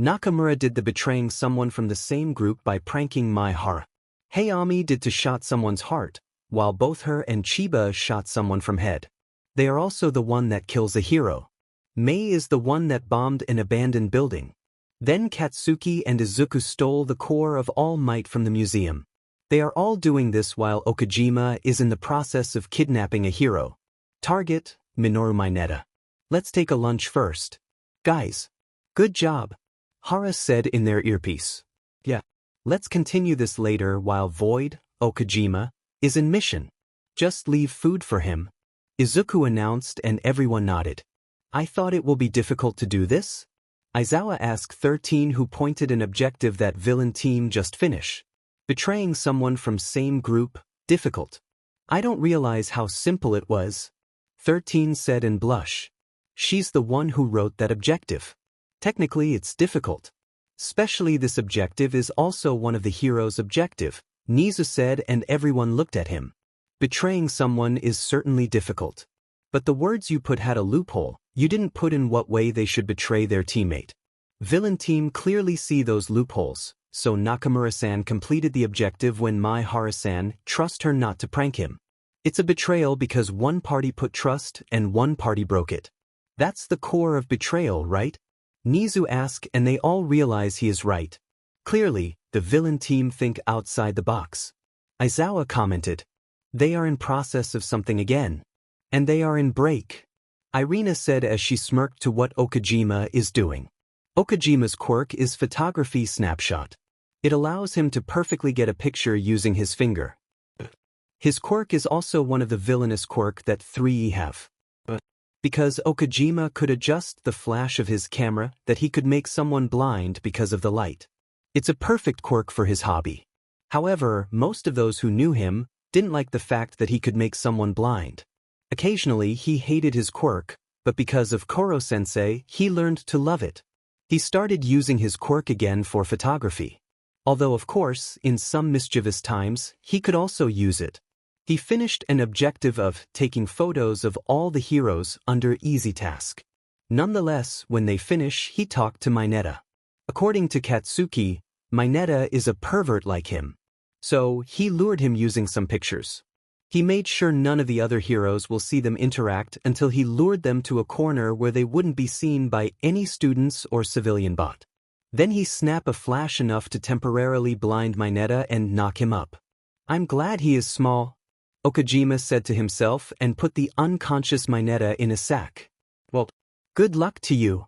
Speaker 1: Nakamura did the betraying someone from the same group by pranking Mai Hara. Hayami did to shot someone's heart, while both her and Chiba shot someone from head. They are also the one that kills a hero. Mei is the one that bombed an abandoned building. Then Katsuki and Izuku stole the core of All Might from the museum. They are all doing this while Okajima is in the process of kidnapping a hero. Target, Minoru Minetta. Let's take a lunch first. Guys. Good job. Hara said in their earpiece. Yeah. Let's continue this later while Void, Okajima, is in mission. Just leave food for him. Izuku announced and everyone nodded. I thought it will be difficult to do this? Aizawa asked 13 who pointed an objective that villain team just finished. Betraying someone from same group, difficult. I don't realize how simple it was. 13 said and blush. She's the one who wrote that objective. Technically it's difficult. Especially this objective is also one of the hero's objective, Nezu said and everyone looked at him. Betraying someone is certainly difficult. But the words you put had a loophole, you didn't put in what way they should betray their teammate. Villain team clearly see those loopholes, so Nakamura-san completed the objective when Mai Hara-san trust her not to prank him. It's a betrayal because one party put trust and one party broke it. That's the core of betrayal, right? Nezu asked and they all realize he is right. Clearly, the villain team think outside the box. Aizawa commented. They are in process of something again. And they are in break. Irina said as she smirked to what Okajima is doing. Okajima's quirk is photography snapshot. It allows him to perfectly get a picture using his finger. His quirk is also one of the villainous quirk that 3E have. Because Okajima could adjust the flash of his camera that he could make someone blind because of the light. It's a perfect quirk for his hobby. However, most of those who knew him didn't like the fact that he could make someone blind. Occasionally he hated his quirk, but because of Koro-sensei he learned to love it. He started using his quirk again for photography. Although of course, in some mischievous times, he could also use it. He finished an objective of taking photos of all the heroes under easy task. Nonetheless, when they finish, he talked to Minetta. According to Katsuki, Minetta is a pervert like him. So, he lured him using some pictures. He made sure none of the other heroes will see them interact until he lured them to a corner where they wouldn't be seen by any students or civilian bot. Then he snapped a flash enough to temporarily blind Minetta and knock him up. I'm glad he is small, Okajima said to himself and put the unconscious Minetta in a sack. Well, good luck to you,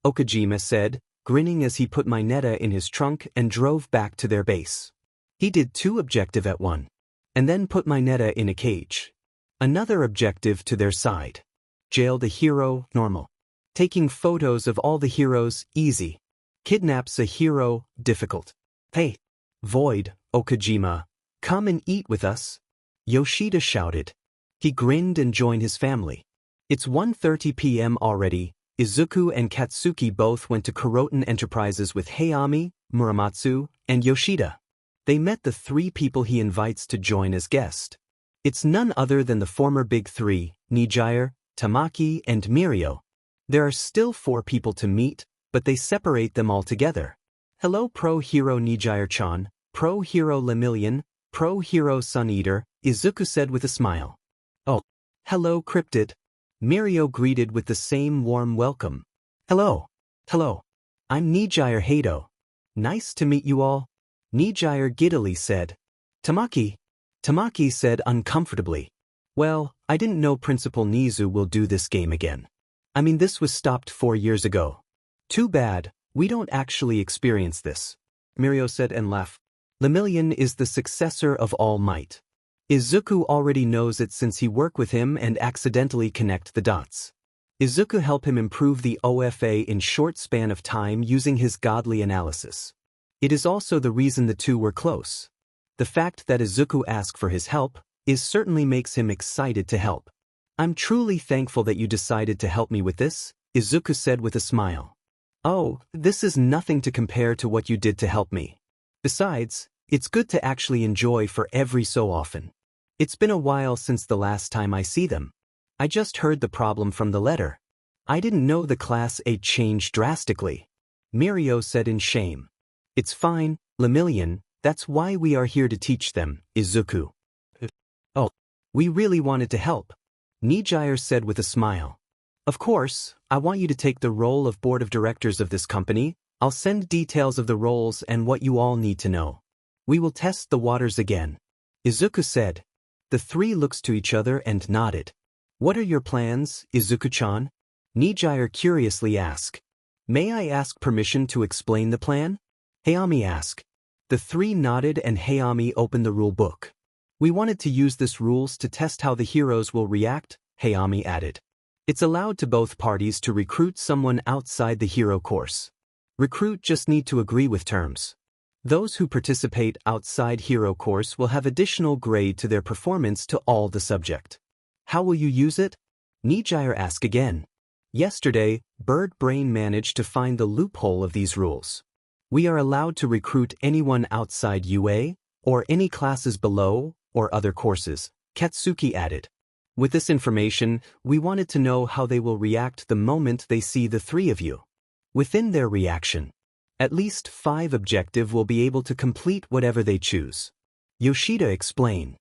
Speaker 1: Okajima said, grinning as he put Minetta in his trunk and drove back to their base. He did 2 objectives at one. And then put Minetta in a cage. Another objective to their side. Jail the hero, normal. Taking photos of all the heroes, easy. Kidnaps a hero, difficult. Hey, Void, Okajima, come and eat with us. Yoshida shouted. He grinned and joined his family. It's 1:30 p.m. already. Izuku and Katsuki both went to Recruitment Enterprises with Hayami, Muramatsu, and Yoshida. They met the three people he invites to join as guest. It's none other than the former Big Three, Nijire, Tamaki, and Mirio. There are still 4 people to meet, but they separate them all together. Hello Pro Hero Nijire-chan, Pro Hero Lemillion, Pro Hero Sun Eater, Izuku said with a smile. Oh, hello Cryptid. Mirio greeted with the same warm welcome. Hello. Hello. I'm Nijire Hato. Nice to meet you all. Nijire giddily said. Tamaki. Tamaki said uncomfortably. Well, I didn't know Principal Nezu will do this game again. I mean, this was stopped 4 years ago. Too bad, we don't actually experience this. Mirio said and laughed. Lemillion is the successor of All Might. Izuku already knows it since he worked with him and accidentally connect the dots. Izuku helped him improve the OFA in short span of time using his godly analysis. It is also the reason the two were close. The fact that Izuku asked for his help certainly makes him excited to help. I'm truly thankful that you decided to help me with this, Izuku said with a smile. Oh, this is nothing to compare to what you did to help me. Besides, it's good to actually enjoy for every so often. It's been a while since the last time I see them. I just heard the problem from the letter. I didn't know the Class A changed drastically. Mirio said in shame. It's fine, Lemillion, that's why we are here to teach them, Izuku. Oh, we really wanted to help. Nijire said with a smile. Of course, I want you to take the role of board of directors of this company. I'll send details of the roles and what you all need to know. We will test the waters again. Izuku said. The three looked to each other and nodded. What are your plans, Izuku-chan? Nijire curiously asked. May I ask permission to explain the plan? Hayami asked. The three nodded and Hayami opened the rule book. We wanted to use this rules to test how the heroes will react, Hayami added. It's allowed to both parties to recruit someone outside the hero course. Recruit just need to agree with terms. Those who participate outside hero course will have additional grade to their performance to all the subject. How will you use it? Nijire asked again. Yesterday, Bird Brain managed to find the loophole of these rules. We are allowed to recruit anyone outside UA, or any classes below, or other courses, Katsuki added. With this information, we wanted to know how they will react the moment they see the three of you. Within their reaction, at least 5 objective will be able to complete whatever they choose. Yoshida explained.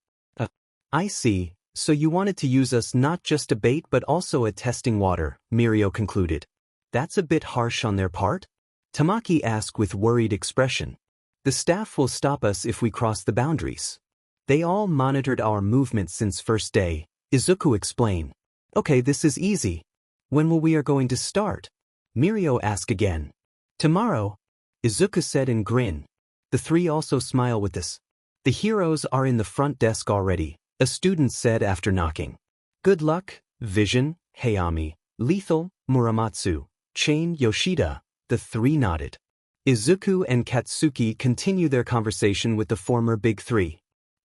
Speaker 1: I see, so you wanted to use us not just a bait but also a testing water, Mirio concluded. That's a bit harsh on their part? Tamaki asked with worried expression. The staff will stop us if we cross the boundaries. They all monitored our movements since first day, Izuku explained. Okay, this is easy. When will we are going to start? Mirio asked again. Tomorrow, Izuku said and grinned. The three also smile with this. The heroes are in the front desk already, a student said after knocking. Good luck, Vision, Hayami, Lethal, Muramatsu, Chain, Yoshida. The three nodded. Izuku and Katsuki continue their conversation with the former Big Three.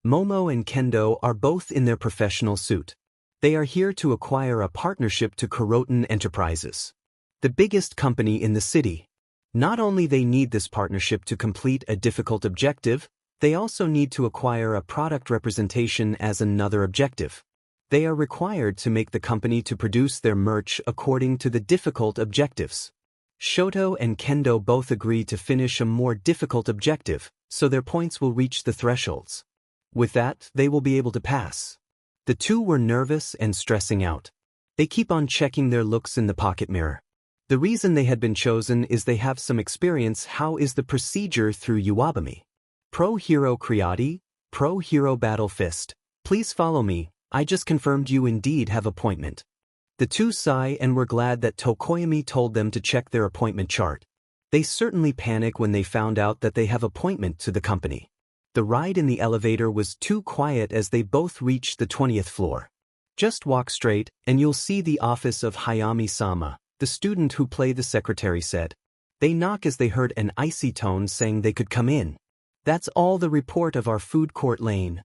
Speaker 1: Momo and Kendo are both in their professional suit. They are here to acquire a partnership to Recruitment Enterprises, the biggest company in the city. Not only they need this partnership to complete a difficult objective, they also need to acquire a product representation as another objective. They are required to make the company to produce their merch according to the difficult objectives. Shoto and Kendo both agree to finish a more difficult objective, so their points will reach the thresholds. With that, they will be able to pass. The two were nervous and stressing out. They keep on checking their looks in the pocket mirror. The reason they had been chosen is they have some experience how is the procedure through Uwabami. Pro Hero Creati, Pro Hero Battle Fist. Please follow me, I just confirmed you indeed have appointment. The two sigh and were glad that Tokoyami told them to check their appointment chart. They certainly panic when they found out that they have appointment to the company. The ride in the elevator was too quiet as they both reached the 20th floor. Just walk straight and you'll see the office of Hayami-sama. The student who played the secretary said. They knock as they heard an icy tone saying they could come in. That's all the report of our food court lane.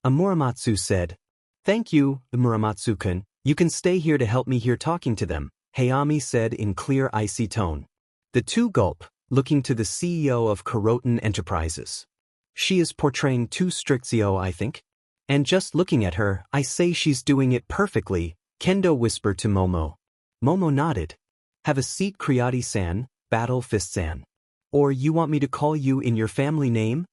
Speaker 1: Muramatsu said. Thank you, Muramatsu-kun. You can stay here to help me here talking to them, Hayami said in clear icy tone. The two gulp, looking to the CEO of Kuroten Enterprises. She is portraying too strict CEO, I think. And just looking at her, I say she's doing it perfectly, Kendo whispered to Momo. Momo nodded. Have a seat, Kriati-san, Battle Fist-san. Or you want me to call you in your family name?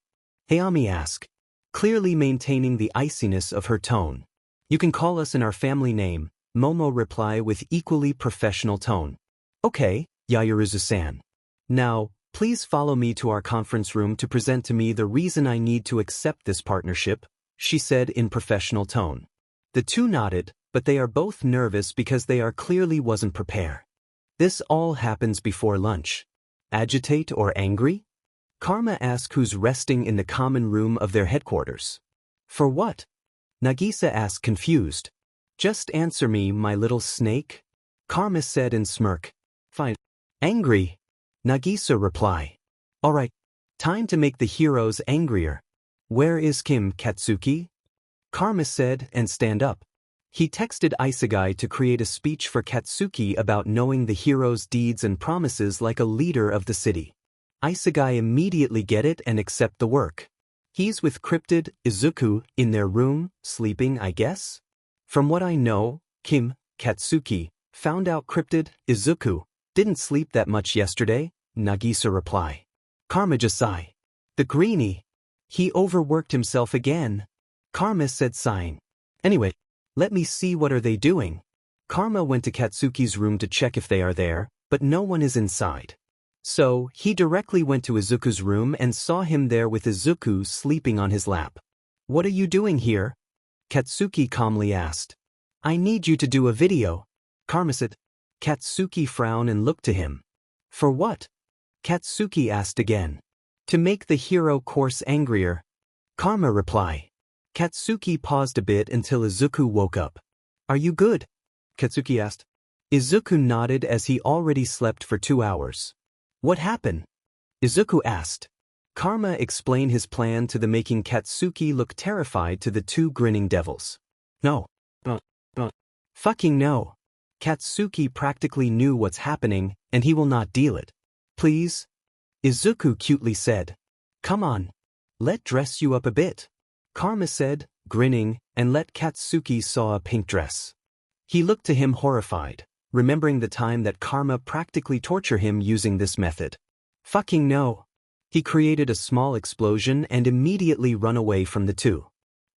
Speaker 1: Hayami asked, clearly maintaining the iciness of her tone. You can call us in our family name, Momo replied with equally professional tone. Okay, Yaoyorozu-san. Now, please follow me to our conference room to present to me the reason I need to accept this partnership, she said in professional tone. The two nodded, but they are both nervous because they are clearly wasn't prepared. This all happens before lunch. Agitate or angry? Karma asked who's resting in the common room of their headquarters. For what? Nagisa asked confused. Just answer me, my little snake. Karma said and smirk. Fine. Angry? Nagisa reply. Alright. Time to make the heroes angrier. Where is Kim, Katsuki? Karma said and stand up. He texted Isegai to create a speech for Katsuki about knowing the hero's deeds and promises like a leader of the city. Isegai immediately get it and accept the work. He's with Cryptid, Izuku, in their room, sleeping I guess? From what I know, Kim, Katsuki, found out Cryptid, Izuku, didn't sleep that much yesterday, Nagisa reply. Karma just sigh. The greenie. He overworked himself again. Karma said sighing. Anyway, let me see what are they doing. Karma went to Katsuki's room to check if they are there, but no one is inside. So, he directly went to Izuku's room and saw him there with Izuku sleeping on his lap. What are you doing here? Katsuki calmly asked. I need you to do a video. Karma said. Katsuki frowned and looked to him. For what? Katsuki asked again. To make the hero course angrier. Karma reply. Katsuki paused a bit until Izuku woke up. Are you good? Katsuki asked. Izuku nodded as he already slept for 2 hours. What happened? Izuku asked. Karma explained his plan to the making Katsuki look terrified to the two grinning devils. No. Fucking no. Katsuki practically knew what's happening, and he will not deal it. Please? Izuku cutely said. Come on. Let dress you up a bit. Karma said, grinning, and let Katsuki saw a pink dress. He looked to him horrified, remembering the time that Karma practically tortured him using this method. Fucking no. He created a small explosion and immediately run away from the two.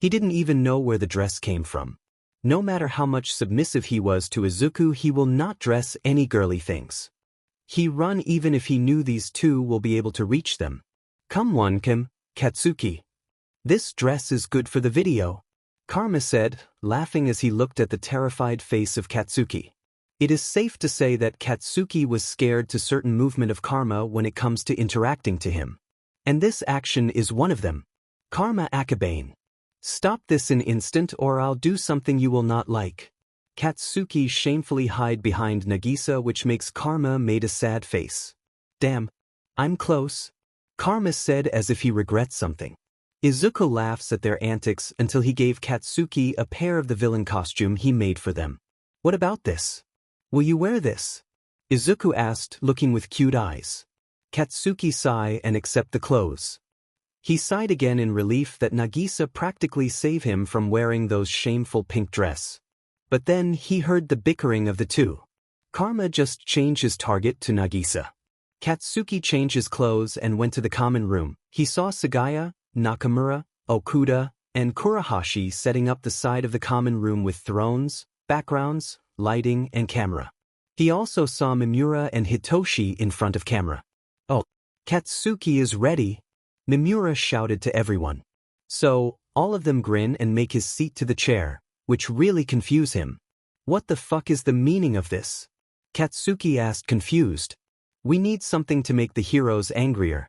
Speaker 1: He didn't even know where the dress came from. No matter how much submissive he was to Izuku, he will not dress any girly things. He run even if he knew these two will be able to reach them. Come on, Kim, Katsuki. This dress is good for the video. Karma said, laughing as he looked at the terrified face of Katsuki. It is safe to say that Katsuki was scared to certain movement of Karma when it comes to interacting to him. And this action is one of them. Karma Akabane. Stop this an instant or I'll do something you will not like. Katsuki shamefully hide behind Nagisa, which makes Karma made a sad face. Damn. I'm close. Karma said as if he regrets something. Izuku laughs at their antics until he gave Katsuki a pair of the villain costume he made for them. What about this? Will you wear this? Izuku asked, looking with cute eyes. Katsuki sighed and accept the clothes. He sighed again in relief that Nagisa practically saved him from wearing those shameful pink dress. But then he heard the bickering of the two. Karma just changed his target to Nagisa. Katsuki changed his clothes and went to the common room. He saw Sagaya, Nakamura, Okuda, and Kurahashi setting up the side of the common room with thrones, backgrounds, lighting, and camera. He also saw Mimura and Hitoshi in front of camera. Oh, Katsuki is ready, Mimura shouted to everyone. So, all of them grin and make his seat to the chair, which really confuse him. What the fuck is the meaning of this? Katsuki asked confused. We need something to make the heroes angrier.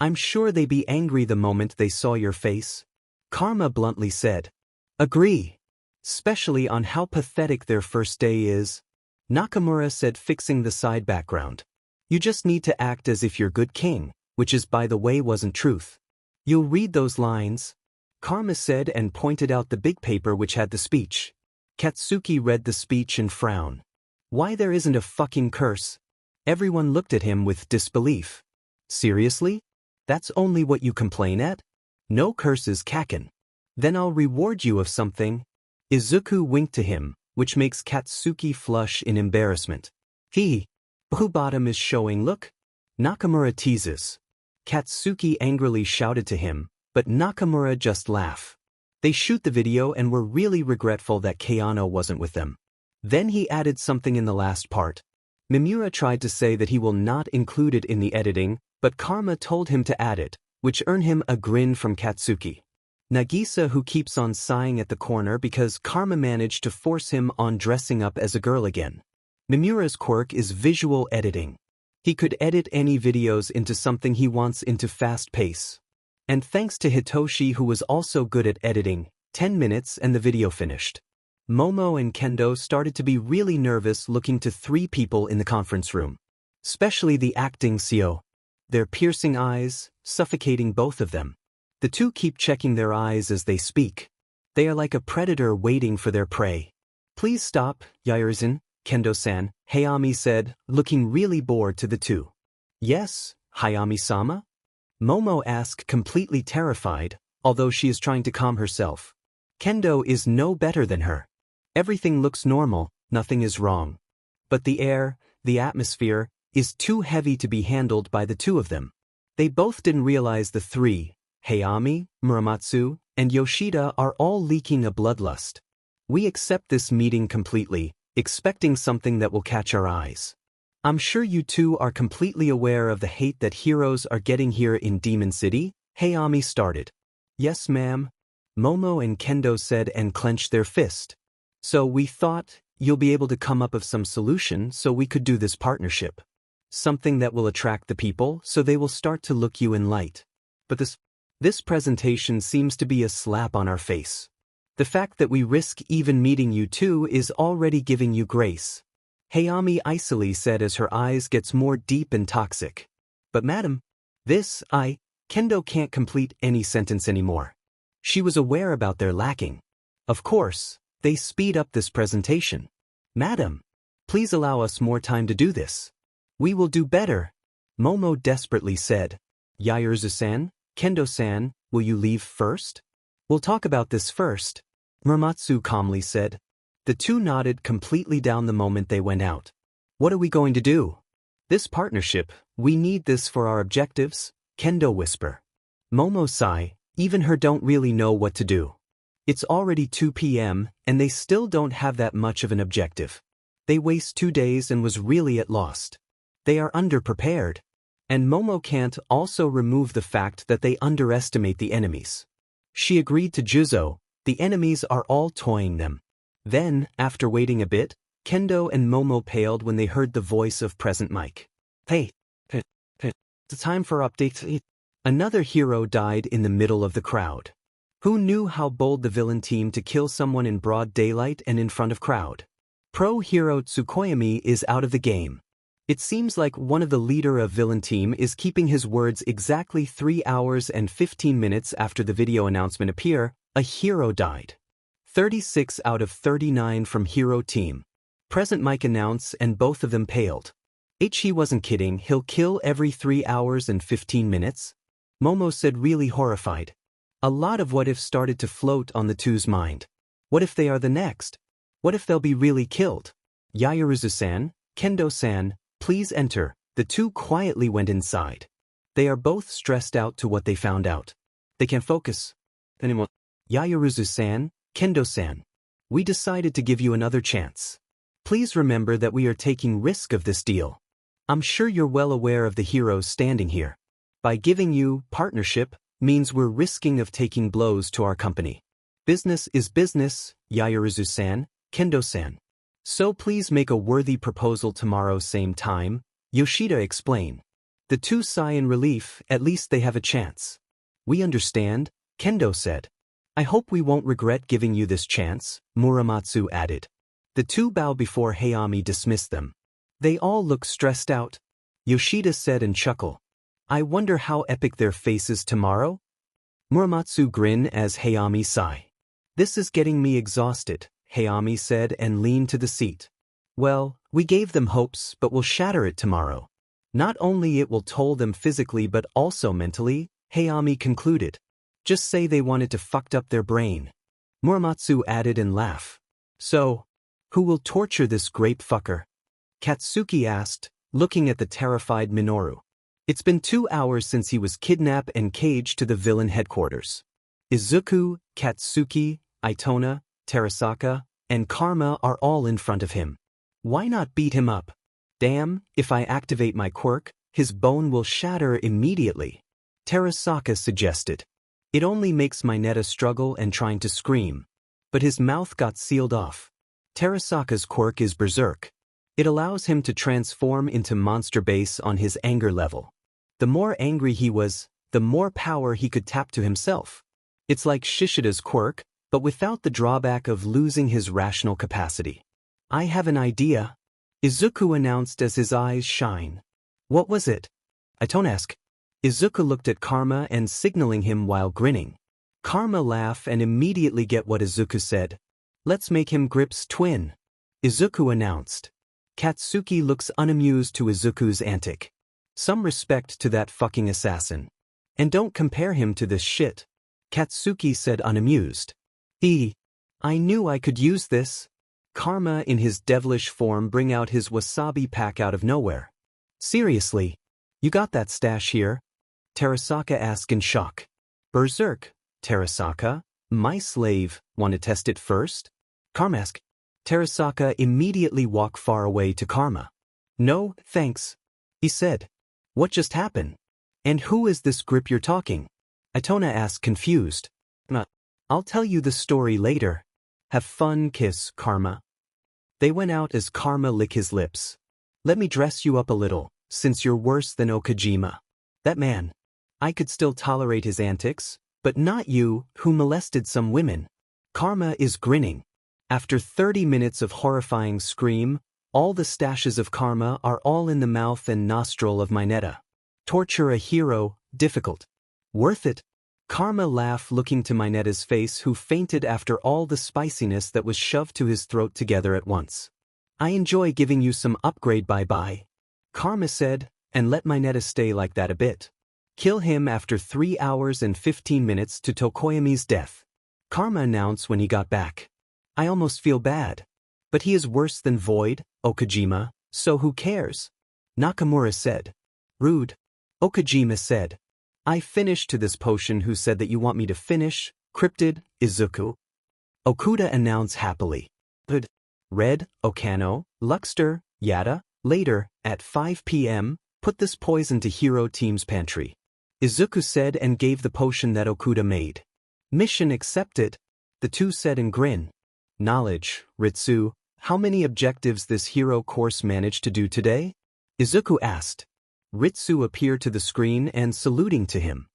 Speaker 1: I'm sure they be angry the moment they saw your face. Karma bluntly said. Agree. Especially on how pathetic their first day is. Nakamura said, fixing the side background. You just need to act as if you're good king, which is by the way wasn't truth. You'll read those lines. Karma said and pointed out the big paper which had the speech. Katsuki read the speech and frowned. Why there isn't a fucking curse? Everyone looked at him with disbelief. Seriously? That's only what you complain at? No curses, Kaken. Then I'll reward you of something. Izuku winked to him, which makes Katsuki flush in embarrassment. Who bottom is showing, look? Nakamura teases. Katsuki angrily shouted to him, but Nakamura just laughed. They shoot the video and were really regretful that Kayano wasn't with them. Then he added something in the last part. Mimura tried to say that he will not include it in the editing, but Karma told him to add it, which earned him a grin from Katsuki. Nagisa, who keeps on sighing at the corner because Karma managed to force him on dressing up as a girl again. Mimura's quirk is visual editing. He could edit any videos into something he wants into fast pace. And thanks to Hitoshi, who was also good at editing, 10 minutes and the video finished. Momo and Kendo started to be really nervous looking to 3 people in the conference room. Especially the acting CO. Their piercing eyes, suffocating both of them. The 2 keep checking their eyes as they speak. They are like a predator waiting for their prey. Please stop, Yairzen, Kendo-san, Hayami said, looking really bored to the 2. Yes, Hayami-sama? Momo asked, completely terrified, although she is trying to calm herself. Kendo is no better than her. Everything looks normal, nothing is wrong. But the air, the atmosphere, is too heavy to be handled by the 2 of them. They both didn't realize the 3, Hayami, Muramatsu, and Yoshida are all leaking a bloodlust. We accept this meeting completely, expecting something that will catch our eyes. I'm sure you 2 are completely aware of the hate that heroes are getting here in Demon City, Hayami started. Yes, ma'am. Momo and Kendo said and clenched their fist. So we thought you'll be able to come up with some solution so we could do this partnership. Something that will attract the people so they will start to look you in light. But this presentation seems to be a slap on our face. The fact that we risk even meeting you 2 is already giving you grace. Hayami icily said as her eyes gets more deep and toxic. But madam, Kendo can't complete any sentence anymore. She was aware about their lacking. Of course, they speed up this presentation. Madam, please allow us more time to do this. We will do better. Momo desperately said. Yairzu-san, Kendo-san, will you leave first? We'll talk about this first, Muramatsu calmly said. The 2 nodded completely down the moment they went out. What are we going to do? This partnership, we need this for our objectives, Kendo whisper. Momo sigh, even her don't really know what to do. It's already 2 p.m. and they still don't have that much of an objective. They waste 2 days and was really at lost. They are underprepared. And Momo can't also remove the fact that they underestimate the enemies. She agreed to Juzo, the enemies are all toying them. Then, after waiting a bit, Kendo and Momo paled when they heard the voice of Present Mike. Hey, it's time for updates. Another hero died in the middle of the crowd. Who knew how bold the villain team to kill someone in broad daylight and in front of crowd? Pro hero Tsukoyami is out of the game. It seems like one of the leader of villain team is keeping his words exactly 3 hours and 15 minutes after the video announcement appear, a hero died. 36 out of 39 from hero team. Present Mike announced and both of them paled. He wasn't kidding, he'll kill every 3 hours and 15 minutes? Momo said really horrified. A lot of what if started to float on the 2's mind. What if they are the next? What if they'll be really killed? Yairzu-san, Kendo-san, please enter. The 2 quietly went inside. They are both stressed out to what they found out. They can't focus anymore. Yairzu-san, Kendo-san, we decided to give you another chance. Please remember that we are taking risk of this deal. I'm sure you're well aware of the heroes standing here. By giving you partnership means we're risking of taking blows to our company. Business is business, Yairzu-san, Kendo-san. So please make a worthy proposal tomorrow same time, Yoshida explained. The 2 sigh in relief, at least they have a chance. We understand, Kendo said. I hope we won't regret giving you this chance, Muramatsu added. The 2 bow before Hayami dismissed them. They all look stressed out, Yoshida said and chuckled. I wonder how epic their faces tomorrow? Muramatsu grinned as Hayami sighed. This is getting me exhausted, Hayami said and leaned to the seat. Well, we gave them hopes but we'll shatter it tomorrow. Not only it will toll them physically but also mentally, Hayami concluded. Just say they wanted to fucked up their brain. Muramatsu added and laughed. So, who will torture this grape fucker? Katsuki asked, looking at the terrified Minoru. It's been 2 hours since he was kidnapped and caged to the villain headquarters. Izuku, Katsuki, Itona, Terasaka, and Karma are all in front of him. Why not beat him up? Damn, if I activate my quirk, his bone will shatter immediately. Terasaka suggested. It only makes Minetta struggle and trying to scream. But his mouth got sealed off. Terasaka's quirk is Berserk. It allows him to transform into monster base on his anger level. The more angry he was, the more power he could tap to himself. It's like Shishida's quirk, but without the drawback of losing his rational capacity. I have an idea, Izuku announced as his eyes shine. What was it? Itona asked. Izuku looked at Karma and signaling him while grinning. Karma laughed and immediately get what Izuku said. Let's make him Grip's twin, Izuku announced. Katsuki looks unamused to Izuku's antic. Some respect to that fucking assassin. And don't compare him to this shit, Katsuki said unamused. I knew I could use this. Karma in his devilish form bring out his wasabi pack out of nowhere. Seriously? You got that stash here? Terasaka asked in shock. Berserk, Terasaka, my slave, want to test it first? Karma asked. Terasaka immediately walked far away to Karma. No, thanks, he said. What just happened? And who is this grip you're talking? Itona asked confused. I'll tell you the story later. Have fun, kiss, Karma. They went out as Karma licked his lips. Let me dress you up a little, since you're worse than Okajima. That man. I could still tolerate his antics, but not you, who molested some women. Karma is grinning. After 30 minutes of horrifying scream, all the stashes of Karma are all in the mouth and nostril of Minetta. Torture a hero, difficult. Worth it. Karma laughed looking to Minetta's face who fainted after all the spiciness that was shoved to his throat together at once. I enjoy giving you some upgrade bye-bye, Karma said, and let Minetta stay like that a bit. Kill him after 3 hours and 15 minutes to Tokoyami's death, Karma announced when he got back. I almost feel bad. But he is worse than Void, Okajima, so who cares? Nakamura said. Rude. Okajima said. I finished to this potion. Who said that you want me to finish? Cryptid, Izuku. Okuda announced happily. Red, Okano, Luxter, Yada, later, at 5 p.m., put this poison to Hero Team's pantry. Izuku said and gave the potion that Okuda made. Mission accepted, the two said and grinned. Knowledge, Ritsu, how many objectives this hero course managed to do today? Izuku asked. Ritsu appeared to the screen and saluting to him.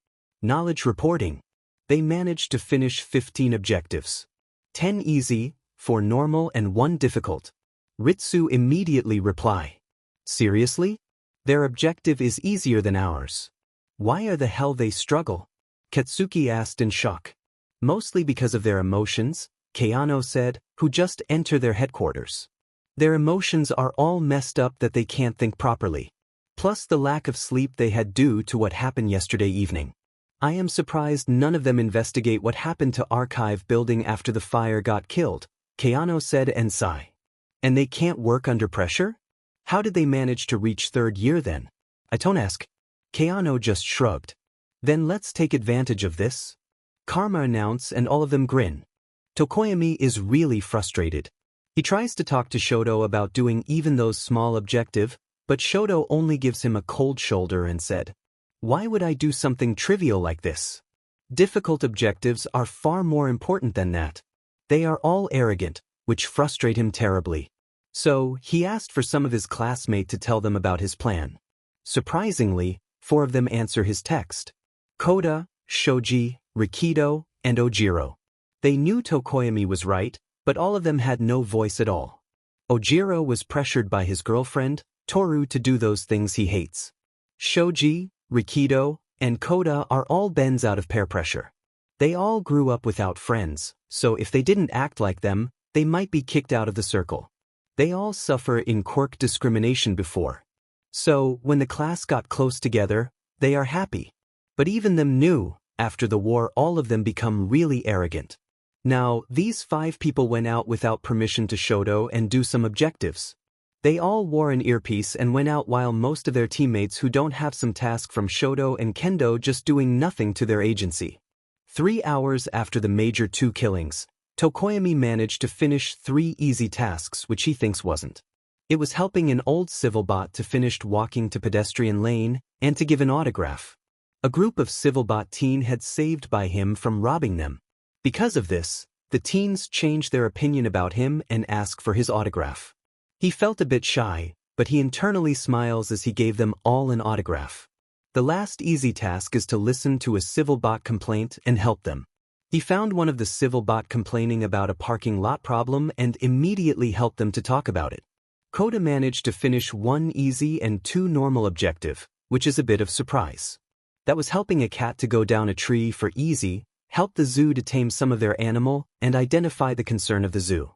Speaker 1: Knowledge reporting. They managed to finish 15 objectives. 10 easy, 4 normal and 1 difficult. Ritsu immediately replied. Seriously? Their objective is easier than ours. Why are the hell they struggle? Katsuki asked in shock. Mostly because of their emotions, Keano said, who just entered their headquarters. Their emotions are all messed up that they can't think properly. Plus the lack of sleep they had due to what happened yesterday evening. I am surprised none of them investigate what happened to Archive Building after the fire got killed, Keano said and sighed. And they can't work under pressure? How did they manage to reach 3rd year then? Itona asked. Keano just shrugged. Then let's take advantage of this, Karma announced and all of them grin. Tokoyami is really frustrated. He tries to talk to Shoto about doing even those small objective, but Shoto only gives him a cold shoulder and said, why would I do something trivial like this? Difficult objectives are far more important than that. They are all arrogant, which frustrate him terribly. So, he asked for some of his classmates to tell them about his plan. Surprisingly, 4 of them answer his text. Koda, Shoji, Rikido, and Ojiro. They knew Tokoyami was right, but all of them had no voice at all. Ojiro was pressured by his girlfriend, Toru, to do those things he hates. Shoji, Rikido, and Koda are all bends out of peer pressure. They all grew up without friends, so if they didn't act like them, they might be kicked out of the circle. They all suffer in quirk discrimination before. So, when the class got close together, they are happy. But even them knew, after the war all of them become really arrogant. Now, these 5 people went out without permission to Shoto and do some objectives. They all wore an earpiece and went out while most of their teammates who don't have some task from Shoto and Kendo just doing nothing to their agency. 3 hours after the major 2 killings, Tokoyami managed to finish 3 easy tasks which he thinks wasn't. It was helping an old civil bot to finish walking to pedestrian lane and to give an autograph. A group of civil bot teen had saved by him from robbing them. Because of this, the teens changed their opinion about him and asked for his autograph. He felt a bit shy, but he internally smiles as he gave them all an autograph. The last easy task is to listen to a civil bot complaint and help them. He found one of the civil bot complaining about a parking lot problem and immediately helped them to talk about it. Kota managed to finish 1 easy and 2 normal objective, which is a bit of surprise. That was helping a cat to go down a tree for easy, help the zoo to tame some of their animal, and identify the concern of the zoo.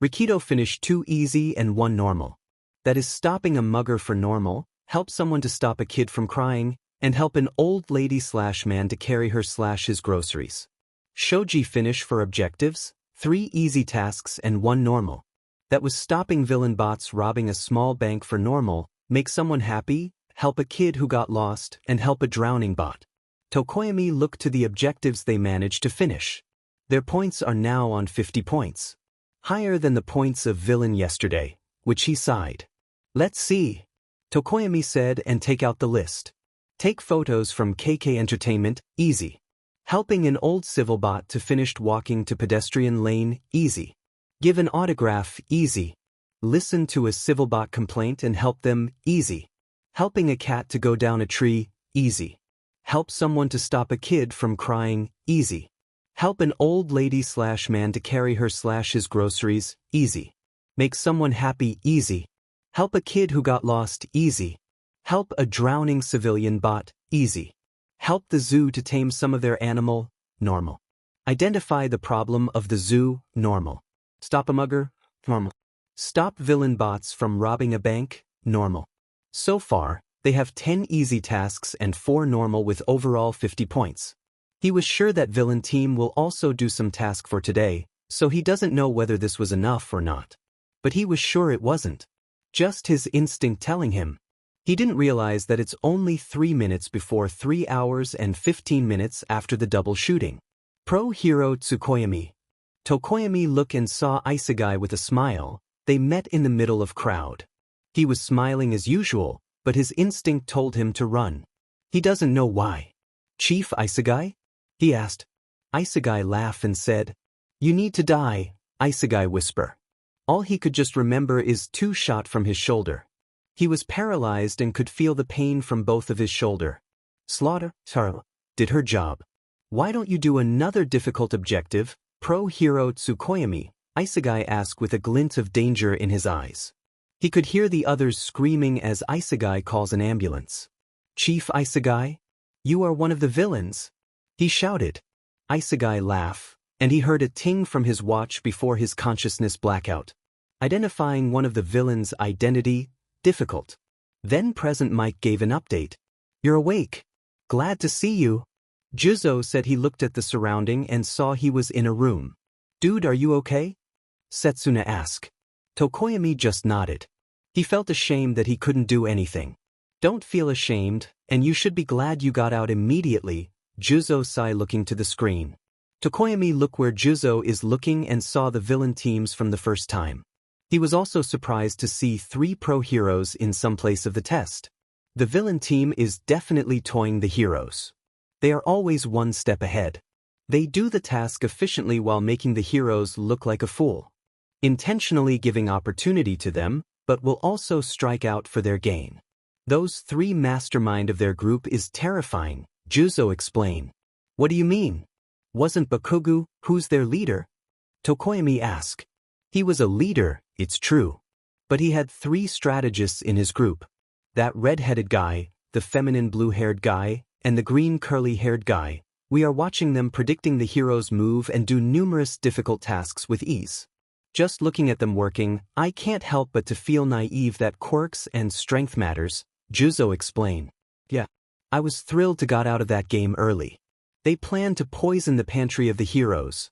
Speaker 1: Rikido finished 2 easy and 1 normal. That is stopping a mugger for normal, help someone to stop a kid from crying, and help an old lady/man to carry her/his groceries. Shoji finish for objectives, 3 easy tasks and 1 normal. That was stopping villain bots robbing a small bank for normal, make someone happy, help a kid who got lost, and help a drowning bot. Tokoyami looked to the objectives they managed to finish. Their points are now on 50 points. Higher than the points of villain yesterday, which he sighed. Let's see. Tokoyami said and take out the list. Take photos from KK Entertainment, easy. Helping an old civil bot to finish walking to pedestrian lane, easy. Give an autograph, easy. Listen to a civil bot complaint and help them, easy. Helping a cat to go down a tree, easy. Help someone to stop a kid from crying, easy. Help an old lady/man to carry her/his groceries, easy. Make someone happy, easy. Help a kid who got lost, easy. Help a drowning civilian bot, easy. Help the zoo to tame some of their animal, normal. Identify the problem of the zoo, normal. Stop a mugger, normal. Stop villain bots from robbing a bank, normal. So far, they have 10 easy tasks and 4 normal with overall 50 points. He was sure that villain team will also do some task for today, so he doesn't know whether this was enough or not. But he was sure it wasn't. Just his instinct telling him. He didn't realize that it's only 3 minutes before 3 hours and 15 minutes after the double shooting. Pro hero Tsukoyami. Tokoyami looked and saw Isegai with a smile. They met in the middle of crowd. He was smiling as usual, but his instinct told him to run. He doesn't know why. Chief Isegai? He asked. Isegai laughed and said, "You need to die," Isegai whispered. All he could just remember is 2 shots from his shoulder. He was paralyzed and could feel the pain from both of his shoulder. Slaughter, Tara, did her job. Why don't you do another difficult objective, pro hero Tsukoyami? Isegai asked with a glint of danger in his eyes. He could hear the others screaming as Isegai calls an ambulance. Chief Isegai? You are one of the villains. He shouted. Isegai laughed, and he heard a ting from his watch before his consciousness blackout. Identifying one of the villains' identity, difficult. Then Present Mike gave an update. You're awake. Glad to see you. Juzo said he looked at the surrounding and saw he was in a room. Dude, are you okay? Setsuna asked. Tokoyami just nodded. He felt ashamed that he couldn't do anything. Don't feel ashamed, and you should be glad you got out immediately, Juzo sighed looking to the screen. Tokoyami looked where Juzo is looking and saw the villain teams from the first time. He was also surprised to see 3 pro heroes in some place of the test. The villain team is definitely toying the heroes. They are always 1 step ahead. They do the task efficiently while making the heroes look like a fool. Intentionally giving opportunity to them, but will also strike out for their gain. Those 3 mastermind of their group is terrifying, Juzo explained. What do you mean? Wasn't Bakugu, who's their leader? Tokoyami asked. He was a leader, it's true. But he had 3 strategists in his group. That red-headed guy, the feminine blue-haired guy, and the green curly-haired guy, We are watching them predicting the heroes' move and do numerous difficult tasks with ease. Just looking at them working, I can't help but to feel naive that quirks and strength matters, Juzo explained. Yeah. I was thrilled to got out of that game early. They planned to poison the pantry of the heroes,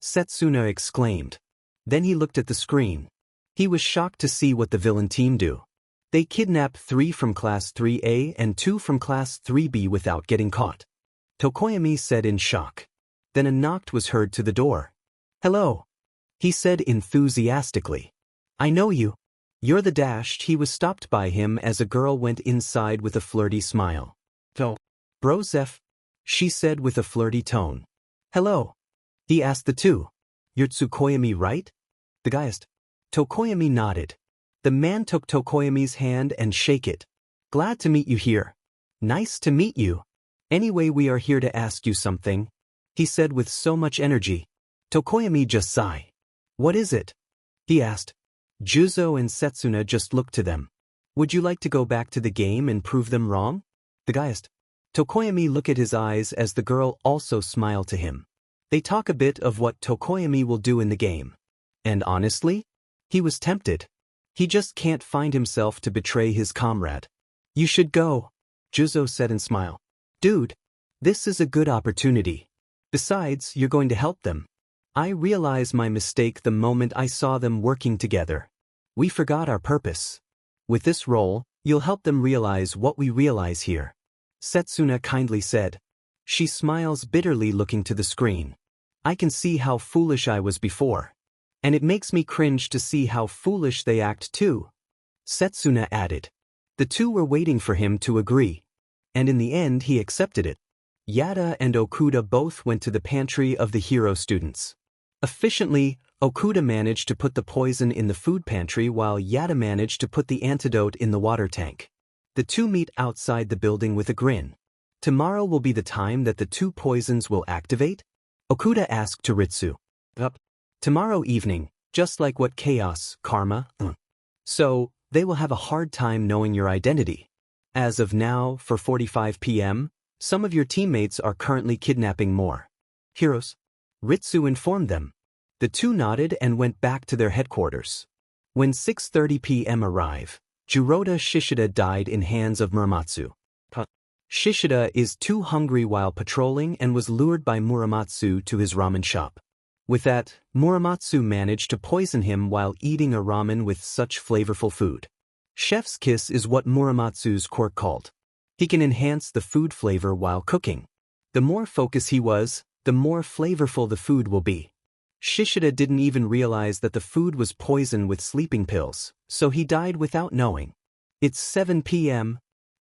Speaker 1: Setsuna exclaimed. Then he looked at the screen. He was shocked to see what the villain team do. They kidnap 3 from Class 3A and 2 from Class 3B without getting caught. Tokoyami said in shock. Then a knock was heard to the door. Hello, he said enthusiastically. I know you. You're the dashed. He was stopped by him as a girl went inside with a flirty smile. So, bro Zeph, she said with a flirty tone. Hello, he asked the two. You're Tsukoyami, right? The guy asked. Tokoyami nodded. The man took Tokoyami's hand and shake it. Glad to meet you here. Nice to meet you. Anyway, we are here to ask you something, he said with so much energy. Tokoyami just sighed. What is it? He asked. Juzo and Setsuna just looked to them. Would you like to go back to the game and prove them wrong? The guy asked. Tokoyami looked at his eyes as the girl also smiled to him. They talk a bit of what Tokoyami will do in the game. And honestly, he was tempted. He just can't find himself to betray his comrade. You should go, Juzo said and smiled. Dude, this is a good opportunity. Besides, you're going to help them. I realized my mistake the moment I saw them working together. We forgot our purpose. With this role, you'll help them realize what we realize here, Setsuna kindly said. She smiles bitterly looking to the screen. I can see how foolish I was before. And it makes me cringe to see how foolish they act too, Setsuna added. The two were waiting for him to agree. And in the end he accepted it. Yada and Okuda both went to the pantry of the hero students. Efficiently, Okuda managed to put the poison in the food pantry while Yada managed to put the antidote in the water tank. The two meet outside the building with a grin. Tomorrow will be the time that the 2 poisons will activate? Okuda asked to Ritsu. Up. Tomorrow evening, just like what chaos, karma. So, they will have a hard time knowing your identity. As of now, for 45 p.m., some of your teammates are currently kidnapping more heroes, Ritsu informed them. The two nodded and went back to their headquarters. When 6:30 p.m. arrived, Jiroda Shishida died in hands of Muramatsu. Shishida is too hungry while patrolling and was lured by Muramatsu to his ramen shop. With that, Muramatsu managed to poison him while eating a ramen with such flavorful food. Chef's kiss is what Muramatsu's quirk called. He can enhance the food flavor while cooking. The more focused he was, the more flavorful the food will be. Shishida didn't even realize that the food was poisoned with sleeping pills, so he died without knowing. It's 7 p.m.,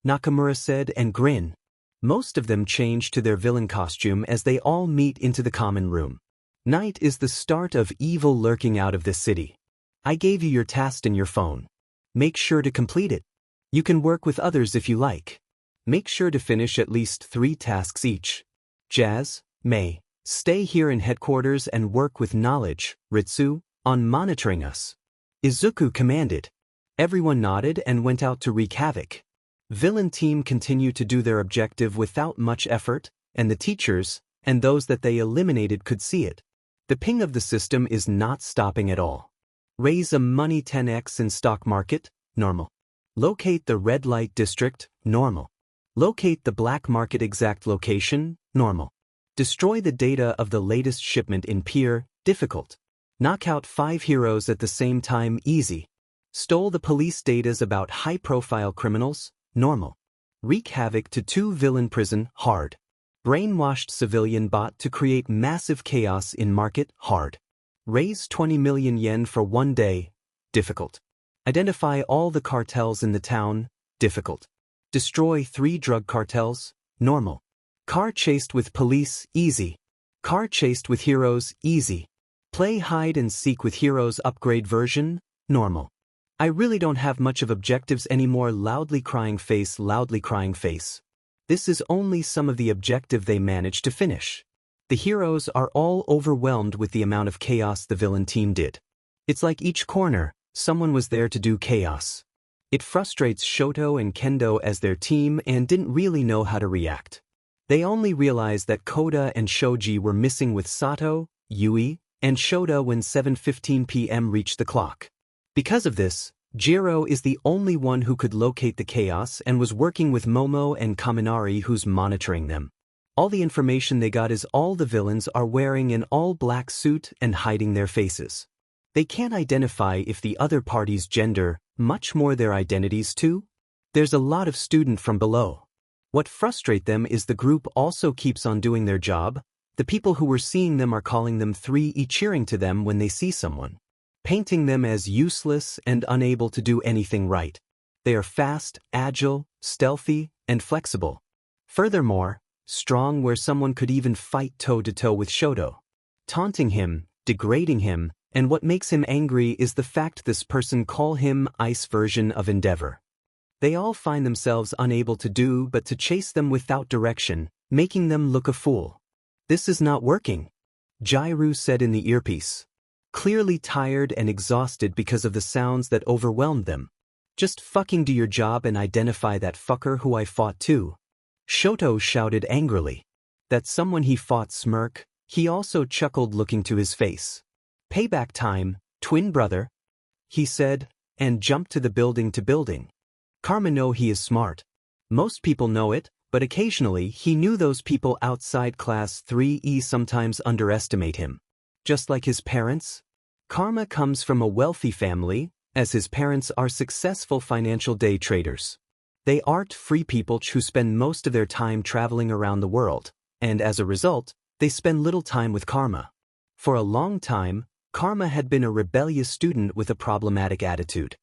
Speaker 1: Nakamura said and grinned. Most of them change to their villain costume as they all meet into the common room. Night is the start of evil lurking out of this city. I gave you your task in your phone. Make sure to complete it. You can work with others if you like. Make sure to finish at least 3 tasks each. Jazz, May, stay here in headquarters and work with knowledge, Ritsu, on monitoring us. Izuku commanded. Everyone nodded and went out to wreak havoc. Villain team continued to do their objective without much effort, and the teachers, and those that they eliminated could see it. The ping of the system is not stopping at all. Raise a money 10x in stock market, normal. Locate the red light district, normal. Locate the black market exact location, normal. Destroy the data of the latest shipment in Pier, difficult. Knock out 5 heroes at the same time, easy. Stole the police datas about high-profile criminals, normal. Wreak havoc to 2 villain prison, hard. Brainwashed civilian bot to create massive chaos in market, hard. Raise 20 million yen for 1 day, difficult. Identify all the cartels in the town, difficult. Destroy 3 drug cartels, normal. Car chased with police, easy. Car chased with heroes, easy. Play hide and seek with heroes upgrade version, normal. I really don't have much of objectives anymore, loudly crying face, loudly crying face. This is only some of the objective they managed to finish. The heroes are all overwhelmed with the amount of chaos the villain team did. It's like each corner, someone was there to do chaos. It frustrates Shoto and Kendo as their team and didn't really know how to react. They only realized that Koda and Shoji were missing with Sato, Yui, and Shota when 7:15 p.m. reached the clock. Because of this, Jiro is the only one who could locate the chaos and was working with Momo and Kaminari, who's monitoring them. All the information they got is all the villains are wearing an all-black suit and hiding their faces. They can't identify if the other party's gender, much more their identities too. There's a lot of student from below. What frustrates them is the group also keeps on doing their job. The people who were seeing them are calling them 3E, cheering to them when they see someone, painting them as useless and unable to do anything right. They are fast, agile, stealthy, and flexible. Furthermore, strong where someone could even fight toe-to-toe with Shoto. Taunting him, degrading him, and what makes him angry is the fact this person call him Ice version of Endeavor. They all find themselves unable to do but to chase them without direction, making them look a fool. This is not working, Jiro said in the earpiece. Clearly tired and exhausted because of the sounds that overwhelmed them. Just fucking do your job and identify that fucker who I fought too. Shoto shouted angrily. That someone he fought smirk, he also chuckled looking to his face. Payback time, twin brother, he said, and jumped to the building to building. Karma know he is smart. Most people know it, but occasionally he knew those people outside class 3E sometimes underestimate him. Just like his parents, Karma comes from a wealthy family, as his parents are successful financial day traders. They aren't free people who spend most of their time traveling around the world, and as a result, they spend little time with Karma. For a long time, Karma had been a rebellious student with a problematic attitude.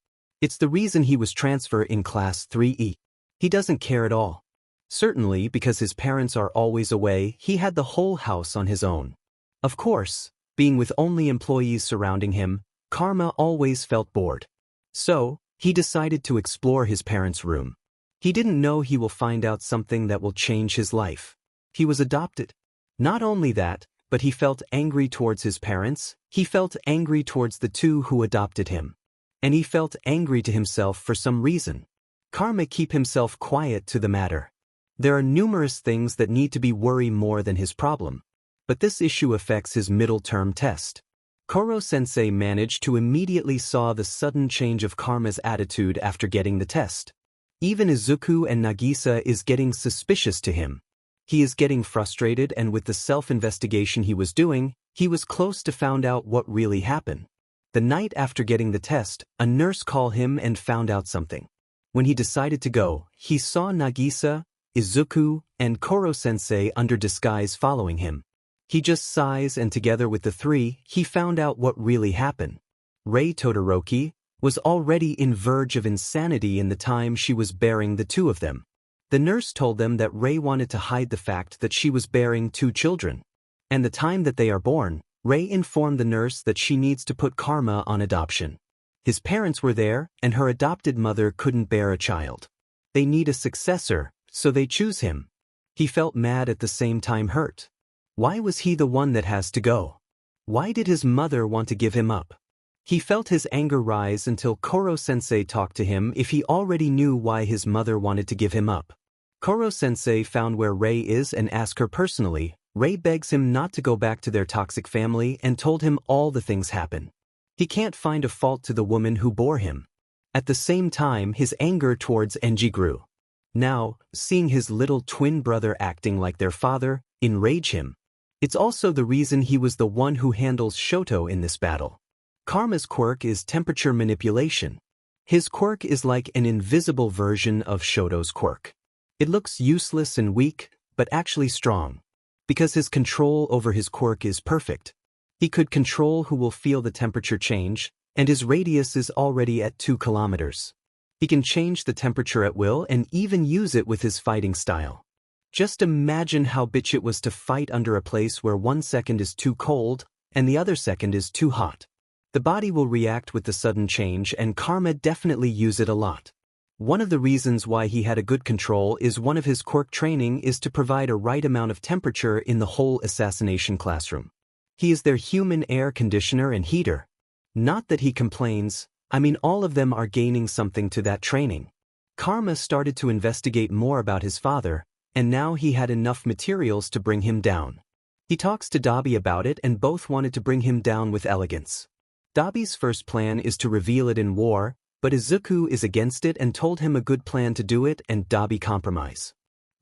Speaker 1: It's the reason he was transferred in class 3E. He doesn't care at all. Certainly because his parents are always away, he had the whole house on his own. Of course, being with only employees surrounding him, Karma always felt bored. So, he decided to explore his parents' room. He didn't know he will find out something that will change his life. He was adopted. Not only that, but he felt angry towards his parents, he felt angry towards the two who adopted him. And he felt angry to himself for some reason. Karma keep himself quiet to the matter. There are numerous things that need to be worry more than his problem. But this issue affects his middle-term test. Koro-sensei managed to immediately saw the sudden change of Karma's attitude after getting the test. Even Izuku and Nagisa is getting suspicious to him. He is getting frustrated, and with the self-investigation he was doing, he was close to found out what really happened. The night after getting the test, a nurse called him and found out something. When he decided to go, he saw Nagisa, Izuku, and Koro-sensei under disguise following him. He just sighs, and together with the three, he found out what really happened. Rei Todoroki was already in verge of insanity in the time she was bearing the two of them. The nurse told them that Rei wanted to hide the fact that she was bearing 2 children. And the time that they are born, Rei informed the nurse that she needs to put Karma on adoption. His parents were there, and her adopted mother couldn't bear a child. They need a successor, so they choose him. He felt mad at the same time hurt. Why was he the one that has to go? Why did his mother want to give him up? He felt his anger rise until Koro-sensei talked to him if he already knew why his mother wanted to give him up. Koro-sensei found where Rei is and asked her personally. Rei begs him not to go back to their toxic family and told him all the things happen. He can't find a fault to the woman who bore him. At the same time, his anger towards Enji grew. Now, seeing his little twin brother acting like their father enraged him. It's also the reason he was the one who handles Shoto in this battle. Karma's quirk is temperature manipulation. His quirk is like an invisible version of Shoto's quirk. It looks useless and weak, but actually strong. Because his control over his quirk is perfect. He could control who will feel the temperature change, and his radius is already at 2 kilometers. He can change the temperature at will and even use it with his fighting style. Just imagine how bitch it was to fight under a place where 1 second is too cold, and the other second is too hot. The body will react with the sudden change, and Karma definitely use it a lot. One of the reasons why he had a good control is one of his quirk training is to provide a right amount of temperature in the whole assassination classroom. He is their human air conditioner and heater. Not that he complains, I mean all of them are gaining something to that training. Karma started to investigate more about his father, and now he had enough materials to bring him down. He talks to Dabi about it and both wanted to bring him down with elegance. Dabi's first plan is to reveal it in war, but Izuku is against it and told him a good plan to do it and Dabi compromise.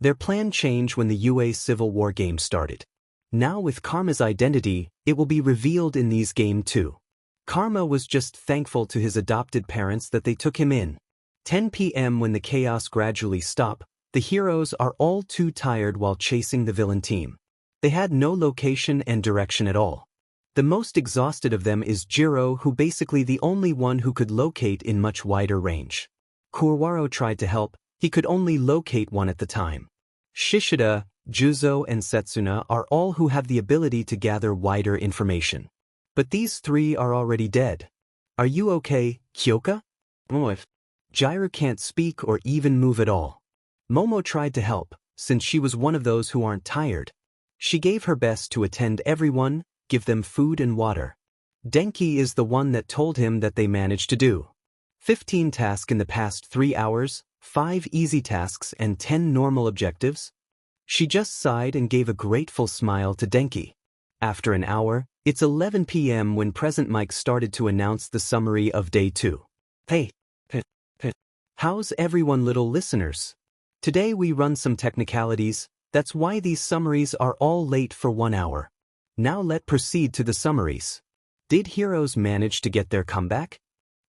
Speaker 1: Their plan changed when the UA Civil War game started. Now with Karma's identity, it will be revealed in these games too. Karma was just thankful to his adopted parents that they took him in. 10 p.m. when the chaos gradually stopped, the heroes are all too tired while chasing the villain team. They had no location and direction at all. The most exhausted of them is Jiro, who basically the only one who could locate in much wider range. Kuwaro tried to help, he could only locate one at the time. Shishida, Juzo and Setsuna are all who have the ability to gather wider information. But these three are already dead. Are you okay, Kyoka? Jiro can't speak or even move at all. Momo tried to help, since she was one of those who aren't tired. She gave her best to attend everyone, give them food and water. Denki is the one that told him that they managed to do 15 tasks in the past 3 hours, 5 easy tasks and 10 normal objectives. She just sighed and gave a grateful smile to Denki. After an hour, it's 11 p.m. when Present Mike started to announce the summary of Day 2. Hey. How's everyone, little listeners? Today we run some technicalities, that's why these summaries are all late for 1 hour. Now let's proceed to the summaries. Did heroes manage to get their comeback?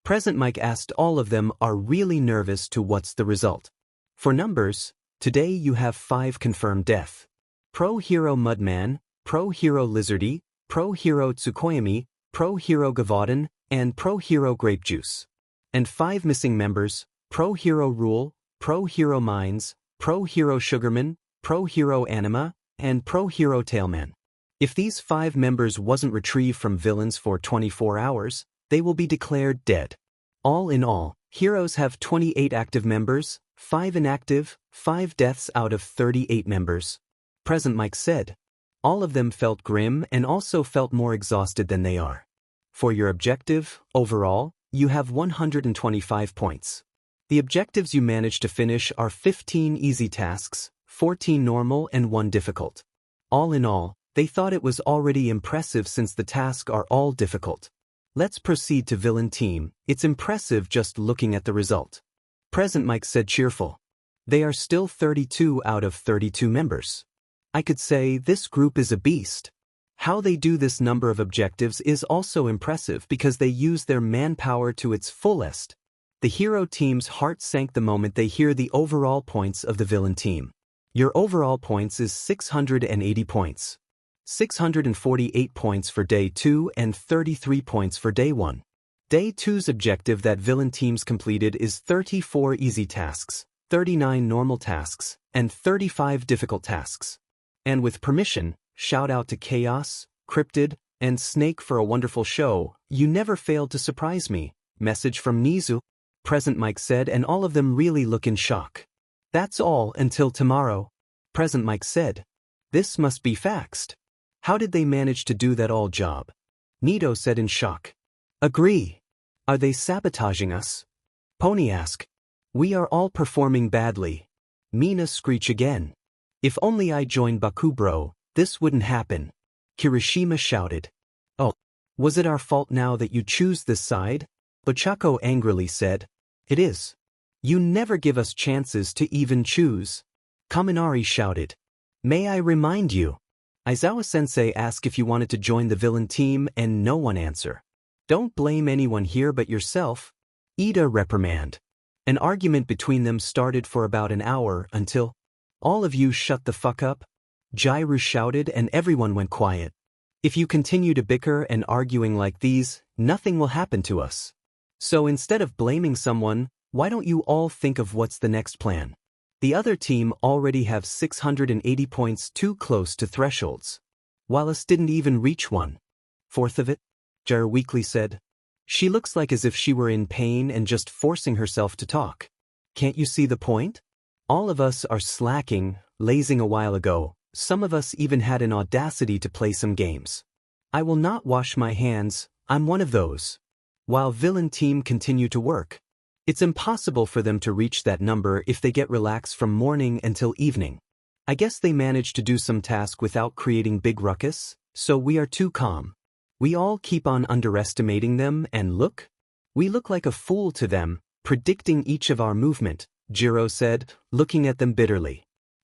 Speaker 1: Present Mike asked all of them are really nervous to what's the result. For numbers, today you have 5 confirmed death. Pro Hero Mudman, Pro Hero Lizardy, Pro Hero Tsukoyami, Pro Hero Gavaden, and Pro Hero Grape Juice. And 5 missing members, Pro Hero Rule, Pro Hero Mines, Pro Hero Sugarman, Pro Hero Anima, and Pro Hero Tailman. If these 5 members wasn't retrieved from villains for 24 hours, they will be declared dead. All in all, heroes have 28 active members, 5 inactive, 5 deaths out of 38 members. Present Mike said. All of them felt grim and also felt more exhausted than they are. For your objective, overall, you have 125 points. The objectives you managed to finish are 15 easy tasks, 14 normal and 1 difficult. All in all, they thought it was already impressive since the tasks are all difficult. Let's proceed to villain team, it's impressive just looking at the result. Present Mike said cheerful. They are still 32 out of 32 members. I could say this group is a beast. How they do this number of objectives is also impressive because they use their manpower to its fullest. The hero team's heart sank the moment they hear the overall points of the villain team. Your overall points is 680 points. 648 points for Day 2 and 33 points for Day 1. Day 2's objective that villain teams completed is 34 easy tasks, 39 normal tasks, and 35 difficult tasks. And with permission, shout out to Chaos, Cryptid, and Snake for a wonderful show. You never failed to surprise me. Message from Nezu. Present Mike said, and all of them really look in shock. That's all until tomorrow. Present Mike said. This must be faxed. How did they manage to do that all job? Nito said in shock. Agree. Are they sabotaging us? Pony asked. We are all performing badly. Mina screech again. If only I joined Bakubro, this wouldn't happen. Kirishima shouted. Oh, was it our fault now that you choose this side? Ochako angrily said. It is. You never give us chances to even choose. Kaminari shouted. May I remind you? Aizawa-sensei asked if you wanted to join the villain team and no one answer. Don't blame anyone here but yourself. Ida reprimand. An argument between them started for about an hour until, all of you shut the fuck up. Jiro shouted and everyone went quiet. If you continue to bicker and arguing like these, nothing will happen to us. So instead of blaming someone, why don't you all think of what's the next plan? The other team already have 680 points too close to thresholds. While us didn't even reach 1/4 of it, Jiro weakly said. She looks like as if she were in pain and just forcing herself to talk. Can't you see the point? All of us are slacking, lazing a while ago. Some of us even had an audacity to play some games. I will not wash my hands, I'm one of those. While villain team continue to work. It's impossible for them to reach that number if they get relaxed from morning until evening. I guess they managed to do some task without creating big ruckus, so we are too calm. We all keep on underestimating them and look? We look like a fool to them, predicting each of our movement, Jiro said, looking at them bitterly.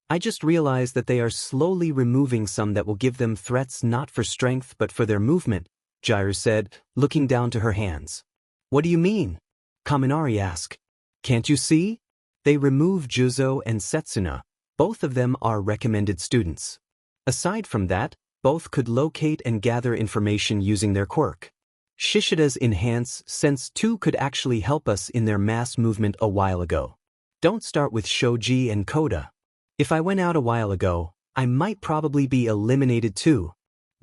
Speaker 1: I just realized that they are slowly removing some that will give them threats not for strength but for their movement, Jiro said, looking down to her hands. What do you mean? Kaminari asked. Can't you see? They remove Juzo and Setsuna. Both of them are recommended students. Aside from that, both could locate and gather information using their quirk. Shishida's Enhance Sense 2 could actually help us in their mass movement a while ago. Don't start with Shoji and Koda. If I went out a while ago, I might probably be eliminated too,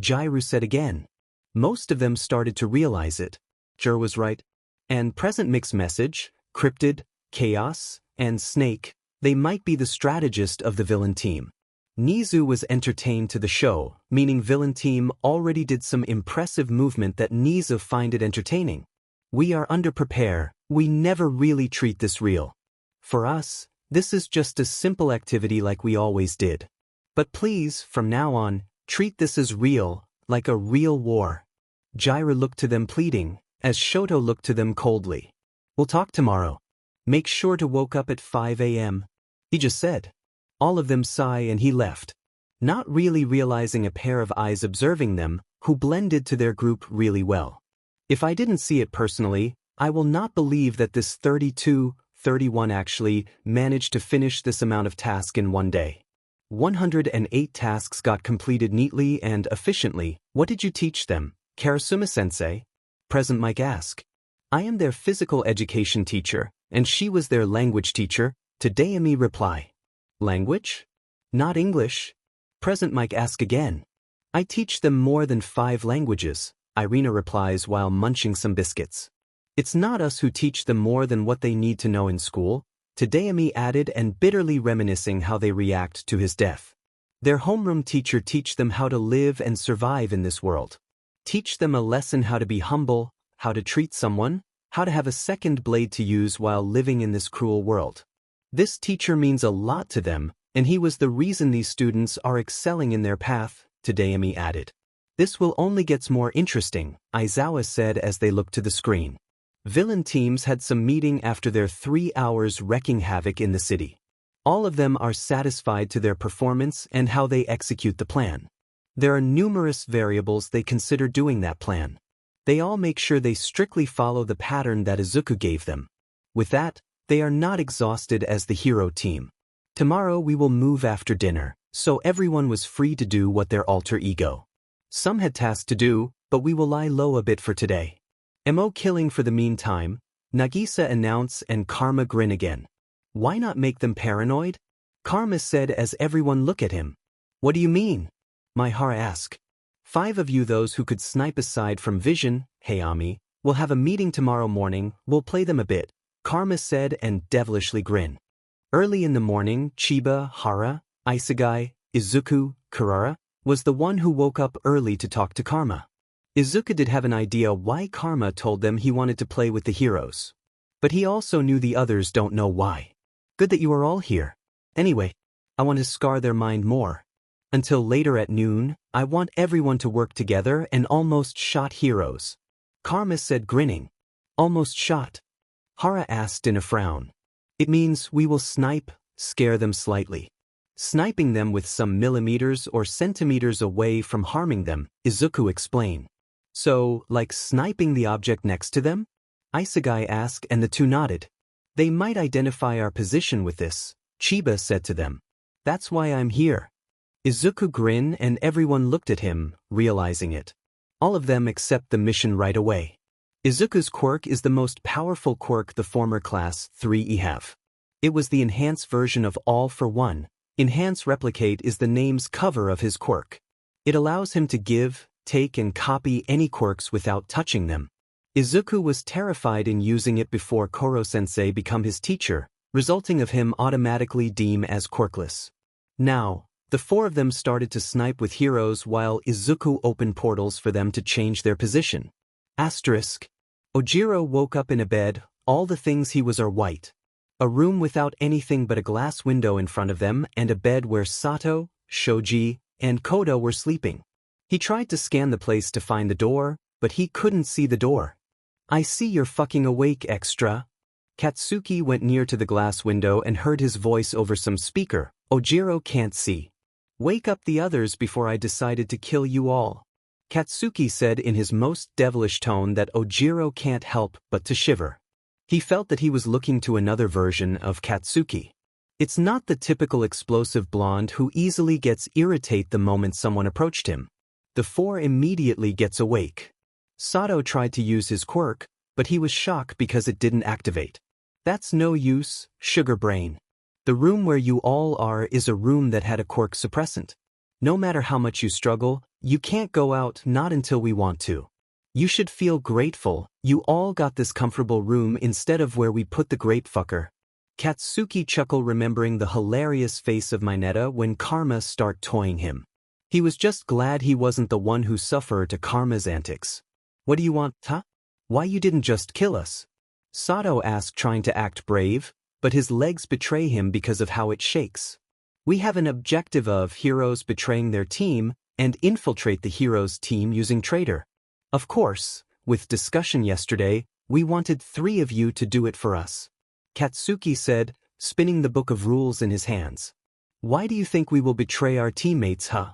Speaker 1: Jiro said again. Most of them started to realize it. Jiro was right. And present mixed message, Cryptid, Chaos, and Snake, they might be the strategist of the villain team. Nezu was entertained to the show, meaning villain team already did some impressive movement that Nezu find it entertaining. We are underprepared, we never really treat this real. For us, this is just a simple activity like we always did. But please, from now on, treat this as real, like a real war. Jiro looked to them pleading, as Shoto looked to them coldly. We'll talk tomorrow. Make sure to woke up at 5 a.m. He just said. All of them sigh and he left. Not really realizing a pair of eyes observing them, who blended to their group really well. If I didn't see it personally, I will not believe that this 31 actually managed to finish this amount of task in one day. 108 tasks got completed neatly and efficiently. What did you teach them, Karasuma-sensei? Present Mike asked. I am their physical education teacher, and she was their language teacher, Tadayami reply. Language? Not English? Present Mike asked again. I teach them more than 5 languages, Irina replies while munching some biscuits. It's not us who teach them more than what they need to know in school, Tadayami added and bitterly reminiscing how they react to his death. Their homeroom teacher teach them how to live and survive in this world. Teach them a lesson how to be humble, how to treat someone, how to have a second blade to use while living in this cruel world. This teacher means a lot to them, and he was the reason these students are excelling in their path, Tadayami added. This will only get more interesting, Aizawa said as they looked to the screen. Villain teams had some meeting after their 3 hours wrecking havoc in the city. All of them are satisfied to their performance and how they execute the plan. There are numerous variables they consider doing that plan. They all make sure they strictly follow the pattern that Izuku gave them. With that, they are not exhausted as the hero team. Tomorrow we will move after dinner, so everyone was free to do what their alter ego. Some had tasks to do, but we will lie low a bit for today. Mo killing for the meantime, Nagisa announced and Karma grin again. Why not make them paranoid? Karma said as everyone look at him. What do you mean? Maihara asked. 5 of you those who could snipe aside from vision, Hayami, will have a meeting tomorrow morning, we'll play them a bit, Karma said and devilishly grin. Early in the morning, Chiba, Hara, Isegai, Izuku, Kurara, was the one who woke up early to talk to Karma. Izuku did have an idea why Karma told them he wanted to play with the heroes. But he also knew the others don't know why. Good that you are all here. Anyway, I want to scar their mind more. Until later at noon, I want everyone to work together and almost shot heroes. Karma said grinning. Almost shot? Hara asked in a frown. It means we will snipe, scare them slightly. Sniping them with some millimeters or centimeters away from harming them, Izuku explained. So, like sniping the object next to them? Isegai asked and the 2 nodded. They might identify our position with this, Chiba said to them. That's why I'm here. Izuku grinned and everyone looked at him, realizing it. All of them accept the mission right away. Izuku's quirk is the most powerful quirk the former class 3E have. It was the enhanced version of All for One. Enhance Replicate is the name's cover of his quirk. It allows him to give, take and copy any quirks without touching them. Izuku was terrified in using it before Koro-sensei become his teacher, resulting of him automatically deem as quirkless. Now, the 4 of them started to snipe with heroes while Izuku opened portals for them to change their position. Asterisk. Ojiro woke up in a bed, all the things he was are white. A room without anything but a glass window in front of them and a bed where Sato, Shoji, and Koda were sleeping. He tried to scan the place to find the door, but he couldn't see the door. I see you're fucking awake, extra. Katsuki went near to the glass window and heard his voice over some speaker. Jiro can't see. Wake up the others before I decided to kill you all. Katsuki said in his most devilish tone that Jiro can't help but to shiver. He felt that he was looking to another version of Katsuki. It's not the typical explosive blonde who easily gets irritated the moment someone approached him. The four immediately gets awake. Sato tried to use his quirk, but he was shocked because it didn't activate. That's no use, sugar brain. The room where you all are is a room that had a quirk suppressant. No matter how much you struggle, you can't go out, not until we want to. You should feel grateful, you all got this comfortable room instead of where we put the great fucker. Katsuki chuckled remembering the hilarious face of Minetta when Karma started toying him. He was just glad he wasn't the one who suffered to Karma's antics. What do you want, huh? Why you didn't just kill us? Sato asked, trying to act brave, but his legs betray him because of how it shakes. We have an objective of heroes betraying their team and infiltrate the heroes' team using traitor. Of course, with discussion yesterday, we wanted 3 of you to do it for us. Katsuki said, spinning the book of rules in his hands. Why do you think we will betray our teammates, huh?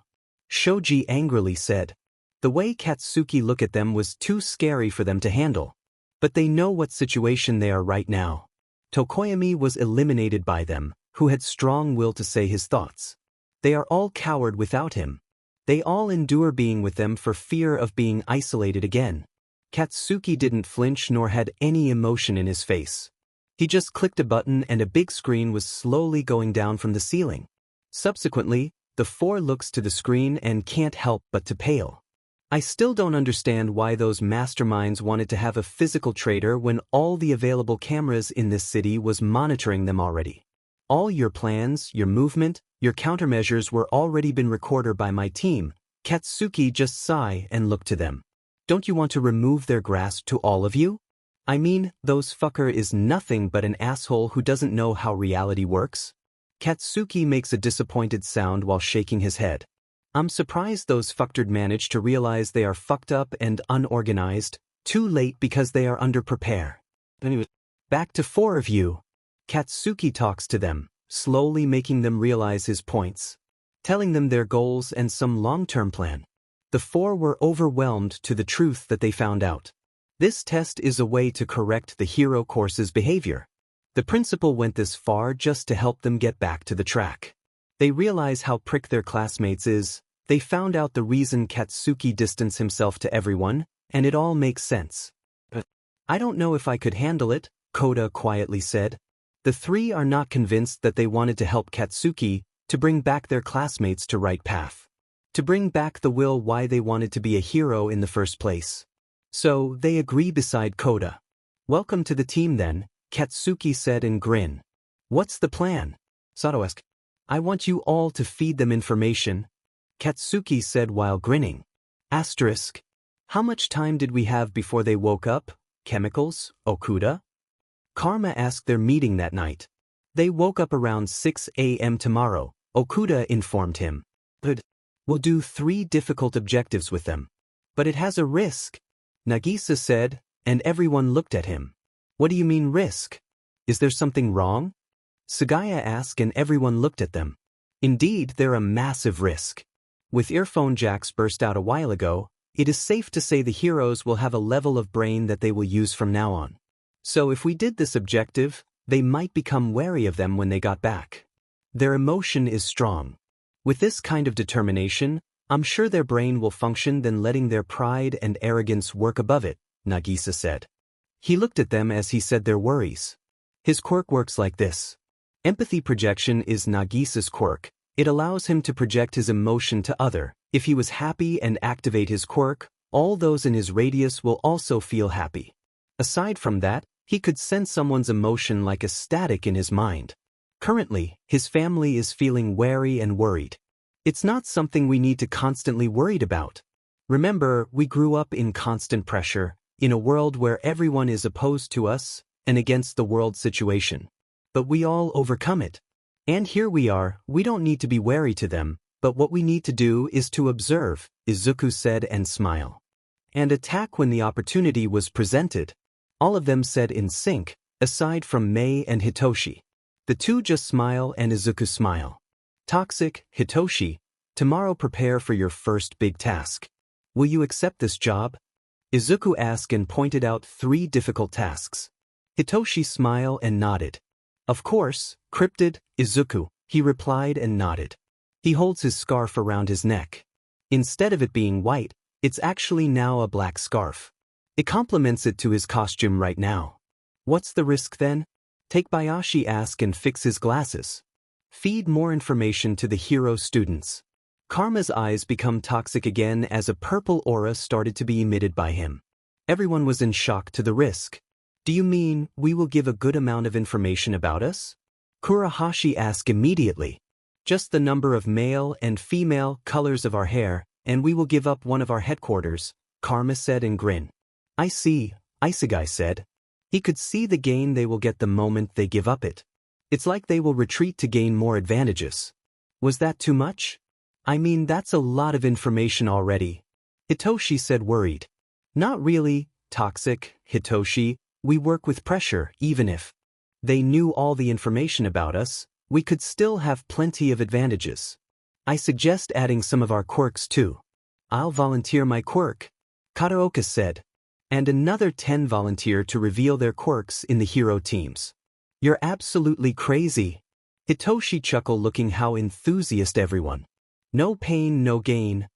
Speaker 1: Shoji angrily said. The way Katsuki looked at them was too scary for them to handle. But they know what situation they are right now. Tokoyami was eliminated by them, who had strong will to say his thoughts. They are all coward without him. They all endure being with them for fear of being isolated again. Katsuki didn't flinch nor had any emotion in his face. He just clicked a button and a big screen was slowly going down from the ceiling. Subsequently, the 4 looks to the screen and can't help but to pale. I still don't understand why those masterminds wanted to have a physical traitor when all the available cameras in this city was monitoring them already. All your plans, your movement, your countermeasures were already been recorded by my team. Katsuki just sighed and looked to them. Don't you want to remove their grasp to all of you? I mean, those fucker is nothing but an asshole who doesn't know how reality works. Katsuki makes a disappointed sound while shaking his head. I'm surprised those fuckers managed to realize they are fucked up and unorganized, too late because they are underprepared. Anyway, back to 4 of you. Katsuki talks to them, slowly making them realize his points, telling them their goals and some long-term plan. The 4 were overwhelmed to the truth that they found out. This test is a way to correct the hero course's behavior. The principal went this far just to help them get back to the track. They realize how prick their classmates is. They found out the reason Katsuki distanced himself to everyone, and it all makes sense. But I don't know if I could handle it, Koda quietly said. The 3 are not convinced that they wanted to help Katsuki to bring back their classmates to right path. To bring back the will why they wanted to be a hero in the first place. So, they agree beside Koda. Welcome to the team then, Katsuki said and grinned. What's the plan? Sato asked. I want you all to feed them information, Katsuki said while grinning. Asterisk. How much time did we have before they woke up? Chemicals, Okuda? Karma asked their meeting that night. They woke up around 6 a.m. tomorrow, Okuda informed him. Good. We'll do 3 difficult objectives with them. But it has a risk, Nagisa said, and everyone looked at him. What do you mean risk? Is there something wrong? Sugaya asked and everyone looked at them. Indeed, they're a massive risk. With earphone jacks burst out a while ago, it is safe to say the heroes will have a level of brain that they will use from now on. So if we did this objective, they might become wary of them when they got back. Their emotion is strong. With this kind of determination, I'm sure their brain will function than letting their pride and arrogance work above it, Nagisa said. He looked at them as he said their worries. His quirk works like this. Empathy projection is Nagisa's quirk. It allows him to project his emotion to other. If he was happy and activate his quirk, all those in his radius will also feel happy. Aside from that, he could sense someone's emotion like a static in his mind. Currently, his family is feeling wary and worried. It's not something we need to constantly worried about. Remember, we grew up in constant pressure, in a world where everyone is opposed to us and against the world situation. but we all overcome it. And here we are, we don't need to be wary to them, but what we need to do is to observe, Izuku said and smile. And attack when the opportunity was presented. All of them said in sync, aside from Mei and Hitoshi. The two just smile and Izuku smile. Toxic, Hitoshi, tomorrow prepare for your first big task. Will you accept this job? Izuku asked and pointed out 3 difficult tasks. Hitoshi smiled and nodded. Of course, cryptid, Izuku, he replied and nodded. He holds his scarf around his neck. Instead of it being white, it's actually now a black scarf. It complements it to his costume right now. What's the risk then? Take Bayashi ask and fix his glasses. Feed more information to the hero students. Karma's eyes become toxic again as a purple aura started to be emitted by him. Everyone was in shock to the risk. Do you mean we will give a good amount of information about us? Kurahashi asked immediately. Just the number of male and female colors of our hair, and we will give up one of our headquarters, Karma said and grinned. I see, Isegai said. He could see the gain they will get the moment they give up it. It's like they will retreat to gain more advantages. Was that too much? I mean, that's a lot of information already. Hitoshi said worried. Not really, toxic, Hitoshi. We work with pressure, even if they knew all the information about us, we could still have plenty of advantages. I suggest adding some of our quirks too. I'll volunteer my quirk, Kataoka said. And another 10 volunteer to reveal their quirks in the hero teams. You're absolutely crazy. Hitoshi chuckled looking how enthusiastic everyone. No pain, no gain.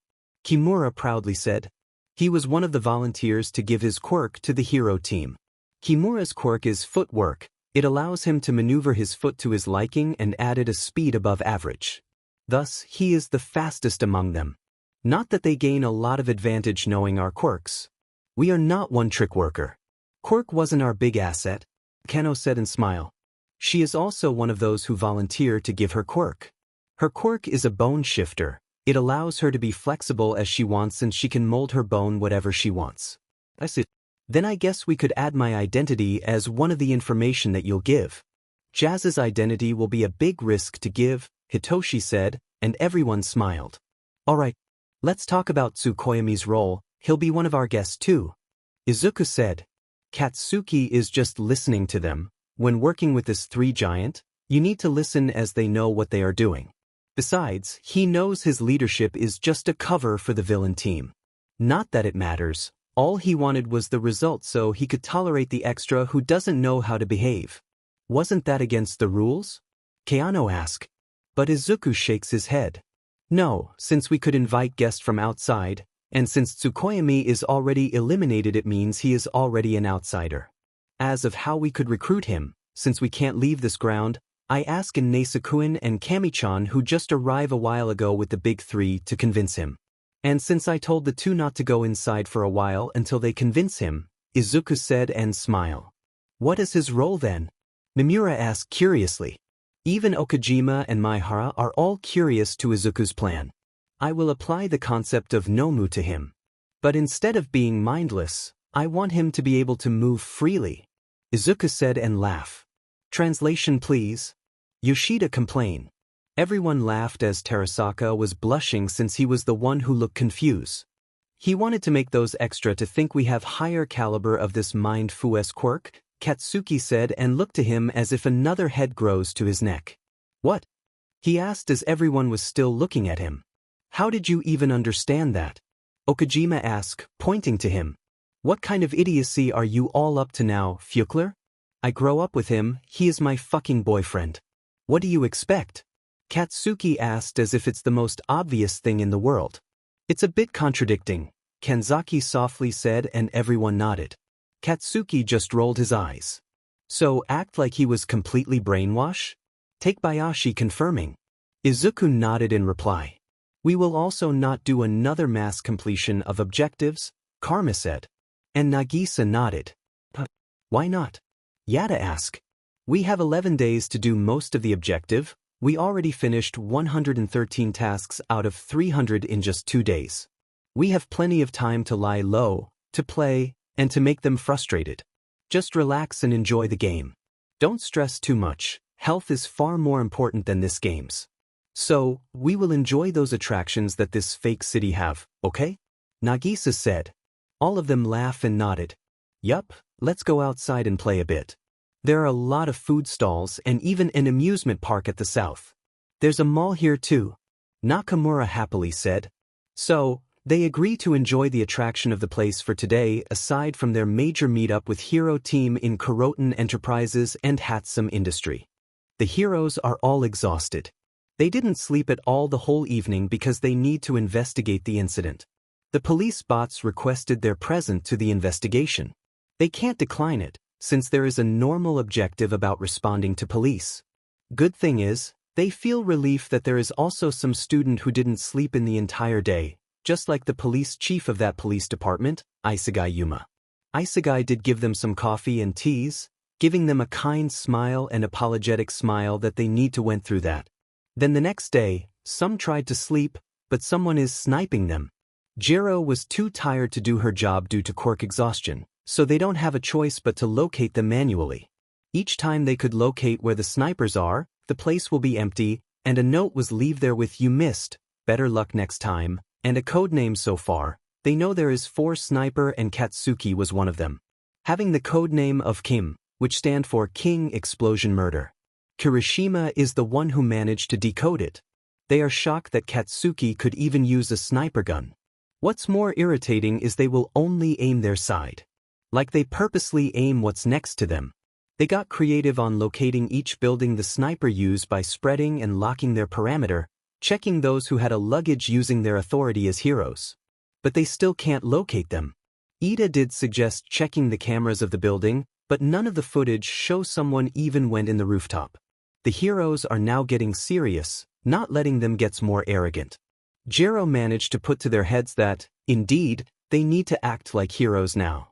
Speaker 1: Kimura proudly said. He was one of the volunteers to give his quirk to the hero team. Kimura's quirk is footwork. It allows him to maneuver his foot to his liking and added a speed above average. Thus, he is the fastest among them. Not that they gain a lot of advantage knowing our quirks. We are not one-trick worker. Quirk wasn't our big asset, Kano said and smiled. She is also one of those who volunteer to give her quirk. Her quirk is a bone shifter. It allows her to be flexible as she wants and she can mold her bone whatever she wants. I see. Then I guess we could add my identity as one of the information that you'll give. Jazz's identity will be a big risk to give, Hitoshi said, and everyone smiled. Alright, let's talk about Tsukoyami's role, he'll be one of our guests too. Izuku said. Katsuki is just listening to them. When working with this 3 giant, you need to listen as they know what they are doing. Besides, he knows his leadership is just a cover for the villain team. Not that it matters. All he wanted was the result so he could tolerate the extra who doesn't know how to behave. Wasn't that against the rules? Keano asked. But Izuku shakes his head. No, since we could invite guests from outside, and since Tsukoyami is already eliminated it means he is already an outsider. As of how we could recruit him, since we can't leave this ground, I asked Nezu and Kami-chan who just arrived a while ago with the big 3 to convince him. And since I told the 2 not to go inside for a while until they convince him, Izuku said and smiled. What is his role then? Mimura asked curiously. Even Okajima and Maihara are all curious to Izuku's plan. I will apply the concept of Nomu to him. But instead of being mindless, I want him to be able to move freely. Izuku said and laughed. Translation please. Yoshida complained. Everyone laughed as Terasaka was blushing since he was the one who looked confused. He wanted to make those extra to think we have higher caliber of this mind-fu-esque quirk, Katsuki said and looked to him as if another head grows to his neck. What? He asked as everyone was still looking at him. How did you even understand that? Okajima asked, pointing to him. What kind of idiocy are you all up to now, Fuchler? I grow up with him, he is my fucking boyfriend. What do you expect? Katsuki asked as if it's the most obvious thing in the world. It's a bit contradicting, Kanzaki softly said and everyone nodded. Katsuki just rolled his eyes. So act like he was completely brainwashed? Take Bayashi confirming. Izuku nodded in reply. We will also not do another mass completion of objectives, Karma said. And Nagisa nodded. Why not? Yada asked. We have 11 days to do most of the objective. We already finished 113 tasks out of 300 in just 2 days. We have plenty of time to lie low, to play, and to make them frustrated. Just relax and enjoy the game. Don't stress too much, Health is far more important than this game's. So, we will enjoy those attractions that this fake city have, okay? Nagisa said. All of them laughed and nodded. Yup, let's go outside and play a bit. There are a lot of food stalls and even an amusement park at the south. There's a mall here too, Nakamura happily said. So, they agree to enjoy the attraction of the place for today aside from their major meetup with Hero Team in Recruitment Enterprises and Hatsum Industry. The heroes are all exhausted. They didn't sleep at all the whole evening because they need to investigate the incident. The police bots requested their present to the investigation. They can't decline it, since there is a normal objective about responding to police. Good thing is, they feel relief that there is also some student who didn't sleep in the entire day, just like the police chief of that police department, Isegai Yuma. Isegai did give them some coffee and teas, giving them a kind smile and apologetic smile that they need to went through that. Then the next day, some tried to sleep, but someone is sniping them. Jiro was too tired to do her job due to quirk exhaustion, so they don't have a choice but to locate them manually. Each time they could locate where the snipers are, the place will be empty, and a note was leave there with "you missed, better luck next time," and a codename so far. They know there is 4 sniper and Katsuki was one of them. Having the codename of Kim, which stand for King Explosion Murder. Kirishima is the one who managed to decode it. They are shocked that Katsuki could even use a sniper gun. What's more irritating is they will only aim their side. Like they purposely aim what's next to them. They got creative on locating each building the sniper used by spreading and locking their parameter, checking those who had a luggage using their authority as heroes. But they still can't locate them. Ida did suggest checking the cameras of the building, but none of the footage shows someone even went in the rooftop. The heroes are now getting serious, not letting them get more arrogant. Jiro managed to put to their heads that, indeed, they need to act like heroes now.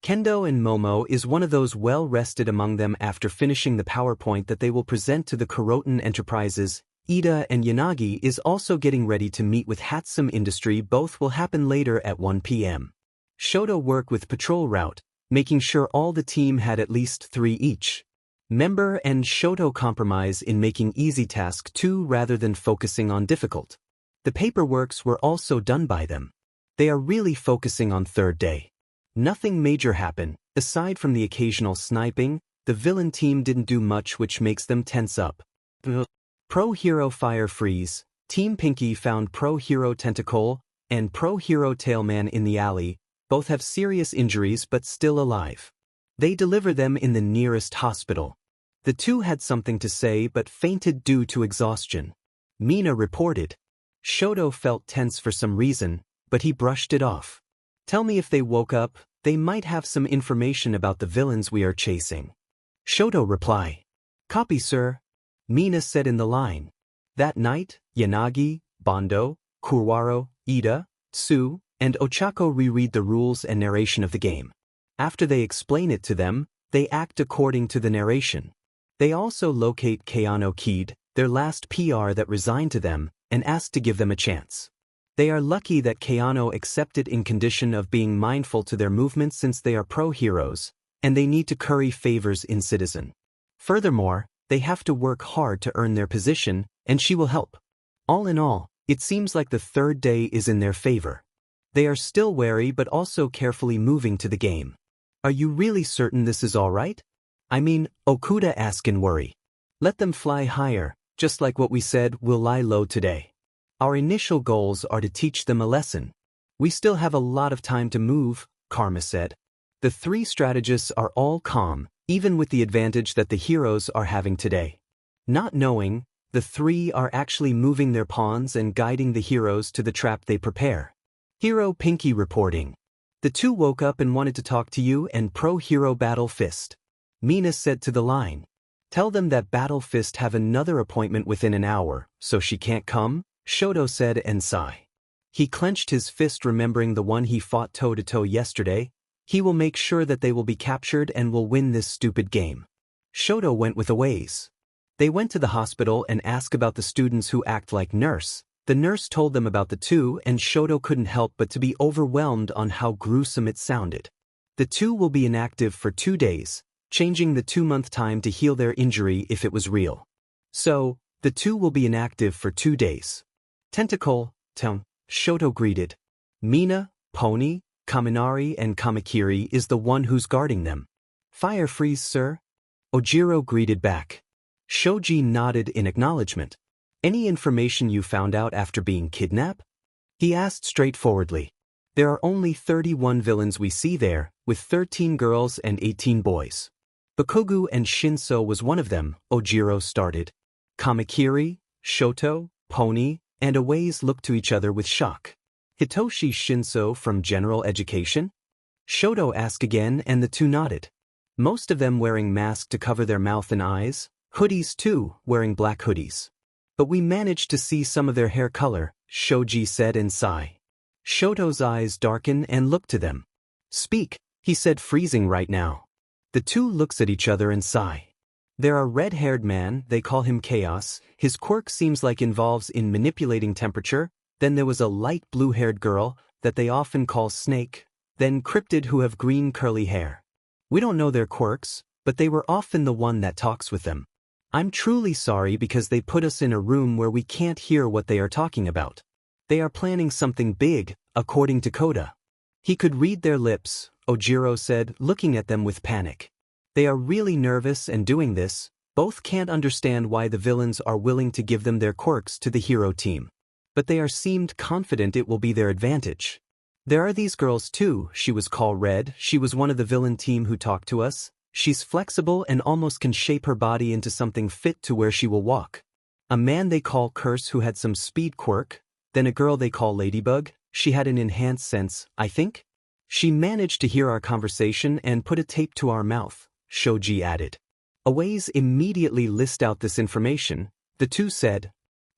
Speaker 1: Kendo and Momo is one of those well-rested among them after finishing the PowerPoint that they will present to the Recruitment Enterprises. Ida and Yanagi is also getting ready to meet with Hatsum Industry. Both will happen later at 1 p.m. Shoto worked with Patrol Route, making sure all the team had at least 3 each. Member and Shoto compromise in making easy task 2 rather than focusing on difficult. The paperworks were also done by them. They are really focusing on third day. Nothing major happened, aside from the occasional sniping. The villain team didn't do much, which makes them tense up. Pro Hero Fire Freeze, Team Pinky found Pro Hero Tentacle, and Pro Hero Tailman in the alley. Both have serious injuries but still alive. They deliver them in the nearest hospital. The 2 had something to say but fainted due to exhaustion. Mina reported. Shoto felt tense for some reason, but he brushed it off. Tell me if they woke up, they might have some information about the villains we are chasing. Shoto reply. Copy, sir. Mina said in the line. That night, Yanagi, Bondo, Kurwaro, Ida, Tsu, and Ochako reread the rules and narration of the game. After they explain it to them, they act according to the narration. They also locate Keanu Kid, their last PR that resigned to them, and ask to give them a chance. They are lucky that Keanu accepted in condition of being mindful to their movements since they are pro-heroes, and they need to curry favors in Citizen. Furthermore, they have to work hard to earn their position, and she will help. All in all, it seems like the third day is in their favor. They are still wary but also carefully moving to the game. Are you really certain this is all right? I mean, Okuda asked in worry. Let them fly higher, just like what we said will lie low today. Our initial goals are to teach them a lesson. We still have a lot of time to move, Karma said. The 3 strategists are all calm, even with the advantage that the heroes are having today. Not knowing, the 3 are actually moving their pawns and guiding the heroes to the trap they prepare. Hero Pinky reporting. The 2 woke up and wanted to talk to you and Pro Hero Battle Fist. Mina said to the line. Tell them that Battle Fist have another appointment within an hour, so she can't come, Shoto said and sighed. He clenched his fist remembering the one he fought toe-to-toe yesterday. He will make sure that they will be captured and will win this stupid game. Shoto went with a ways. They went to the hospital and asked about the students who act like nurse. The nurse told them about the 2 and Shoto couldn't help but to be overwhelmed on how gruesome it sounded. The 2 will be inactive for 2 days, changing the 2-month time to heal their injury if it was real. So, the two will be inactive for 2 days. Tentacle, Shoto greeted. Mina, Pony, Kaminari and Kamakiri is the one who's guarding them. Fire freeze, sir? Ojiro greeted back. Shoji nodded in acknowledgement. Any information you found out after being kidnapped? He asked straightforwardly. There are only 31 villains we see there, with 13 girls and 18 boys. Bakugu and Shinso was one of them, Ojiro started. Kamakiri, Shoto, Pony, and Awaze looked to each other with shock. Hitoshi Shinso from General Education? Shoto asked again and the two nodded. Most of them wearing masks to cover their mouth and eyes, hoodies too, wearing black hoodies. But we managed to see some of their hair color, Shoji said and sighed. Shoto's eyes darkened and looked to them. Speak, he said, freezing right now. The two looks at each other and sigh. There are red-haired man, they call him Chaos, his quirk seems like involves in manipulating temperature. Then there was a light blue-haired girl, that they often call Snake, then Cryptid who have green curly hair. We don't know their quirks, but they were often the one that talks with them. I'm truly sorry because they put us in a room where we can't hear what they are talking about. They are planning something big, according to Koda. He could read their lips, Ojiro said, looking at them with panic. They are really nervous and doing this, both can't understand why the villains are willing to give them their quirks to the hero team. But they seemed confident it will be their advantage. There are these girls too, she was called Red, she was one of the villain team who talked to us. She's flexible and almost can shape her body into something fit to where she will walk. A man they call Curse who had some speed quirk, then a girl they call Ladybug, she had an enhanced sense, I think? She managed to hear our conversation and put a tape to our mouth, Shoji added. Awaze immediately list out this information, the two said.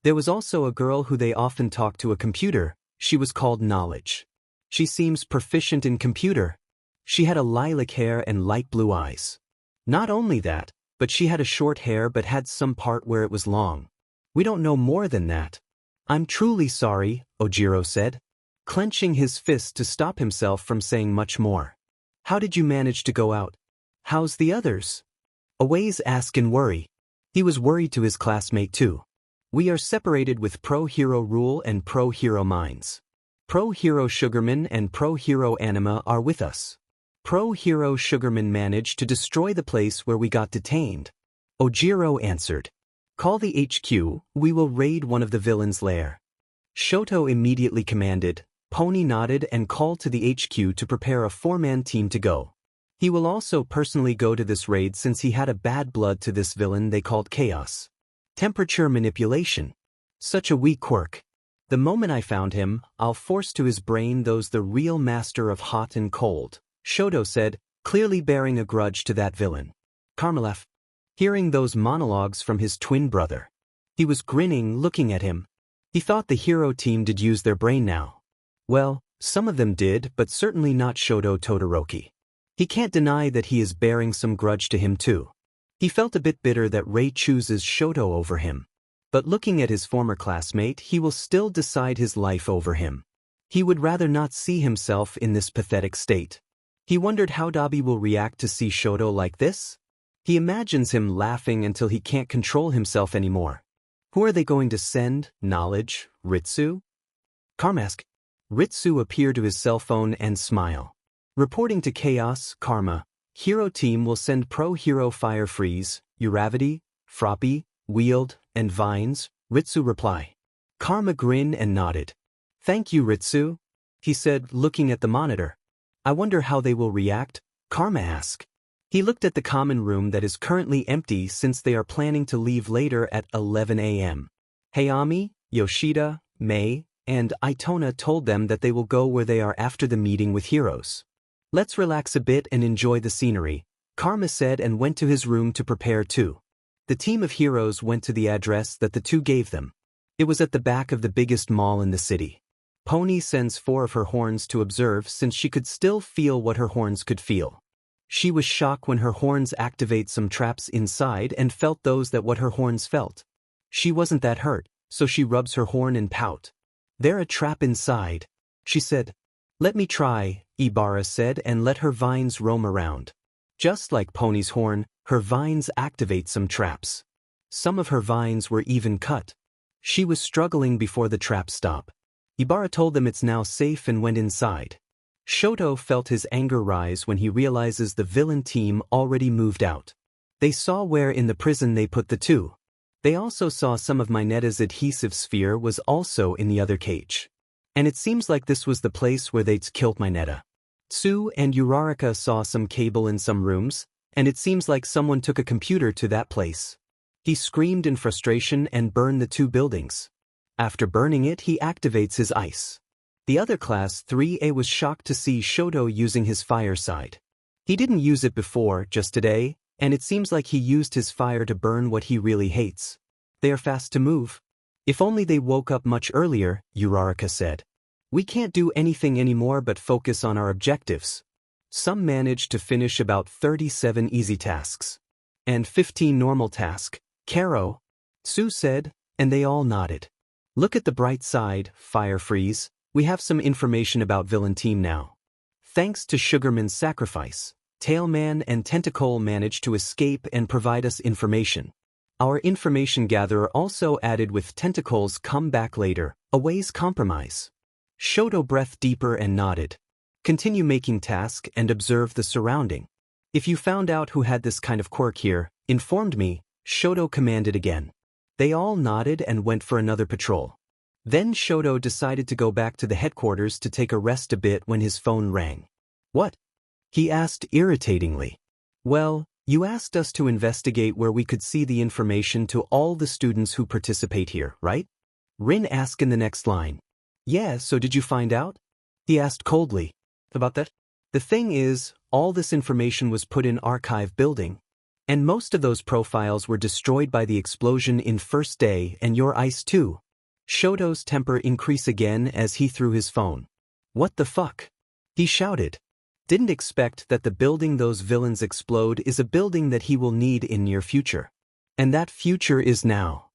Speaker 1: There was also a girl who they often talk to a computer, she was called Knowledge. She seems proficient in computer. She had a lilac hair and light blue eyes. Not only that, but she had a short hair but had some part where it was long. We don't know more than that. I'm truly sorry, Ojiro said, clenching his fist to stop himself from saying much more. How did you manage to go out? How's the others? Awaze asked in worry. He was worried to his classmate too. We are separated with Pro-Hero Rule and Pro-Hero Minds. Pro-Hero Sugarman and Pro-Hero Anima are with us. Pro-Hero Sugarman managed to destroy the place where we got detained. Ojiro answered. Call the HQ, we will raid one of the villains' lair. Shoto immediately commanded, Pony nodded and called to the HQ to prepare a 4-man team to go. He will also personally go to this raid since he had a bad blood to this villain they called Chaos. Temperature manipulation. Such a weak quirk. The moment I found him, I'll force to his brain those the real master of hot and cold, Shoto said, clearly bearing a grudge to that villain. Karmalef. Hearing those monologues from his twin brother. He was grinning looking at him. He thought the hero team did use their brain now. Well, some of them did, but certainly not Shoto Todoroki. He can't deny that he is bearing some grudge to him too. He felt a bit bitter that Ray chooses Shoto over him. But looking at his former classmate, he will still decide his life over him. He would rather not see himself in this pathetic state. He wondered how Dabi will react to see Shoto like this. He imagines him laughing until he can't control himself anymore. Who are they going to send? Knowledge? Ritsu? Karmask. Ritsu appeared to his cell phone and smile. Reporting to Chaos, Karma. Hero team will send Pro-Hero Fire Freeze, Uravity, Froppy, Wield, and Vines, Ritsu reply. Karma grinned and nodded. Thank you, Ritsu, he said, looking at the monitor. I wonder how they will react, Karma asked. He looked at the common room that is currently empty since they are planning to leave later at 11 a.m. Hayami, Yoshida, Mei, and Itona told them that they will go where they are after the meeting with heroes. Let's relax a bit and enjoy the scenery, Karma said and went to his room to prepare too. The team of heroes went to the address that the two gave them. It was at the back of the biggest mall in the city. Pony sends 4 of her horns to observe since she could still feel what her horns could feel. She was shocked when her horns activate some traps inside and felt those that what her horns felt. She wasn't that hurt, so she rubs her horn and pout. There a trap inside, she said. Let me try, Ibarra said and let her vines roam around. Just like Pony's horn, her vines activate some traps. Some of her vines were even cut. She was struggling before the traps stop. Ibarra told them it's now safe and went inside. Shoto felt his anger rise when he realizes the villain team already moved out. They saw where in the prison they put the two. They also saw some of Minetta's adhesive sphere was also in the other cage. And it seems like this was the place where they'd killed Minetta. Tsu and Uraraka saw some cable in some rooms, and it seems like someone took a computer to that place. He screamed in frustration and burned the two buildings. After burning it, he activates his ice. The other class 3A was shocked to see Shoto using his fire side. He didn't use it before, just today, and it seems like he used his fire to burn what he really hates. They are fast to move. If only they woke up much earlier, Uraraka said. We can't do anything anymore but focus on our objectives. Some managed to finish about 37 easy tasks. And 15 normal tasks, Karo, Tsu said, and they all nodded. Look at the bright side, Fire Freeze. We have some information about villain team now. Thanks to Sugarman's sacrifice, Tailman and Tentacle managed to escape and provide us information. Our information gatherer also added with Tentacle's come back later, a ways compromise. Shoto breathed deeper and nodded. Continue making task and observe the surrounding. If you found out who had this kind of quirk here, informed me, Shoto commanded again. They all nodded and went for another patrol. Then Shoto decided to go back to the headquarters to take a rest a bit when his phone rang. What? He asked irritatingly. Well, you asked us to investigate where we could see the information to all the students who participate here, right? Rin asked in the next line. Yeah, so did you find out? He asked coldly. About that? The thing is, all this information was put in archive building. And most of those profiles were destroyed by the explosion in first day and your ice too. Shoto's temper increased again as he threw his phone. What the fuck? He shouted. Didn't expect that the building those villains explode is a building that he will need in near future. And that future is now.